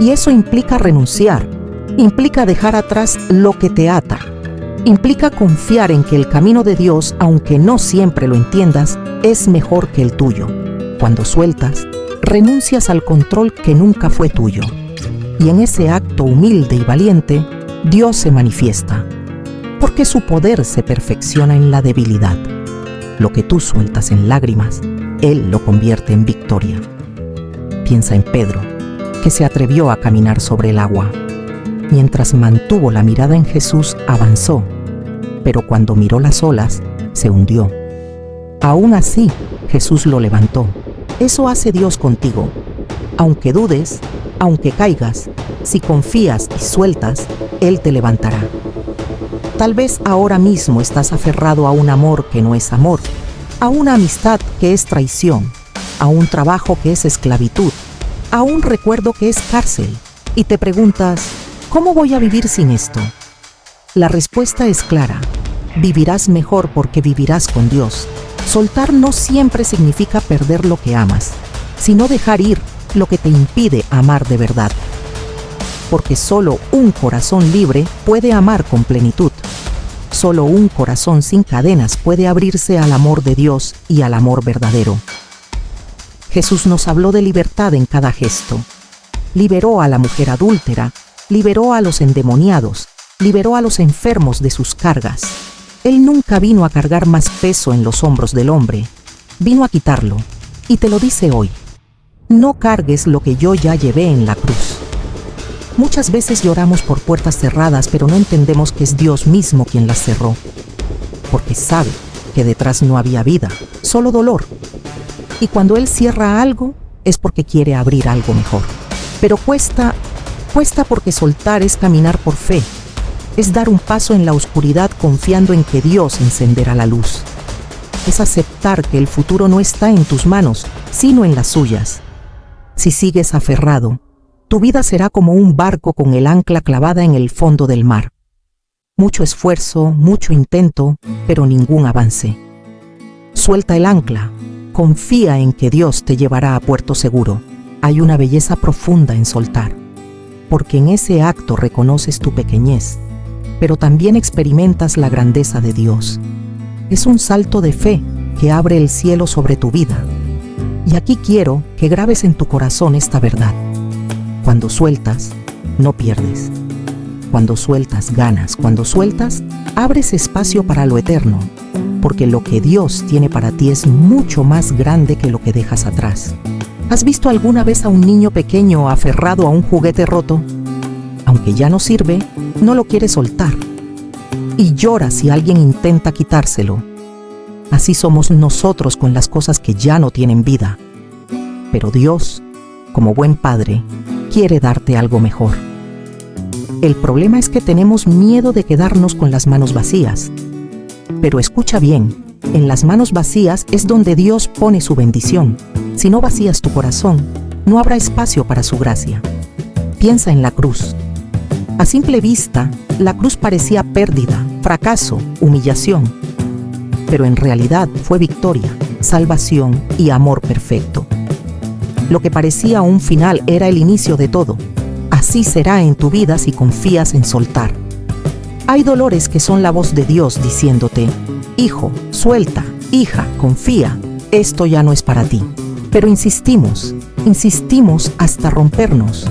Y eso implica renunciar, implica dejar atrás lo que te ata, implica confiar en que el camino de Dios, aunque no siempre lo entiendas, es mejor que el tuyo. Cuando sueltas, renuncias al control que nunca fue tuyo. Y en ese acto humilde y valiente, Dios se manifiesta, porque su poder se perfecciona en la debilidad. Lo que tú sueltas en lágrimas, Él lo convierte en victoria. Piensa en Pedro, que se atrevió a caminar sobre el agua. Mientras mantuvo la mirada en Jesús, avanzó, pero cuando miró las olas, se hundió. Aún así, Jesús lo levantó. Eso hace Dios contigo. Aunque dudes, aunque caigas, si confías y sueltas, Él te levantará. Tal vez ahora mismo estás aferrado a un amor que no es amor, a una amistad que es traición, a un trabajo que es esclavitud, a un recuerdo que es cárcel, y te preguntas, ¿cómo voy a vivir sin esto? La respuesta es clara. Vivirás mejor porque vivirás con Dios. Soltar no siempre significa perder lo que amas, sino dejar ir lo que te impide amar de verdad. Porque solo un corazón libre puede amar con plenitud. Solo un corazón sin cadenas puede abrirse al amor de Dios y al amor verdadero. Jesús nos habló de libertad en cada gesto. Liberó a la mujer adúltera, liberó a los endemoniados, liberó a los enfermos de sus cargas. Él nunca vino a cargar más peso en los hombros del hombre, vino a quitarlo, y te lo dice hoy. No cargues lo que yo ya llevé en la cruz. Muchas veces lloramos por puertas cerradas, pero no entendemos que es Dios mismo quien las cerró, porque sabe que detrás no había vida, solo dolor. Y cuando Él cierra algo, es porque quiere abrir algo mejor. Pero cuesta porque soltar es caminar por fe, es dar un paso en la oscuridad confiando en que Dios encenderá la luz. Es aceptar que el futuro no está en tus manos, sino en las suyas. Si sigues aferrado, tu vida será como un barco con el ancla clavada en el fondo del mar. Mucho esfuerzo, mucho intento, pero ningún avance. Suelta el ancla, confía en que Dios te llevará a puerto seguro. Hay una belleza profunda en soltar, porque en ese acto reconoces tu pequeñez, pero también experimentas la grandeza de Dios. Es un salto de fe que abre el cielo sobre tu vida. Y aquí quiero que grabes en tu corazón esta verdad. Cuando sueltas, no pierdes. Cuando sueltas, ganas. Cuando sueltas, abres espacio para lo eterno, porque lo que Dios tiene para ti es mucho más grande que lo que dejas atrás. ¿Has visto alguna vez a un niño pequeño aferrado a un juguete roto? Aunque ya no sirve, no lo quiere soltar. Y llora si alguien intenta quitárselo. Así somos nosotros con las cosas que ya no tienen vida. Pero Dios, como buen padre, quiere darte algo mejor. El problema es que tenemos miedo de quedarnos con las manos vacías. Pero escucha bien, en las manos vacías es donde Dios pone su bendición. Si no vacías tu corazón, no habrá espacio para su gracia. Piensa en la cruz. A simple vista, la cruz parecía pérdida, fracaso, humillación. Pero en realidad fue victoria, salvación y amor perfecto. Lo que parecía un final era el inicio de todo. Así será en tu vida si confías en soltar. Hay dolores que son la voz de Dios diciéndote: hijo, suelta, hija, confía, esto ya no es para ti. Pero insistimos hasta rompernos.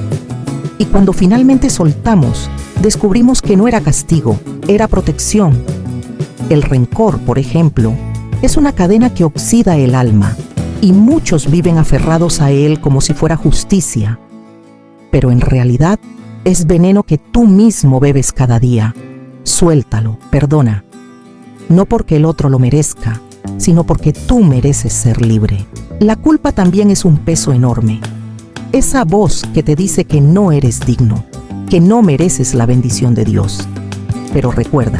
Y cuando finalmente soltamos, descubrimos que no era castigo, era protección. El rencor, por ejemplo, es una cadena que oxida el alma, y muchos viven aferrados a él como si fuera justicia. Pero en realidad es veneno que tú mismo bebes cada día. Suéltalo, perdona. No porque el otro lo merezca, sino porque tú mereces ser libre. La culpa también es un peso enorme. Esa voz que te dice que no eres digno, que no mereces la bendición de Dios. Pero recuerda,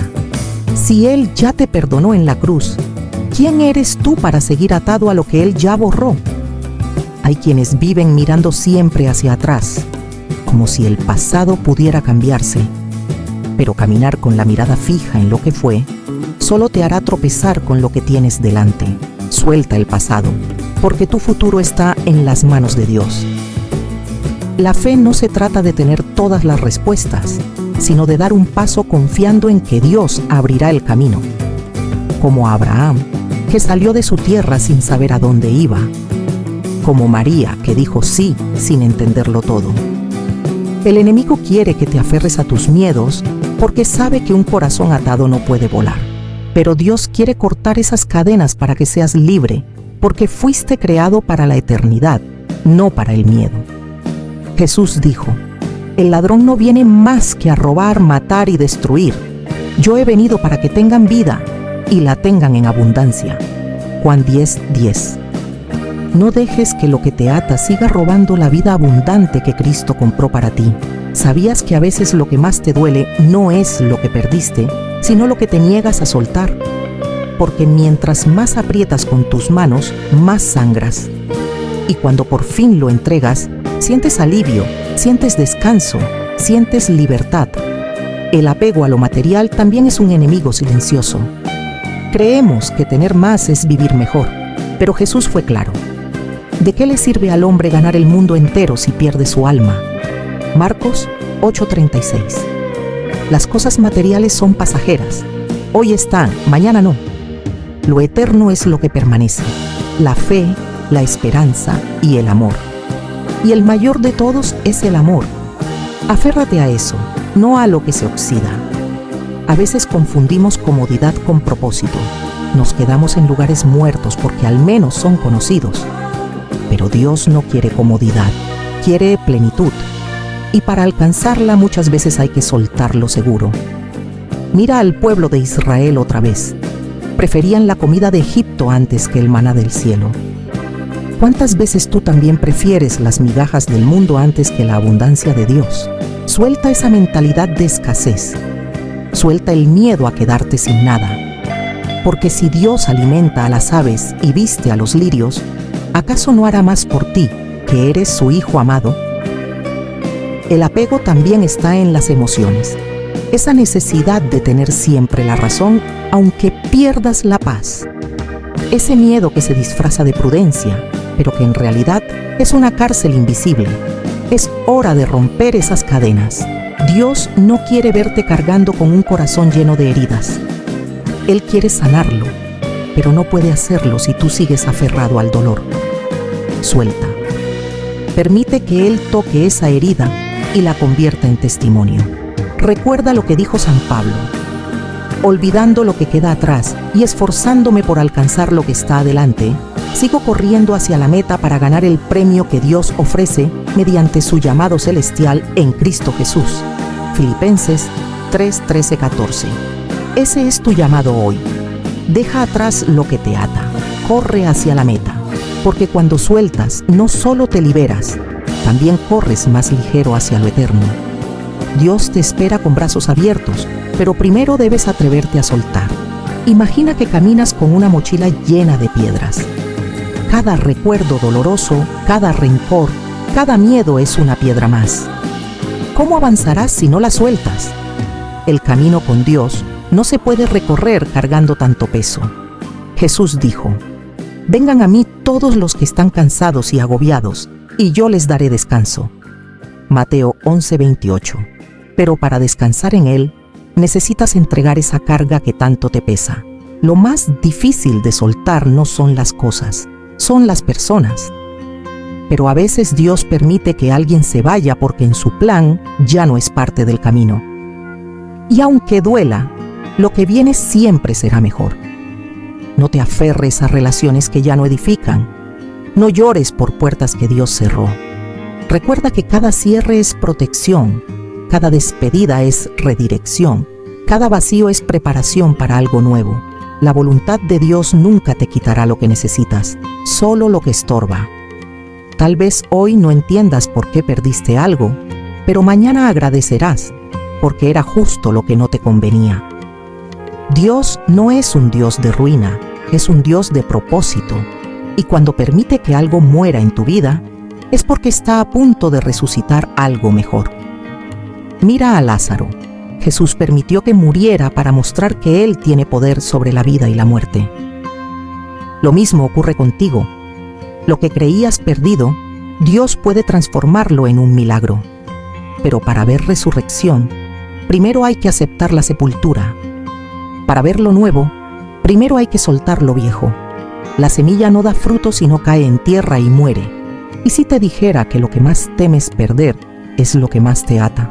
si Él ya te perdonó en la cruz, ¿Quién eres tú para seguir atado a lo que Él ya borró? Hay quienes viven mirando siempre hacia atrás, como si el pasado pudiera cambiarse. Pero caminar con la mirada fija en lo que fue, solo te hará tropezar con lo que tienes delante. Suelta el pasado, porque tu futuro está en las manos de Dios. La fe no se trata de tener todas las respuestas, sino de dar un paso confiando en que Dios abrirá el camino. Como Abraham, que salió de su tierra sin saber a dónde iba. Como María, que dijo sí sin entenderlo todo. El enemigo quiere que te aferres a tus miedos porque sabe que un corazón atado no puede volar. Pero Dios quiere cortar esas cadenas para que seas libre, porque fuiste creado para la eternidad, no para el miedo. Jesús dijo: el ladrón no viene más que a robar, matar y destruir. Yo he venido para que tengan vida y la tengan en abundancia. Juan 10:10. No dejes que lo que te ata siga robando la vida abundante que Cristo compró para ti. ¿Sabías que a veces lo que más te duele no es lo que perdiste, sino lo que te niegas a soltar? Porque mientras más aprietas con tus manos, más sangras. Y cuando por fin lo entregas, sientes alivio, sientes descanso, sientes libertad. El apego a lo material también es un enemigo silencioso. Creemos que tener más es vivir mejor, pero Jesús fue claro. ¿De qué le sirve al hombre ganar el mundo entero si pierde su alma? Marcos 8:36. Las cosas materiales son pasajeras. Hoy están, mañana no. Lo eterno es lo que permanece: la fe, la esperanza y el amor. Y el mayor de todos es el amor. Aférrate a eso, no a lo que se oxida. A veces confundimos comodidad con propósito. Nos quedamos en lugares muertos porque al menos son conocidos. Pero Dios no quiere comodidad, quiere plenitud. Y para alcanzarla muchas veces hay que soltar lo seguro. Mira al pueblo de Israel otra vez. Preferían la comida de Egipto antes que el maná del cielo. ¿Cuántas veces tú también prefieres las migajas del mundo antes que la abundancia de Dios? Suelta esa mentalidad de escasez. Suelta el miedo a quedarte sin nada. Porque si Dios alimenta a las aves y viste a los lirios, ¿acaso no hará más por ti, que eres su hijo amado? El apego también está en las emociones. Esa necesidad de tener siempre la razón, aunque pierdas la paz. Ese miedo que se disfraza de prudencia, pero que en realidad es una cárcel invisible. Es hora de romper esas cadenas. Dios no quiere verte cargando con un corazón lleno de heridas. Él quiere sanarlo, pero no puede hacerlo si tú sigues aferrado al dolor. Suelta. Permite que Él toque esa herida y la convierta en testimonio. Recuerda lo que dijo San Pablo: olvidando lo que queda atrás y esforzándome por alcanzar lo que está adelante, sigo corriendo hacia la meta para ganar el premio que Dios ofrece mediante su llamado celestial en Cristo Jesús. Filipenses 3:13-14. Ese es tu llamado hoy. Deja atrás lo que te ata. Corre hacia la meta. Porque cuando sueltas, no solo te liberas, también corres más ligero hacia lo eterno. Dios te espera con brazos abiertos, pero primero debes atreverte a soltar. Imagina que caminas con una mochila llena de piedras. Cada recuerdo doloroso, cada rencor, cada miedo es una piedra más. ¿Cómo avanzarás si no la sueltas? El camino con Dios no se puede recorrer cargando tanto peso. Jesús dijo: vengan a mí todos los que están cansados y agobiados, y yo les daré descanso. Mateo 11:28. Pero para descansar en Él, necesitas entregar esa carga que tanto te pesa. Lo más difícil de soltar no son las cosas, son las personas. Pero a veces Dios permite que alguien se vaya porque en su plan ya no es parte del camino. Y aunque duela, lo que viene siempre será mejor. No te aferres a relaciones que ya no edifican. No llores por puertas que Dios cerró. Recuerda que cada cierre es protección, cada despedida es redirección, cada vacío es preparación para algo nuevo. La voluntad de Dios nunca te quitará lo que necesitas, solo lo que estorba. Tal vez hoy no entiendas por qué perdiste algo, pero mañana agradecerás, porque era justo lo que no te convenía. Dios no es un Dios de ruina, es un Dios de propósito, y cuando permite que algo muera en tu vida, es porque está a punto de resucitar algo mejor. Mira a Lázaro. Jesús permitió que muriera para mostrar que Él tiene poder sobre la vida y la muerte. Lo mismo ocurre contigo. Lo que creías perdido, Dios puede transformarlo en un milagro. Pero para ver resurrección, primero hay que aceptar la sepultura. Para ver lo nuevo, primero hay que soltar lo viejo. La semilla no da fruto si no cae en tierra y muere. ¿Y si te dijera que lo que más temes perder es lo que más te ata?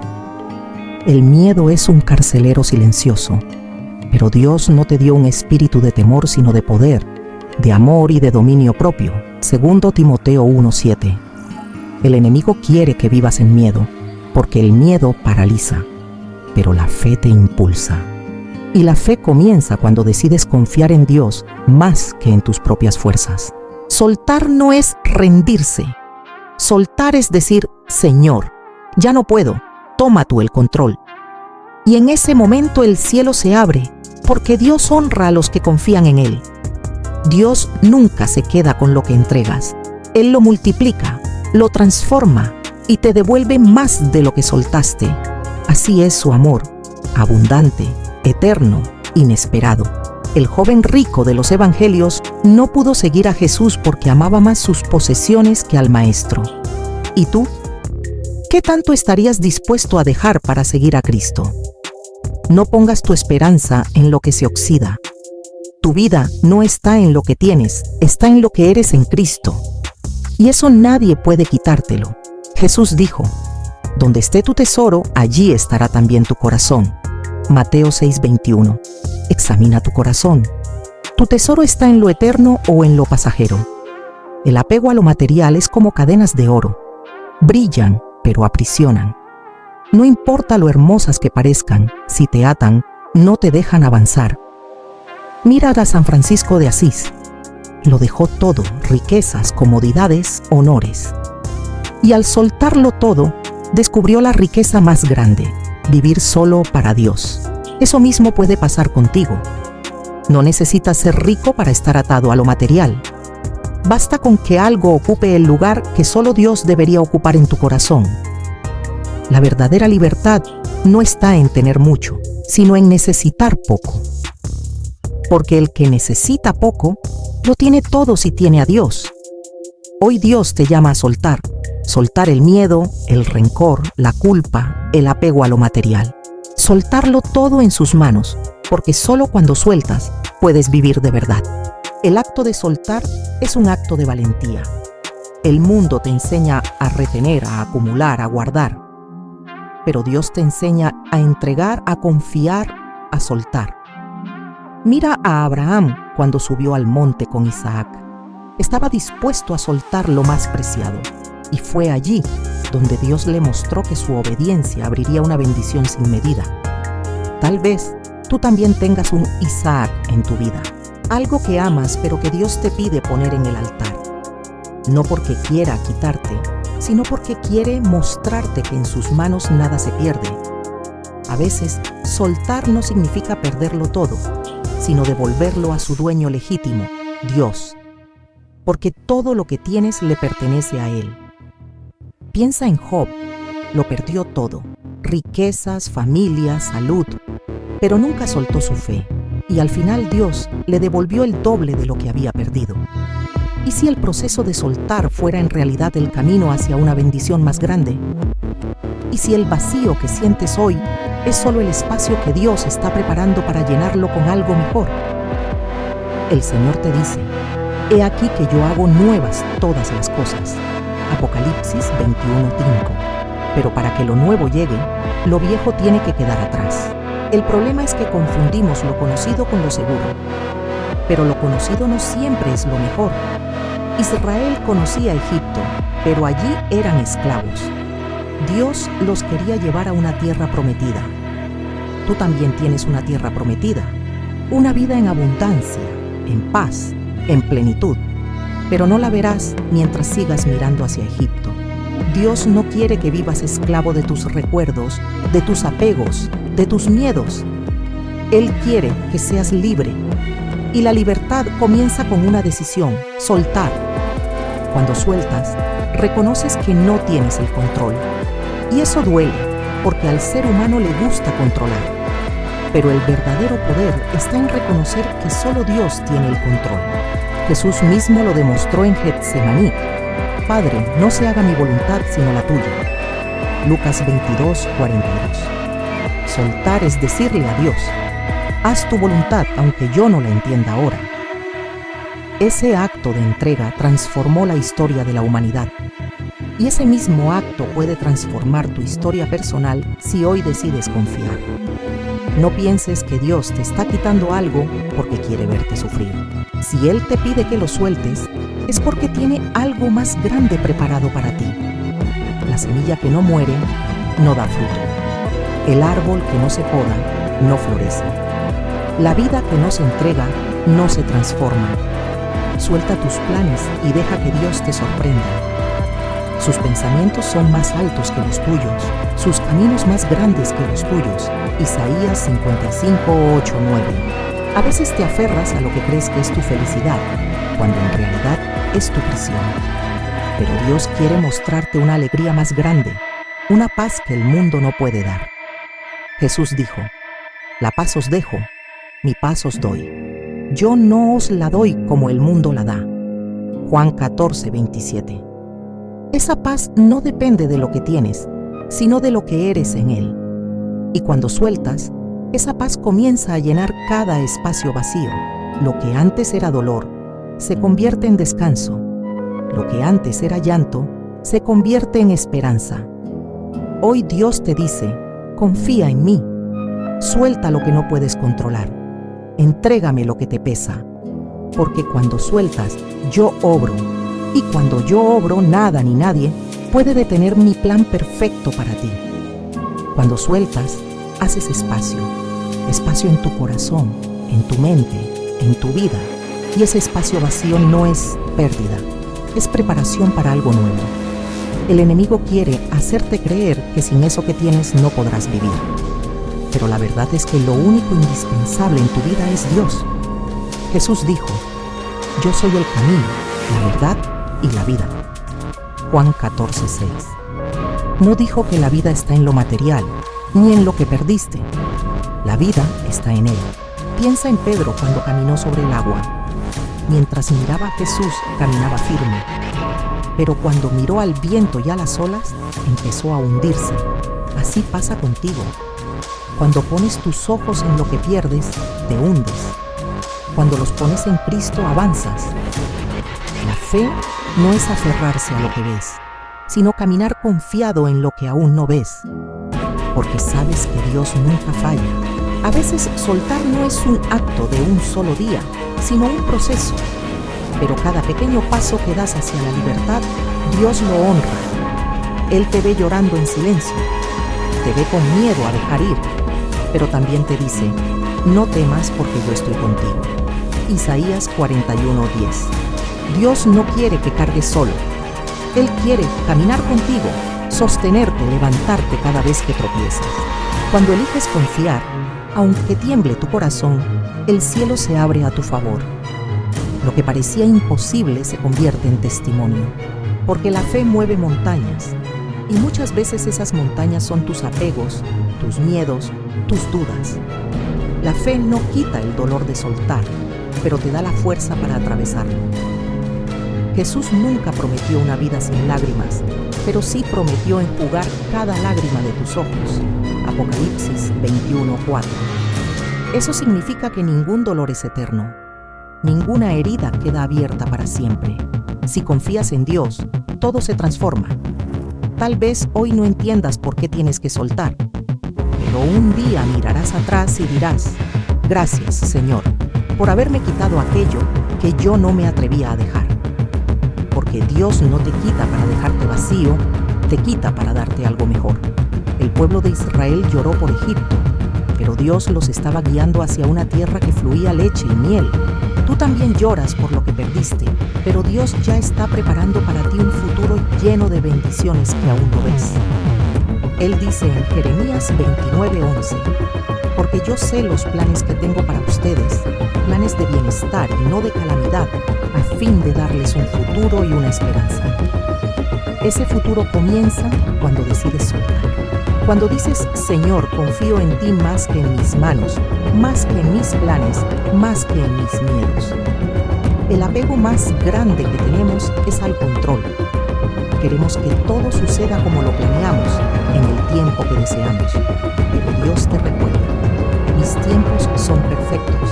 El miedo es un carcelero silencioso, pero Dios no te dio un espíritu de temor, sino de poder, de amor y de dominio propio. 2 Timoteo 1:7. El enemigo quiere que vivas en miedo, porque el miedo paraliza, pero la fe te impulsa. Y la fe comienza cuando decides confiar en Dios más que en tus propias fuerzas. Soltar no es rendirse. Soltar es decir, Señor, ya no puedo, toma tú el control. Y en ese momento el cielo se abre, porque Dios honra a los que confían en Él. Dios nunca se queda con lo que entregas. Él lo multiplica, lo transforma y te devuelve más de lo que soltaste. Así es su amor, abundante, eterno, inesperado. El joven rico de los evangelios no pudo seguir a Jesús porque amaba más sus posesiones que al Maestro. ¿Y tú? ¿Qué tanto estarías dispuesto a dejar para seguir a Cristo? No pongas tu esperanza en lo que se oxida. Tu vida no está en lo que tienes, está en lo que eres en Cristo. Y eso nadie puede quitártelo. Jesús dijo, donde esté tu tesoro, allí estará también tu corazón. Mateo 6:21. Examina tu corazón. ¿Tu tesoro está en lo eterno o en lo pasajero? El apego a lo material es como cadenas de oro. Brillan, pero aprisionan. No importa lo hermosas que parezcan, si te atan, no te dejan avanzar. Mira a San Francisco de Asís. Lo dejó todo, riquezas, comodidades, honores. Y al soltarlo todo, descubrió la riqueza más grande, vivir solo para Dios. Eso mismo puede pasar contigo. No necesitas ser rico para estar atado a lo material. Basta con que algo ocupe el lugar que solo Dios debería ocupar en tu corazón. La verdadera libertad no está en tener mucho, sino en necesitar poco. Porque el que necesita poco, lo tiene todo si tiene a Dios. Hoy Dios te llama a soltar. Soltar el miedo, el rencor, la culpa, el apego a lo material. Soltarlo todo en sus manos, porque solo cuando sueltas puedes vivir de verdad. El acto de soltar es un acto de valentía. El mundo te enseña a retener, a acumular, a guardar. Pero Dios te enseña a entregar, a confiar, a soltar. Mira a Abraham cuando subió al monte con Isaac. Estaba dispuesto a soltar lo más preciado. Y fue allí donde Dios le mostró que su obediencia abriría una bendición sin medida. Tal vez tú también tengas un Isaac en tu vida. Algo que amas pero que Dios te pide poner en el altar. No porque quiera quitarte, sino porque quiere mostrarte que en sus manos nada se pierde. A veces, soltar no significa perderlo todo, sino devolverlo a su dueño legítimo, Dios. Porque todo lo que tienes le pertenece a Él. Piensa en Job. Lo perdió todo, riquezas, familia, salud, pero nunca soltó su fe. Y al final Dios le devolvió el doble de lo que había perdido. ¿Y si el proceso de soltar fuera en realidad el camino hacia una bendición más grande? ¿Y si el vacío que sientes hoy es solo el espacio que Dios está preparando para llenarlo con algo mejor? El Señor te dice, he aquí que yo hago nuevas todas las cosas. Apocalipsis 21:5. Pero para que lo nuevo llegue, lo viejo tiene que quedar atrás. El problema es que confundimos lo conocido con lo seguro. Pero lo conocido no siempre es lo mejor. Israel conocía Egipto, pero allí eran esclavos. Dios los quería llevar a una tierra prometida. Tú también tienes una tierra prometida, una vida en abundancia, en paz, en plenitud, pero no la verás mientras sigas mirando hacia Egipto. Dios no quiere que vivas esclavo de tus recuerdos, de tus apegos, de tus miedos. Él quiere que seas libre. Y la libertad comienza con una decisión: soltar. Cuando sueltas, reconoces que no tienes el control. Y eso duele, porque al ser humano le gusta controlar. Pero el verdadero poder está en reconocer que solo Dios tiene el control. Jesús mismo lo demostró en Getsemaní: Padre, no se haga mi voluntad sino la tuya. Lucas 22, 42. Soltar es decirle a Dios: haz tu voluntad aunque yo no la entienda ahora. Ese acto de entrega transformó la historia de la humanidad. Y ese mismo acto puede transformar tu historia personal si hoy decides confiar. No pienses que Dios te está quitando algo porque quiere verte sufrir. Si Él te pide que lo sueltes, es porque tiene algo más grande preparado para ti. La semilla que no muere no da fruto. El árbol que no se poda no florece. La vida que no se entrega no se transforma. Suelta tus planes y deja que Dios te sorprenda. Sus pensamientos son más altos que los tuyos, sus caminos más grandes que los tuyos. Isaías 55, 8, 9. A veces te aferras a lo que crees que es tu felicidad, cuando en realidad es tu prisión. Pero Dios quiere mostrarte una alegría más grande, una paz que el mundo no puede dar. Jesús dijo: la paz os dejo, mi paz os doy. Yo no os la doy como el mundo la da. Juan 14, 27. Esa paz no depende de lo que tienes, sino de lo que eres en Él. Y cuando sueltas, esa paz comienza a llenar cada espacio vacío. Lo que antes era dolor, se convierte en descanso. Lo que antes era llanto, se convierte en esperanza. Hoy Dios te dice: confía en mí. Suelta lo que no puedes controlar. Entrégame lo que te pesa. Porque cuando sueltas, yo obro. Y cuando yo obro, nada ni nadie puede detener mi plan perfecto para ti. Cuando sueltas, haces espacio. Espacio en tu corazón, en tu mente, en tu vida. Y ese espacio vacío no es pérdida, es preparación para algo nuevo. El enemigo quiere hacerte creer que sin eso que tienes no podrás vivir. Pero la verdad es que lo único indispensable en tu vida es Dios. Jesús dijo: yo soy el camino, la verdad y la vida. Juan 14, 6. No dijo que la vida está en lo material, ni en lo que perdiste. La vida está en Él. Piensa en Pedro cuando caminó sobre el agua. Mientras miraba a Jesús, caminaba firme. Pero cuando miró al viento y a las olas, empezó a hundirse. Así pasa contigo. Cuando pones tus ojos en lo que pierdes, te hundes. Cuando los pones en Cristo, avanzas. La fe no es aferrarse a lo que ves, sino caminar confiado en lo que aún no ves. Porque sabes que Dios nunca falla. A veces soltar no es un acto de un solo día, sino un proceso. Pero cada pequeño paso que das hacia la libertad, Dios lo honra. Él te ve llorando en silencio, te ve con miedo a dejar ir, pero también te dice: no temas porque yo estoy contigo. Isaías 41, 10. Dios no quiere que cargues solo. Él quiere caminar contigo, sostenerte, levantarte cada vez que tropiezas. Cuando eliges confiar, aunque tiemble tu corazón, el cielo se abre a tu favor. Lo que parecía imposible se convierte en testimonio, porque la fe mueve montañas, y muchas veces esas montañas son tus apegos, tus miedos, tus dudas. La fe no quita el dolor de soltar, pero te da la fuerza para atravesarlo. Jesús nunca prometió una vida sin lágrimas, pero sí prometió enjugar cada lágrima de tus ojos. Apocalipsis 21:4. Eso significa que ningún dolor es eterno. Ninguna herida queda abierta para siempre. Si confías en Dios, todo se transforma. Tal vez hoy no entiendas por qué tienes que soltar, pero un día mirarás atrás y dirás: gracias, Señor, por haberme quitado aquello que yo no me atrevía a dejar. Porque Dios no te quita para dejarte vacío, te quita para darte algo mejor. El pueblo de Israel lloró por Egipto, pero Dios los estaba guiando hacia una tierra que fluía leche y miel. Tú también lloras por lo que perdiste, pero Dios ya está preparando para ti un futuro lleno de bendiciones que aún no ves. Él dice en Jeremías 29:11, porque yo sé los planes que tengo para ustedes, planes de bienestar y no de calamidad, a fin de darles un futuro y una esperanza. Ese futuro comienza cuando decides soltar. Cuando dices, Señor, confío en ti más que en mis manos, más que en mis planes, más que en mis miedos. El apego más grande que tenemos es al control. Queremos que todo suceda como lo planeamos, en el tiempo que deseamos. Pero Dios te recuerda, mis tiempos son perfectos.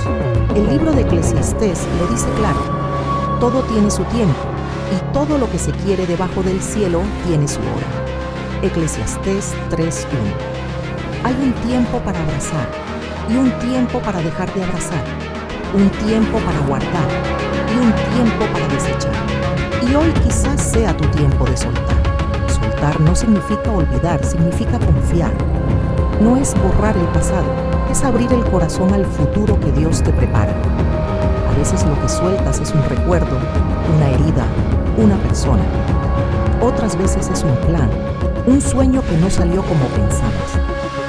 El libro de Eclesiastés lo dice claro, todo tiene su tiempo, y todo lo que se quiere debajo del cielo tiene su hora. Eclesiastés 3:1. Hay un tiempo para abrazar y un tiempo para dejar de abrazar, un tiempo para guardar y un tiempo para desechar. Y hoy quizás sea tu tiempo de soltar. Soltar no significa olvidar, significa confiar. No es borrar el pasado, es abrir el corazón al futuro que Dios te prepara. A veces lo que sueltas es un recuerdo, una herida, una persona. Otras veces es un plan, un sueño que no salió como pensabas.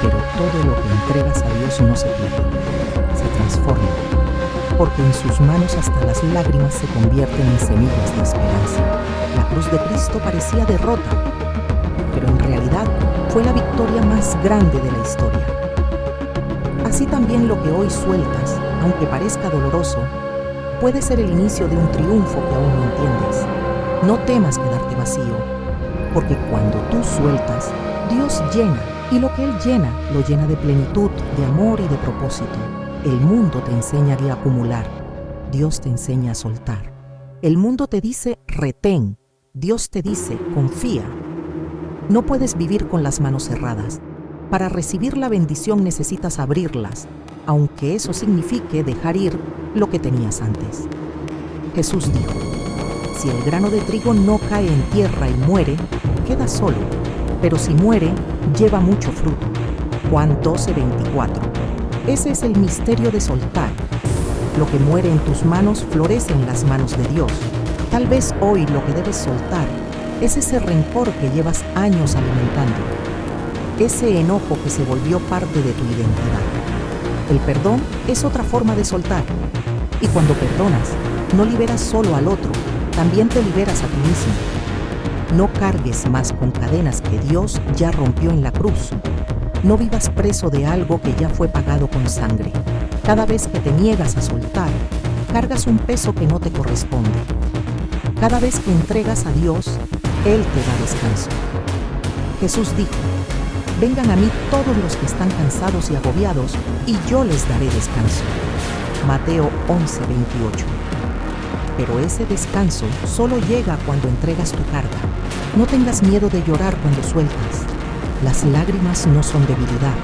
Pero todo lo que entregas a Dios no se pierde, se transforma. Porque en sus manos hasta las lágrimas se convierten en semillas de esperanza. La cruz de Cristo parecía derrota, pero en realidad fue la victoria más grande de la historia. Así también lo que hoy sueltas, aunque parezca doloroso, puede ser el inicio de un triunfo que aún no entiendes. No temas quedarte vacío, porque cuando tú sueltas, Dios llena, y lo que Él llena, lo llena de plenitud, de amor y de propósito. El mundo te enseña a acumular, Dios te enseña a soltar. El mundo te dice retén, Dios te dice confía. No puedes vivir con las manos cerradas. Para recibir la bendición necesitas abrirlas, aunque eso signifique dejar ir lo que tenías antes. Jesús dijo, si el grano de trigo no cae en tierra y muere, queda solo, pero si muere, lleva mucho fruto. Juan 12:24. Ese es el misterio de soltar. Lo que muere en tus manos florece en las manos de Dios. Tal vez hoy lo que debes soltar es ese rencor que llevas años alimentando, ese enojo que se volvió parte de tu identidad. El perdón es otra forma de soltar. Y cuando perdonas, no liberas solo al otro, también te liberas a ti mismo. No cargues más con cadenas que Dios ya rompió en la cruz. No vivas preso de algo que ya fue pagado con sangre. Cada vez que te niegas a soltar, cargas un peso que no te corresponde. Cada vez que entregas a Dios, Él te da descanso. Jesús dijo, vengan a mí todos los que están cansados y agobiados, y yo les daré descanso. Mateo 11:28. Pero ese descanso solo llega cuando entregas tu carga. No tengas miedo de llorar cuando sueltas. Las lágrimas no son debilidad,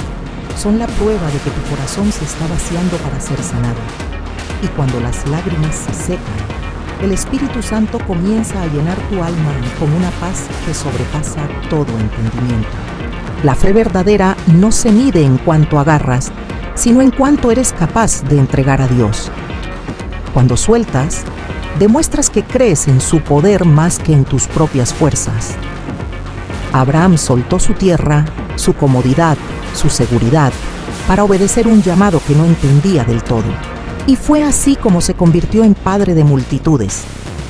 son la prueba de que tu corazón se está vaciando para ser sanado. Y cuando las lágrimas se secan, el Espíritu Santo comienza a llenar tu alma con una paz que sobrepasa todo entendimiento. La fe verdadera no se mide en cuanto agarras, sino en cuanto eres capaz de entregar a Dios. Cuando sueltas, demuestras que crees en su poder más que en tus propias fuerzas. Abraham soltó su tierra, su comodidad, su seguridad, para obedecer un llamado que no entendía del todo. Y fue así como se convirtió en padre de multitudes,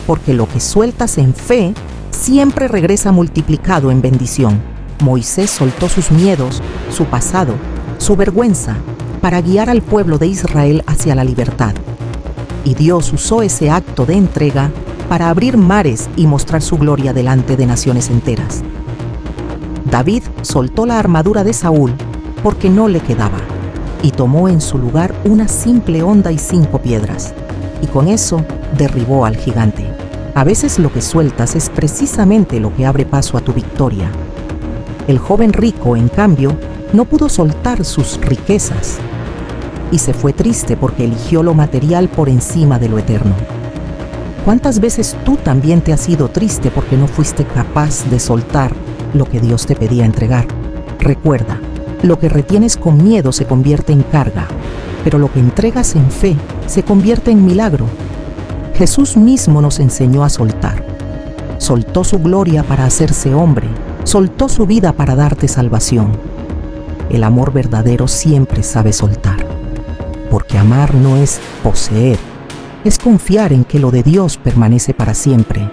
porque lo que sueltas en fe siempre regresa multiplicado en bendición. Moisés soltó sus miedos, su pasado, su vergüenza, para guiar al pueblo de Israel hacia la libertad. Y Dios usó ese acto de entrega para abrir mares y mostrar su gloria delante de naciones enteras. David soltó la armadura de Saúl porque no le quedaba, y tomó en su lugar una simple honda y 5 piedras, y con eso derribó al gigante. A veces lo que sueltas es precisamente lo que abre paso a tu victoria. El joven rico, en cambio, no pudo soltar sus riquezas, y se fue triste porque eligió lo material por encima de lo eterno. ¿Cuántas veces tú también te has ido triste porque no fuiste capaz de soltar lo que Dios te pedía entregar? Recuerda, lo que retienes con miedo se convierte en carga, pero lo que entregas en fe se convierte en milagro. Jesús mismo nos enseñó a soltar. Soltó su gloria para hacerse hombre, Soltó su vida para darte salvación. El amor verdadero siempre sabe soltar, porque amar no es poseer, es confiar en que lo de Dios permanece para siempre.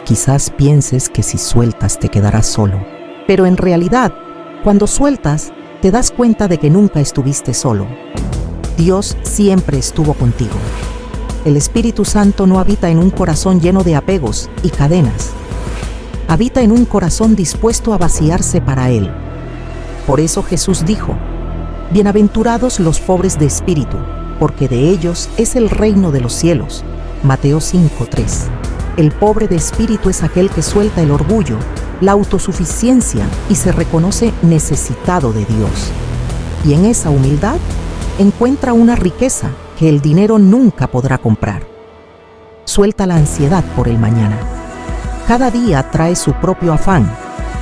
Quizás pienses que si sueltas te quedarás solo, pero en realidad, cuando sueltas, te das cuenta de que nunca estuviste solo. Dios siempre estuvo contigo. El Espíritu Santo no habita en un corazón lleno de apegos y cadenas. Habita en un corazón dispuesto a vaciarse para Él. Por eso Jesús dijo: bienaventurados los pobres de espíritu, porque de ellos es el reino de los cielos. Mateo 5:3. El pobre de espíritu es aquel que suelta el orgullo, la autosuficiencia y se reconoce necesitado de Dios. Y en esa humildad encuentra una riqueza que el dinero nunca podrá comprar. Suelta la ansiedad por el mañana. Cada día trae su propio afán,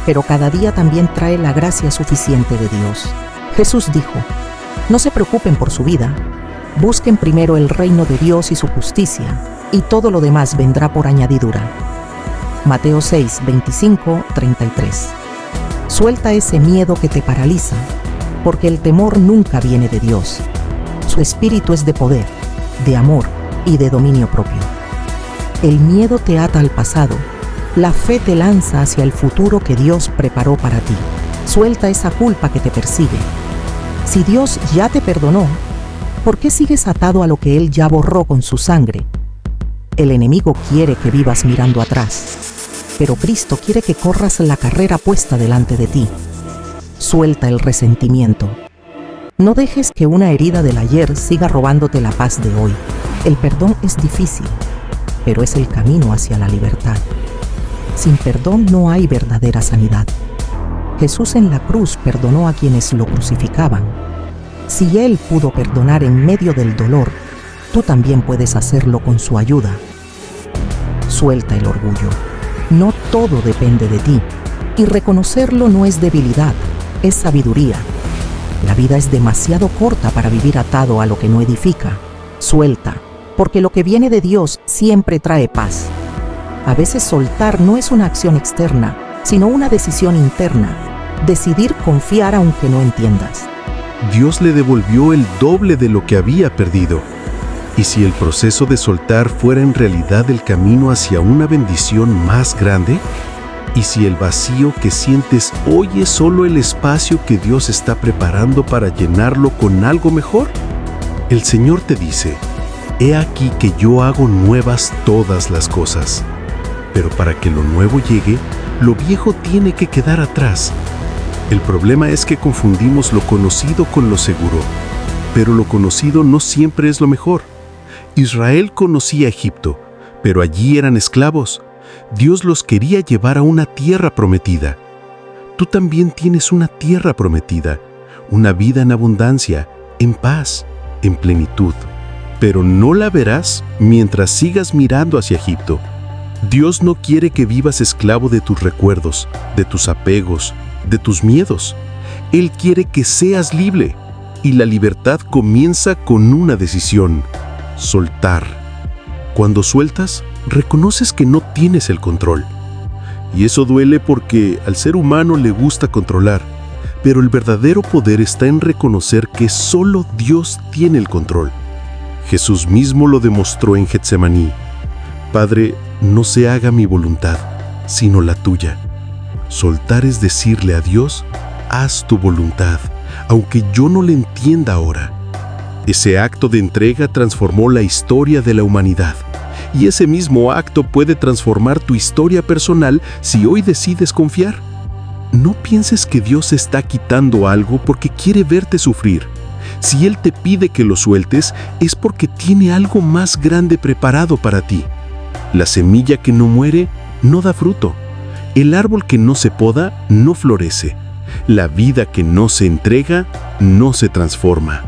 pero cada día también trae la gracia suficiente de Dios. Jesús dijo: no se preocupen por su vida, busquen primero el reino de Dios y su justicia, y todo lo demás vendrá por añadidura. Mateo 6:25-33. Suelta ese miedo que te paraliza, porque el temor nunca viene de Dios. Su espíritu es de poder, de amor y de dominio propio. El miedo te ata al pasado, la fe te lanza hacia el futuro que Dios preparó para ti. Suelta esa culpa que te persigue. Si Dios ya te perdonó, ¿por qué sigues atado a lo que Él ya borró con su sangre? El enemigo quiere que vivas mirando atrás, pero Cristo quiere que corras la carrera puesta delante de ti. Suelta el resentimiento. No dejes que una herida del ayer siga robándote la paz de hoy. El perdón es difícil, pero es el camino hacia la libertad. Sin perdón no hay verdadera sanidad. Jesús en la cruz perdonó a quienes lo crucificaban. Si Él pudo perdonar en medio del dolor, tú también puedes hacerlo con su ayuda. Suelta el orgullo. No todo depende de ti, y reconocerlo no es debilidad, es sabiduría. La vida es demasiado corta para vivir atado a lo que no edifica. Suelta, porque lo que viene de Dios siempre trae paz. A veces soltar no es una acción externa, sino una decisión interna. Decidir confiar aunque no entiendas. Dios le devolvió el doble de lo que había perdido. Y si el proceso de soltar fuera en realidad el camino hacia una bendición más grande, y si el vacío que sientes hoy es solo el espacio que Dios está preparando para llenarlo con algo mejor, el Señor te dice: he aquí que yo hago nuevas todas las cosas. Pero para que lo nuevo llegue, lo viejo tiene que quedar atrás. El problema es que confundimos lo conocido con lo seguro, pero lo conocido no siempre es lo mejor. Israel conocía Egipto, pero allí eran esclavos. Dios los quería llevar a una tierra prometida. Tú también tienes una tierra prometida, una vida en abundancia, en paz, en plenitud. Pero no la verás mientras sigas mirando hacia Egipto. Dios no quiere que vivas esclavo de tus recuerdos, de tus apegos, de tus miedos. Él quiere que seas libre, y la libertad comienza con una decisión: soltar. Cuando sueltas, reconoces que no tienes el control. Y eso duele porque al ser humano le gusta controlar, pero el verdadero poder está en reconocer que solo Dios tiene el control. Jesús mismo lo demostró en Getsemaní: Padre, no se haga mi voluntad, sino la tuya. Soltar es decirle a Dios: haz tu voluntad, aunque yo no la entienda ahora. Ese acto de entrega transformó la historia de la humanidad. Y ese mismo acto puede transformar tu historia personal si hoy decides confiar. No pienses que Dios está quitando algo porque quiere verte sufrir. Si Él te pide que lo sueltes, es porque tiene algo más grande preparado para ti. La semilla que no muere no da fruto. El árbol que no se poda no florece. La vida que no se entrega no se transforma.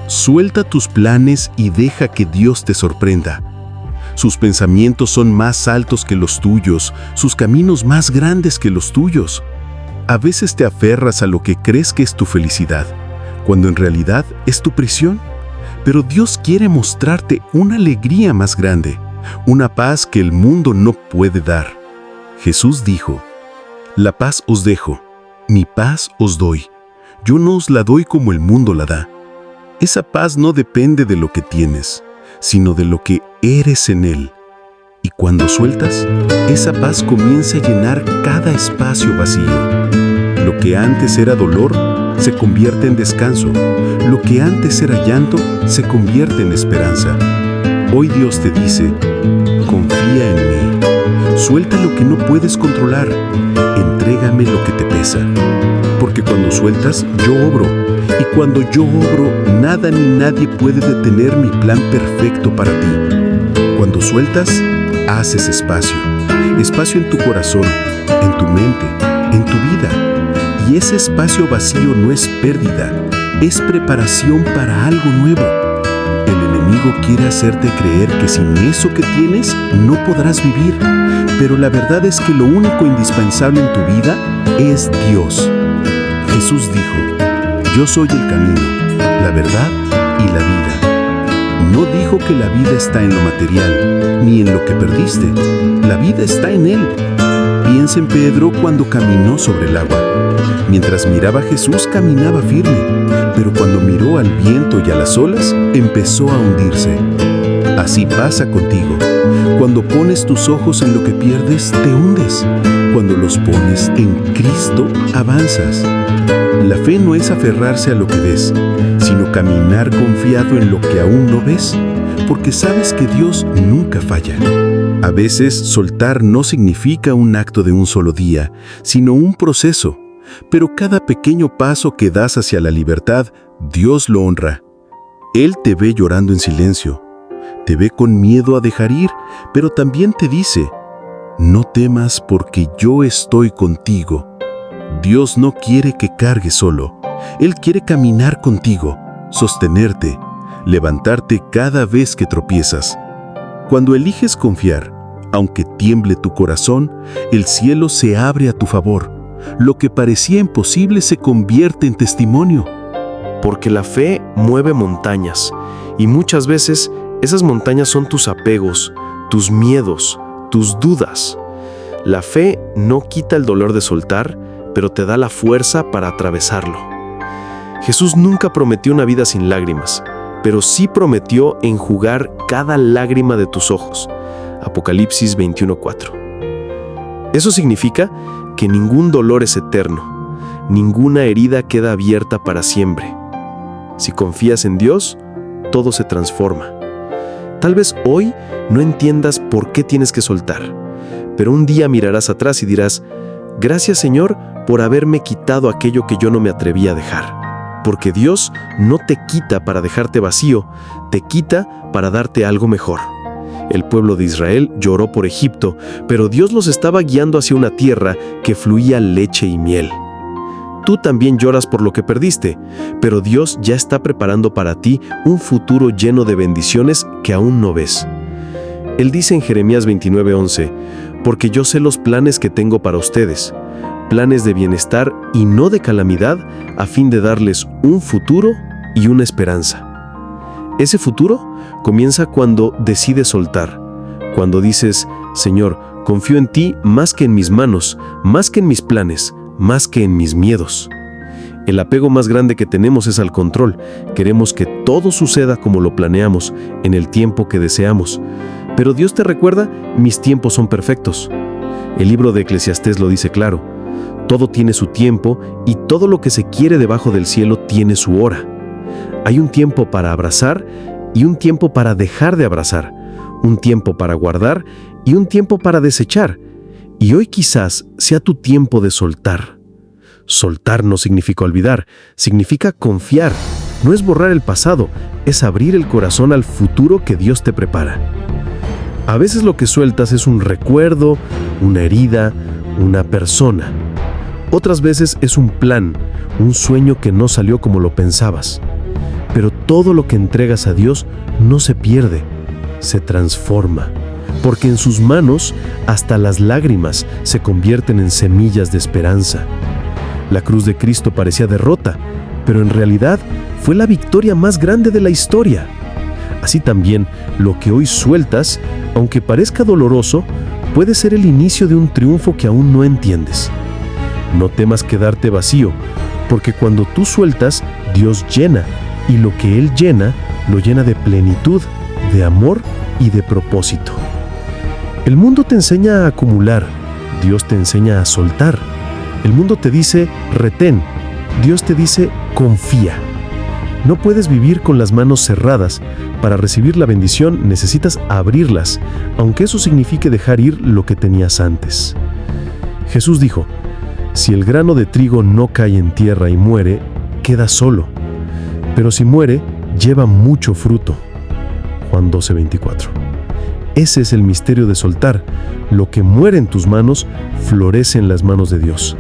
Suelta tus planes y deja que Dios te sorprenda. Sus pensamientos son más altos que los tuyos, sus caminos más grandes que los tuyos. A veces te aferras a lo que crees que es tu felicidad, cuando en realidad es tu prisión. Pero Dios quiere mostrarte una alegría más grande, una paz que el mundo no puede dar. Jesús dijo: La paz os dejo, mi paz os doy. Yo no os la doy como el mundo la da. Esa paz no depende de lo que tienes, sino de lo que eres en él. Y cuando sueltas, esa paz comienza a llenar cada espacio vacío. Lo que antes era dolor se convierte en descanso. Lo que antes era llanto se convierte en esperanza. Hoy Dios te dice, confía en mí. Suelta lo que no puedes controlar. Entrégame lo que te pesa. Porque cuando sueltas, yo obro. Y cuando yo obro, nada ni nadie puede detener mi plan perfecto para ti. Cuando sueltas, haces espacio. Espacio en tu corazón, en tu mente, en tu vida. Y ese espacio vacío no es pérdida, es preparación para algo nuevo. El enemigo quiere hacerte creer que sin eso que tienes no podrás vivir. Pero la verdad es que lo único indispensable en tu vida es Dios. Jesús dijo, yo soy el camino, la verdad y la vida. No dijo que la vida está en lo material, ni en lo que perdiste. La vida está en Él. Piensa en Pedro cuando caminó sobre el agua. Mientras miraba a Jesús, caminaba firme, pero cuando miró al viento y a las olas, empezó a hundirse. Así pasa contigo. Cuando pones tus ojos en lo que pierdes, te hundes. Cuando los pones en Cristo, avanzas. La fe no es aferrarse a lo que ves, sino caminar confiado en lo que aún no ves, porque sabes que Dios nunca falla. A veces, soltar no significa un acto de un solo día, sino un proceso. Pero cada pequeño paso que das hacia la libertad, Dios lo honra. Él te ve llorando en silencio, te ve con miedo a dejar ir, pero también te dice, no temas porque yo estoy contigo. Dios no quiere que cargues solo. Él quiere caminar contigo, sostenerte, levantarte cada vez que tropiezas. Cuando eliges confiar, aunque tiemble tu corazón, el cielo se abre a tu favor. Lo que parecía imposible se convierte en testimonio. Porque la fe mueve montañas, y muchas veces esas montañas son tus apegos, tus miedos, tus dudas. La fe no quita el dolor de soltar, pero te da la fuerza para atravesarlo. Jesús nunca prometió una vida sin lágrimas, pero sí prometió enjugar cada lágrima de tus ojos. Apocalipsis 21:4. Eso significa que ningún dolor es eterno, ninguna herida queda abierta para siempre. Si confías en Dios, todo se transforma. Tal vez hoy no entiendas por qué tienes que soltar, pero un día mirarás atrás y dirás, gracias Señor por haberme quitado aquello que yo no me atreví a dejar. Porque Dios no te quita para dejarte vacío, te quita para darte algo mejor. El pueblo de Israel lloró por Egipto, pero Dios los estaba guiando hacia una tierra que fluía leche y miel. Tú también lloras por lo que perdiste, pero Dios ya está preparando para ti un futuro lleno de bendiciones que aún no ves. Él dice en Jeremías 29:11, porque yo sé los planes que tengo para ustedes, planes de bienestar y no de calamidad, a fin de darles un futuro y una esperanza. Ese futuro comienza cuando decides soltar, cuando dices, Señor, confío en ti más que en mis manos, más que en mis planes, más que en mis miedos. El apego más grande que tenemos es al control. Queremos que todo suceda como lo planeamos, en el tiempo que deseamos. Pero Dios te recuerda, mis tiempos son perfectos. El libro de Eclesiastés lo dice claro. Todo tiene su tiempo y todo lo que se quiere debajo del cielo tiene su hora. Hay un tiempo para abrazar y un tiempo para dejar de abrazar, un tiempo para guardar y un tiempo para desechar. Y hoy quizás sea tu tiempo de soltar. Soltar no significa olvidar, significa confiar. No es borrar el pasado, es abrir el corazón al futuro que Dios te prepara. A veces lo que sueltas es un recuerdo, una herida, una persona. Otras veces es un plan, un sueño que no salió como lo pensabas. Pero todo lo que entregas a Dios no se pierde, se transforma. Porque en sus manos hasta las lágrimas se convierten en semillas de esperanza. La cruz de Cristo parecía derrota, pero en realidad fue la victoria más grande de la historia. Así también, lo que hoy sueltas, aunque parezca doloroso, puede ser el inicio de un triunfo que aún no entiendes. No temas quedarte vacío, porque cuando tú sueltas, Dios llena, y lo que Él llena, lo llena de plenitud, de amor y de propósito. El mundo te enseña a acumular, Dios te enseña a soltar. El mundo te dice, retén, Dios te dice, confía. No puedes vivir con las manos cerradas. Para recibir la bendición necesitas abrirlas, aunque eso signifique dejar ir lo que tenías antes. Jesús dijo, si el grano de trigo no cae en tierra y muere, queda solo. Pero si muere, lleva mucho fruto. Juan 12:24. Ese es el misterio de soltar. Lo que muere en tus manos, florece en las manos de Dios.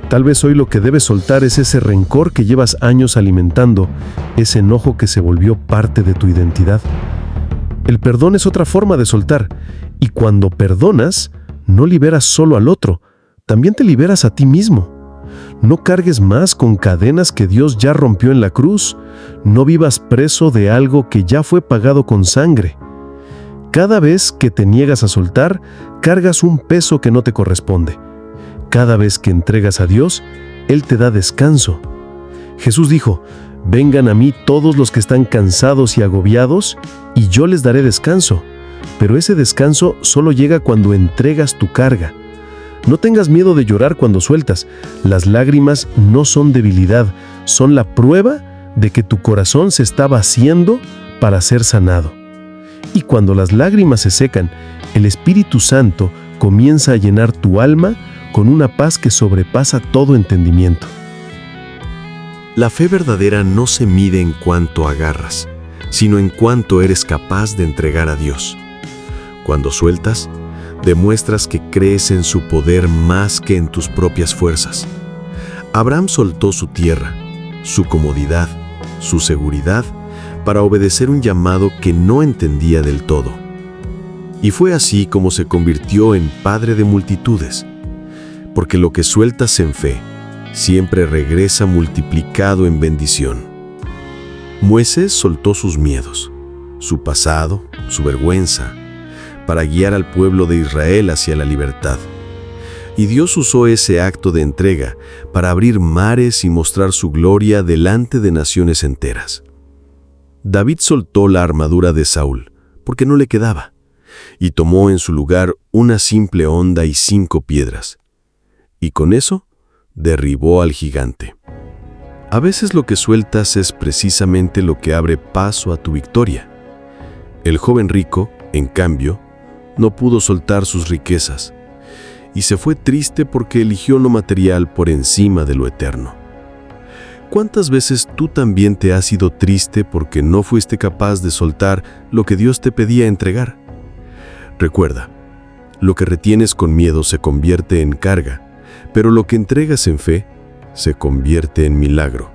Tal vez hoy lo que debes soltar es ese rencor que llevas años alimentando, ese enojo que se volvió parte de tu identidad. El perdón es otra forma de soltar, y cuando perdonas, no liberas solo al otro, también te liberas a ti mismo. No cargues más con cadenas que Dios ya rompió en la cruz. No vivas preso de algo que ya fue pagado con sangre. Cada vez que te niegas a soltar, cargas un peso que no te corresponde. Cada vez que entregas a Dios, Él te da descanso. Jesús dijo, vengan a mí todos los que están cansados y agobiados, y yo les daré descanso. Pero ese descanso solo llega cuando entregas tu carga. No tengas miedo de llorar cuando sueltas. Las lágrimas no son debilidad, son la prueba de que tu corazón se está vaciando para ser sanado. Y cuando las lágrimas se secan, el Espíritu Santo comienza a llenar tu alma con una paz que sobrepasa todo entendimiento. La fe verdadera no se mide en cuánto agarras, sino en cuánto eres capaz de entregar a Dios. Cuando sueltas, demuestras que crees en su poder más que en tus propias fuerzas. Abraham soltó su tierra, su comodidad, su seguridad, para obedecer un llamado que no entendía del todo. Y fue así como se convirtió en padre de multitudes, porque lo que sueltas en fe siempre regresa multiplicado en bendición. Moisés soltó sus miedos, su pasado, su vergüenza, para guiar al pueblo de Israel hacia la libertad. Y Dios usó ese acto de entrega para abrir mares y mostrar su gloria delante de naciones enteras. David soltó la armadura de Saúl, porque no le quedaba, y tomó en su lugar una simple honda y 5 piedras. Y con eso, derribó al gigante. A veces lo que sueltas es precisamente lo que abre paso a tu victoria. El joven rico, en cambio, no pudo soltar sus riquezas, y se fue triste porque eligió lo material por encima de lo eterno. ¿Cuántas veces tú también te has ido triste porque no fuiste capaz de soltar lo que Dios te pedía entregar? Recuerda, lo que retienes con miedo se convierte en carga, pero lo que entregas en fe se convierte en milagro.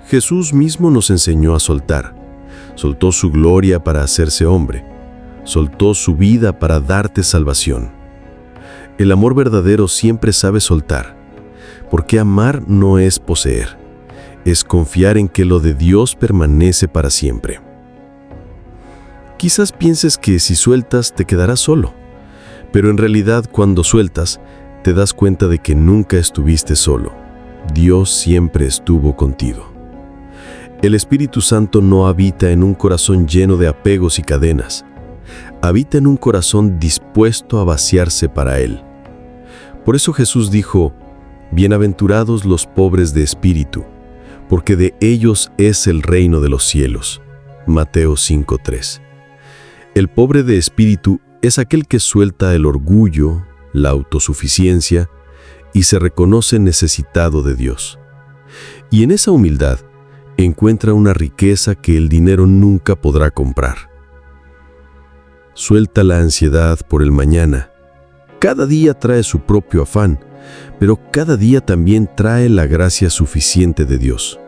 Jesús mismo nos enseñó a soltar. Soltó su gloria para hacerse hombre. Soltó su vida para darte salvación. El amor verdadero siempre sabe soltar, porque amar no es poseer, es confiar en que lo de Dios permanece para siempre. Quizás pienses que si sueltas te quedarás solo, pero en realidad cuando sueltas te das cuenta de que nunca estuviste solo. Dios siempre estuvo contigo. El Espíritu Santo no habita en un corazón lleno de apegos y cadenas. Habita en un corazón dispuesto a vaciarse para Él. Por eso Jesús dijo, bienaventurados los pobres de espíritu, porque de ellos es el reino de los cielos. Mateo 5:3. El pobre de espíritu es aquel que suelta el orgullo, la autosuficiencia y se reconoce necesitado de Dios. Y en esa humildad encuentra una riqueza que el dinero nunca podrá comprar. Suelta la ansiedad por el mañana. Cada día trae su propio afán, pero cada día también trae la gracia suficiente de Dios.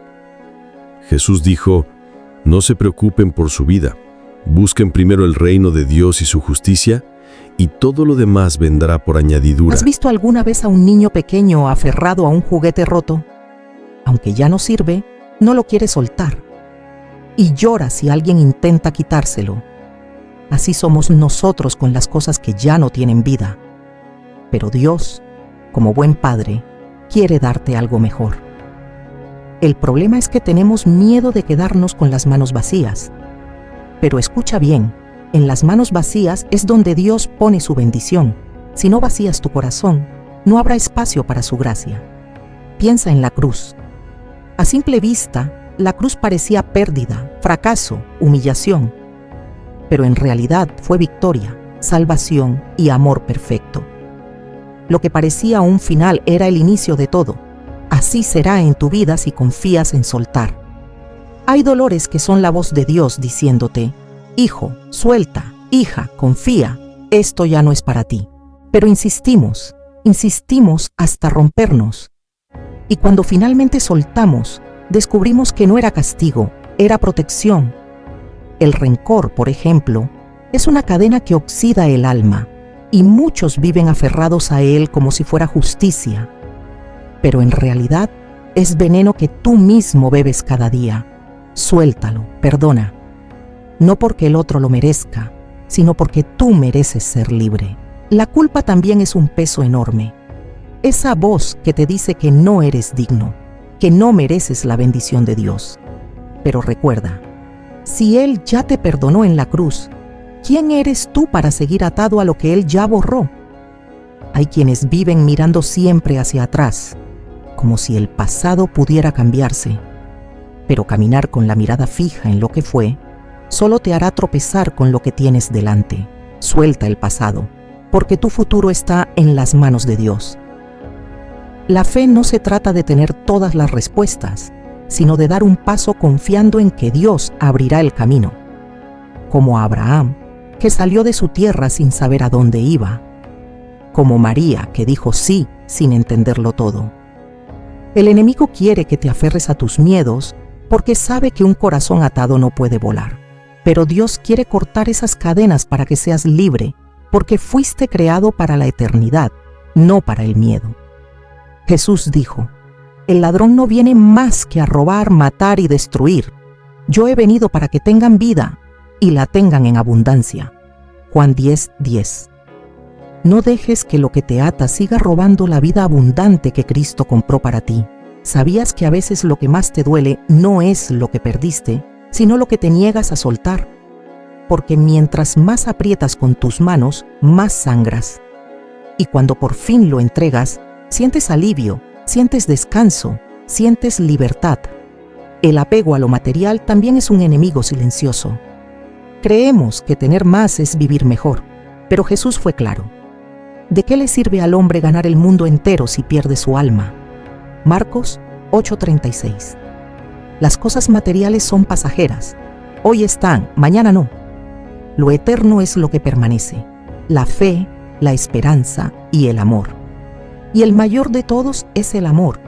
Jesús dijo, no se preocupen por su vida, busquen primero el reino de Dios y su justicia, y todo lo demás vendrá por añadidura. ¿Has visto alguna vez a un niño pequeño aferrado a un juguete roto? Aunque ya no sirve, no lo quiere soltar, y llora si alguien intenta quitárselo. Así somos nosotros con las cosas que ya no tienen vida. Pero Dios, como buen padre, quiere darte algo mejor. El problema es que tenemos miedo de quedarnos con las manos vacías. Pero escucha bien, en las manos vacías es donde Dios pone su bendición. Si no vacías tu corazón, no habrá espacio para su gracia. Piensa en la cruz. A simple vista, la cruz parecía pérdida, fracaso, humillación. Pero en realidad fue victoria, salvación y amor perfecto. Lo que parecía un final era el inicio de todo. Así será en tu vida si confías en soltar. Hay dolores que son la voz de Dios diciéndote: hijo, suelta, hija, confía, esto ya no es para ti. Pero insistimos hasta rompernos. Y cuando finalmente soltamos, descubrimos que no era castigo, era protección. El rencor, por ejemplo, es una cadena que oxida el alma, y muchos viven aferrados a él como si fuera justicia. Pero en realidad es veneno que tú mismo bebes cada día. Suéltalo, perdona. No porque el otro lo merezca, sino porque tú mereces ser libre. La culpa también es un peso enorme. Esa voz que te dice que no eres digno, que no mereces la bendición de Dios. Pero recuerda, si Él ya te perdonó en la cruz, ¿quién eres tú para seguir atado a lo que Él ya borró? Hay quienes viven mirando siempre hacia atrás, como si el pasado pudiera cambiarse. Pero caminar con la mirada fija en lo que fue, solo te hará tropezar con lo que tienes delante. Suelta el pasado, porque tu futuro está en las manos de Dios. La fe no se trata de tener todas las respuestas, sino de dar un paso confiando en que Dios abrirá el camino. Como Abraham, que salió de su tierra sin saber a dónde iba. Como María, que dijo sí sin entenderlo todo. El enemigo quiere que te aferres a tus miedos porque sabe que un corazón atado no puede volar. Pero Dios quiere cortar esas cadenas para que seas libre, porque fuiste creado para la eternidad, no para el miedo. Jesús dijo: el ladrón no viene más que a robar, matar y destruir. Yo he venido para que tengan vida y la tengan en abundancia. Juan 10:10. No dejes que lo que te ata siga robando la vida abundante que Cristo compró para ti. ¿Sabías que a veces lo que más te duele no es lo que perdiste, sino lo que te niegas a soltar? Porque mientras más aprietas con tus manos, más sangras. Y cuando por fin lo entregas, sientes alivio, sientes descanso, sientes libertad. El apego a lo material también es un enemigo silencioso. Creemos que tener más es vivir mejor, pero Jesús fue claro. ¿De qué le sirve al hombre ganar el mundo entero si pierde su alma? Marcos 8:36. Las cosas materiales son pasajeras. Hoy están, mañana no. Lo eterno es lo que permanece: la fe, la esperanza y el amor. Y el mayor de todos es el amor.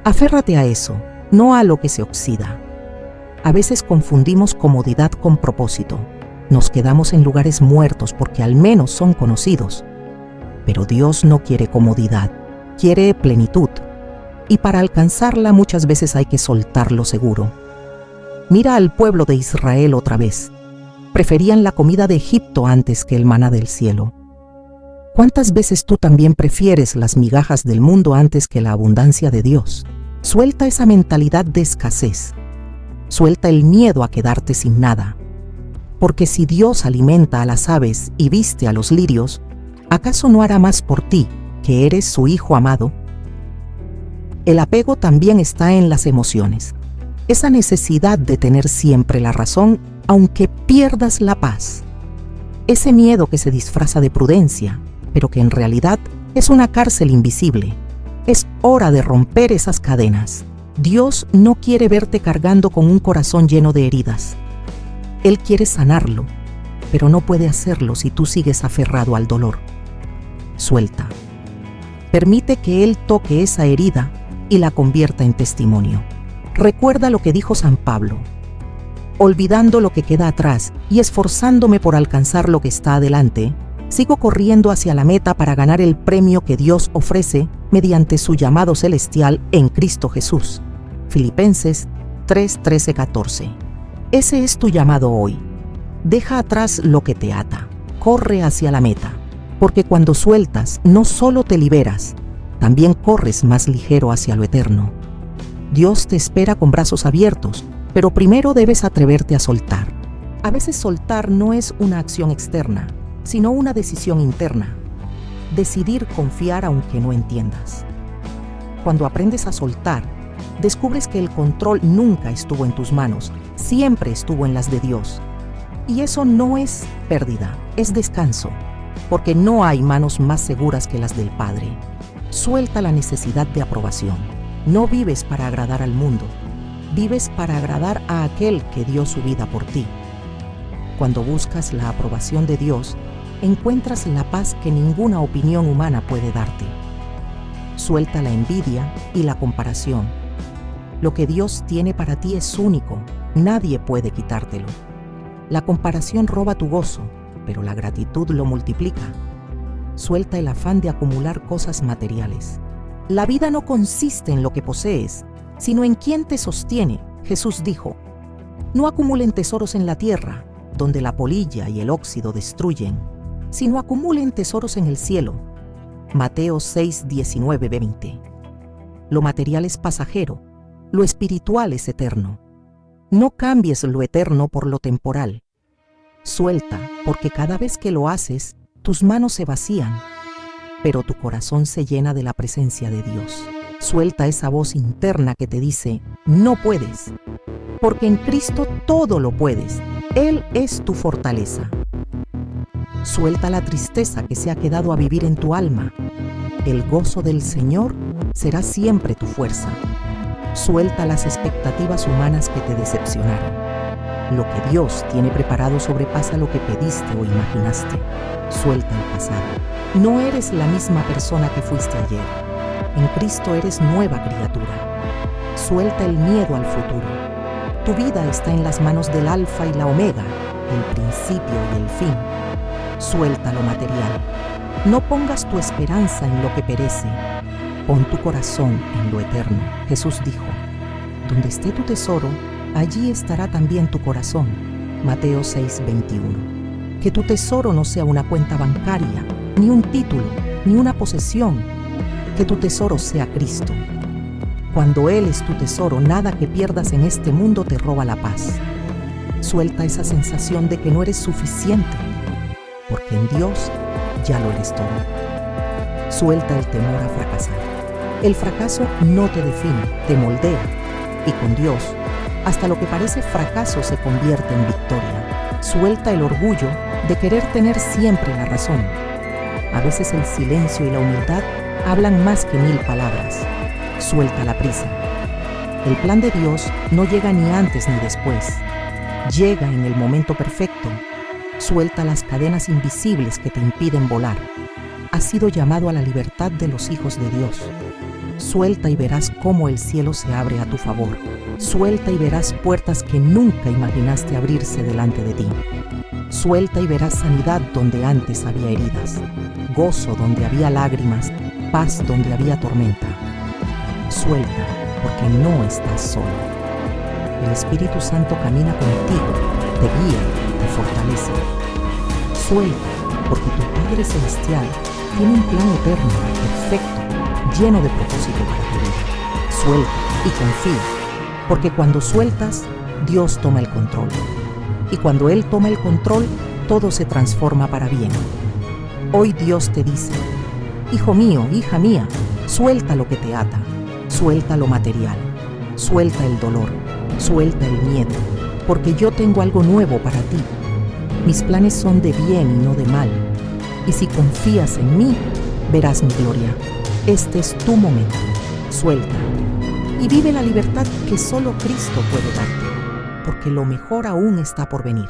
Aférrate a eso, no a lo que se oxida. A veces confundimos comodidad con propósito. Nos quedamos en lugares muertos porque al menos son conocidos. Pero Dios no quiere comodidad, quiere plenitud. Y para alcanzarla muchas veces hay que soltar lo seguro. Mira al pueblo de Israel otra vez. Preferían la comida de Egipto antes que el maná del cielo. ¿Cuántas veces tú también prefieres las migajas del mundo antes que la abundancia de Dios? Suelta esa mentalidad de escasez. Suelta el miedo a quedarte sin nada. Porque si Dios alimenta a las aves y viste a los lirios, ¿acaso no hará más por ti, que eres su hijo amado? El apego también está en las emociones. Esa necesidad de tener siempre la razón, aunque pierdas la paz. Ese miedo que se disfraza de prudencia, pero que en realidad es una cárcel invisible. Es hora de romper esas cadenas. Dios no quiere verte cargando con un corazón lleno de heridas. Él quiere sanarlo, pero no puede hacerlo si tú sigues aferrado al dolor. Suelta. Permite que Él toque esa herida y la convierta en testimonio. Recuerda lo que dijo San Pablo: olvidando lo que queda atrás y esforzándome por alcanzar lo que está adelante, sigo corriendo hacia la meta para ganar el premio que Dios ofrece mediante su llamado celestial en Cristo Jesús. Filipenses 3:13-14. Ese es tu llamado hoy. Deja atrás lo que te ata. Corre hacia la meta. Porque cuando sueltas, no solo te liberas, también corres más ligero hacia lo eterno. Dios te espera con brazos abiertos, pero primero debes atreverte a soltar. A veces soltar no es una acción externa, sino una decisión interna. Decidir confiar aunque no entiendas. Cuando aprendes a soltar, descubres que el control nunca estuvo en tus manos, siempre estuvo en las de Dios. Y eso no es pérdida, es descanso, porque no hay manos más seguras que las del Padre. Suelta la necesidad de aprobación. No vives para agradar al mundo, vives para agradar a aquel que dio su vida por ti. Cuando buscas la aprobación de Dios, encuentras la paz que ninguna opinión humana puede darte. Suelta la envidia y la comparación. Lo que Dios tiene para ti es único, nadie puede quitártelo. La comparación roba tu gozo, pero la gratitud lo multiplica. Suelta el afán de acumular cosas materiales. La vida no consiste en lo que posees, sino en quien te sostiene. Jesús dijo: no acumulen tesoros en la tierra, donde la polilla y el óxido destruyen, sino acumulen tesoros en el cielo. Mateo 6, 19-20. Lo material es pasajero, lo espiritual es eterno. No cambies lo eterno por lo temporal. Suelta, porque cada vez que lo haces, tus manos se vacían, pero tu corazón se llena de la presencia de Dios. Suelta esa voz interna que te dice: no puedes, porque en Cristo todo lo puedes. Él es tu fortaleza. Suelta la tristeza que se ha quedado a vivir en tu alma. El gozo del Señor será siempre tu fuerza. Suelta las expectativas humanas que te decepcionaron. Lo que Dios tiene preparado sobrepasa lo que pediste o imaginaste. Suelta el pasado. No eres la misma persona que fuiste ayer. En Cristo eres nueva criatura. Suelta el miedo al futuro. Tu vida está en las manos del Alfa y la Omega, el principio y el fin. Suelta lo material. No pongas tu esperanza en lo que perece. Pon tu corazón en lo eterno. Jesús dijo: donde esté tu tesoro, allí estará también tu corazón. Mateo 6:21. Que tu tesoro no sea una cuenta bancaria, ni un título, ni una posesión. Que tu tesoro sea Cristo. Cuando Él es tu tesoro, nada que pierdas en este mundo te roba la paz. Suelta esa sensación de que no eres suficiente, porque en Dios ya lo eres todo. Suelta el temor a fracasar. El fracaso no te define, te moldea, y con Dios, hasta lo que parece fracaso se convierte en victoria. Suelta el orgullo de querer tener siempre la razón. A veces el silencio y la humildad hablan más que 1000 palabras. Suelta la prisa. El plan de Dios no llega ni antes ni después. Llega en el momento perfecto. Suelta las cadenas invisibles que te impiden volar. Has sido llamado a la libertad de los hijos de Dios. Suelta y verás cómo el cielo se abre a tu favor. Suelta y verás puertas que nunca imaginaste abrirse delante de ti. Suelta y verás sanidad donde antes había heridas, gozo donde había lágrimas, paz donde había tormenta. Suelta, porque no estás solo. El Espíritu Santo camina contigo, te guía, te fortalece. Suelta, porque tu Padre Celestial tiene un plan eterno, perfecto, lleno de propósito para tu vida. Suelta y confía, porque cuando sueltas, Dios toma el control. Y cuando Él toma el control, todo se transforma para bien. Hoy Dios te dice: hijo mío, hija mía, suelta lo que te ata, suelta lo material, suelta el dolor, suelta el miedo, porque yo tengo algo nuevo para ti. Mis planes son de bien y no de mal, y si confías en mí, verás mi gloria. Este es tu momento. Suelta y vive la libertad que solo Cristo puede darte, porque lo mejor aún está por venir.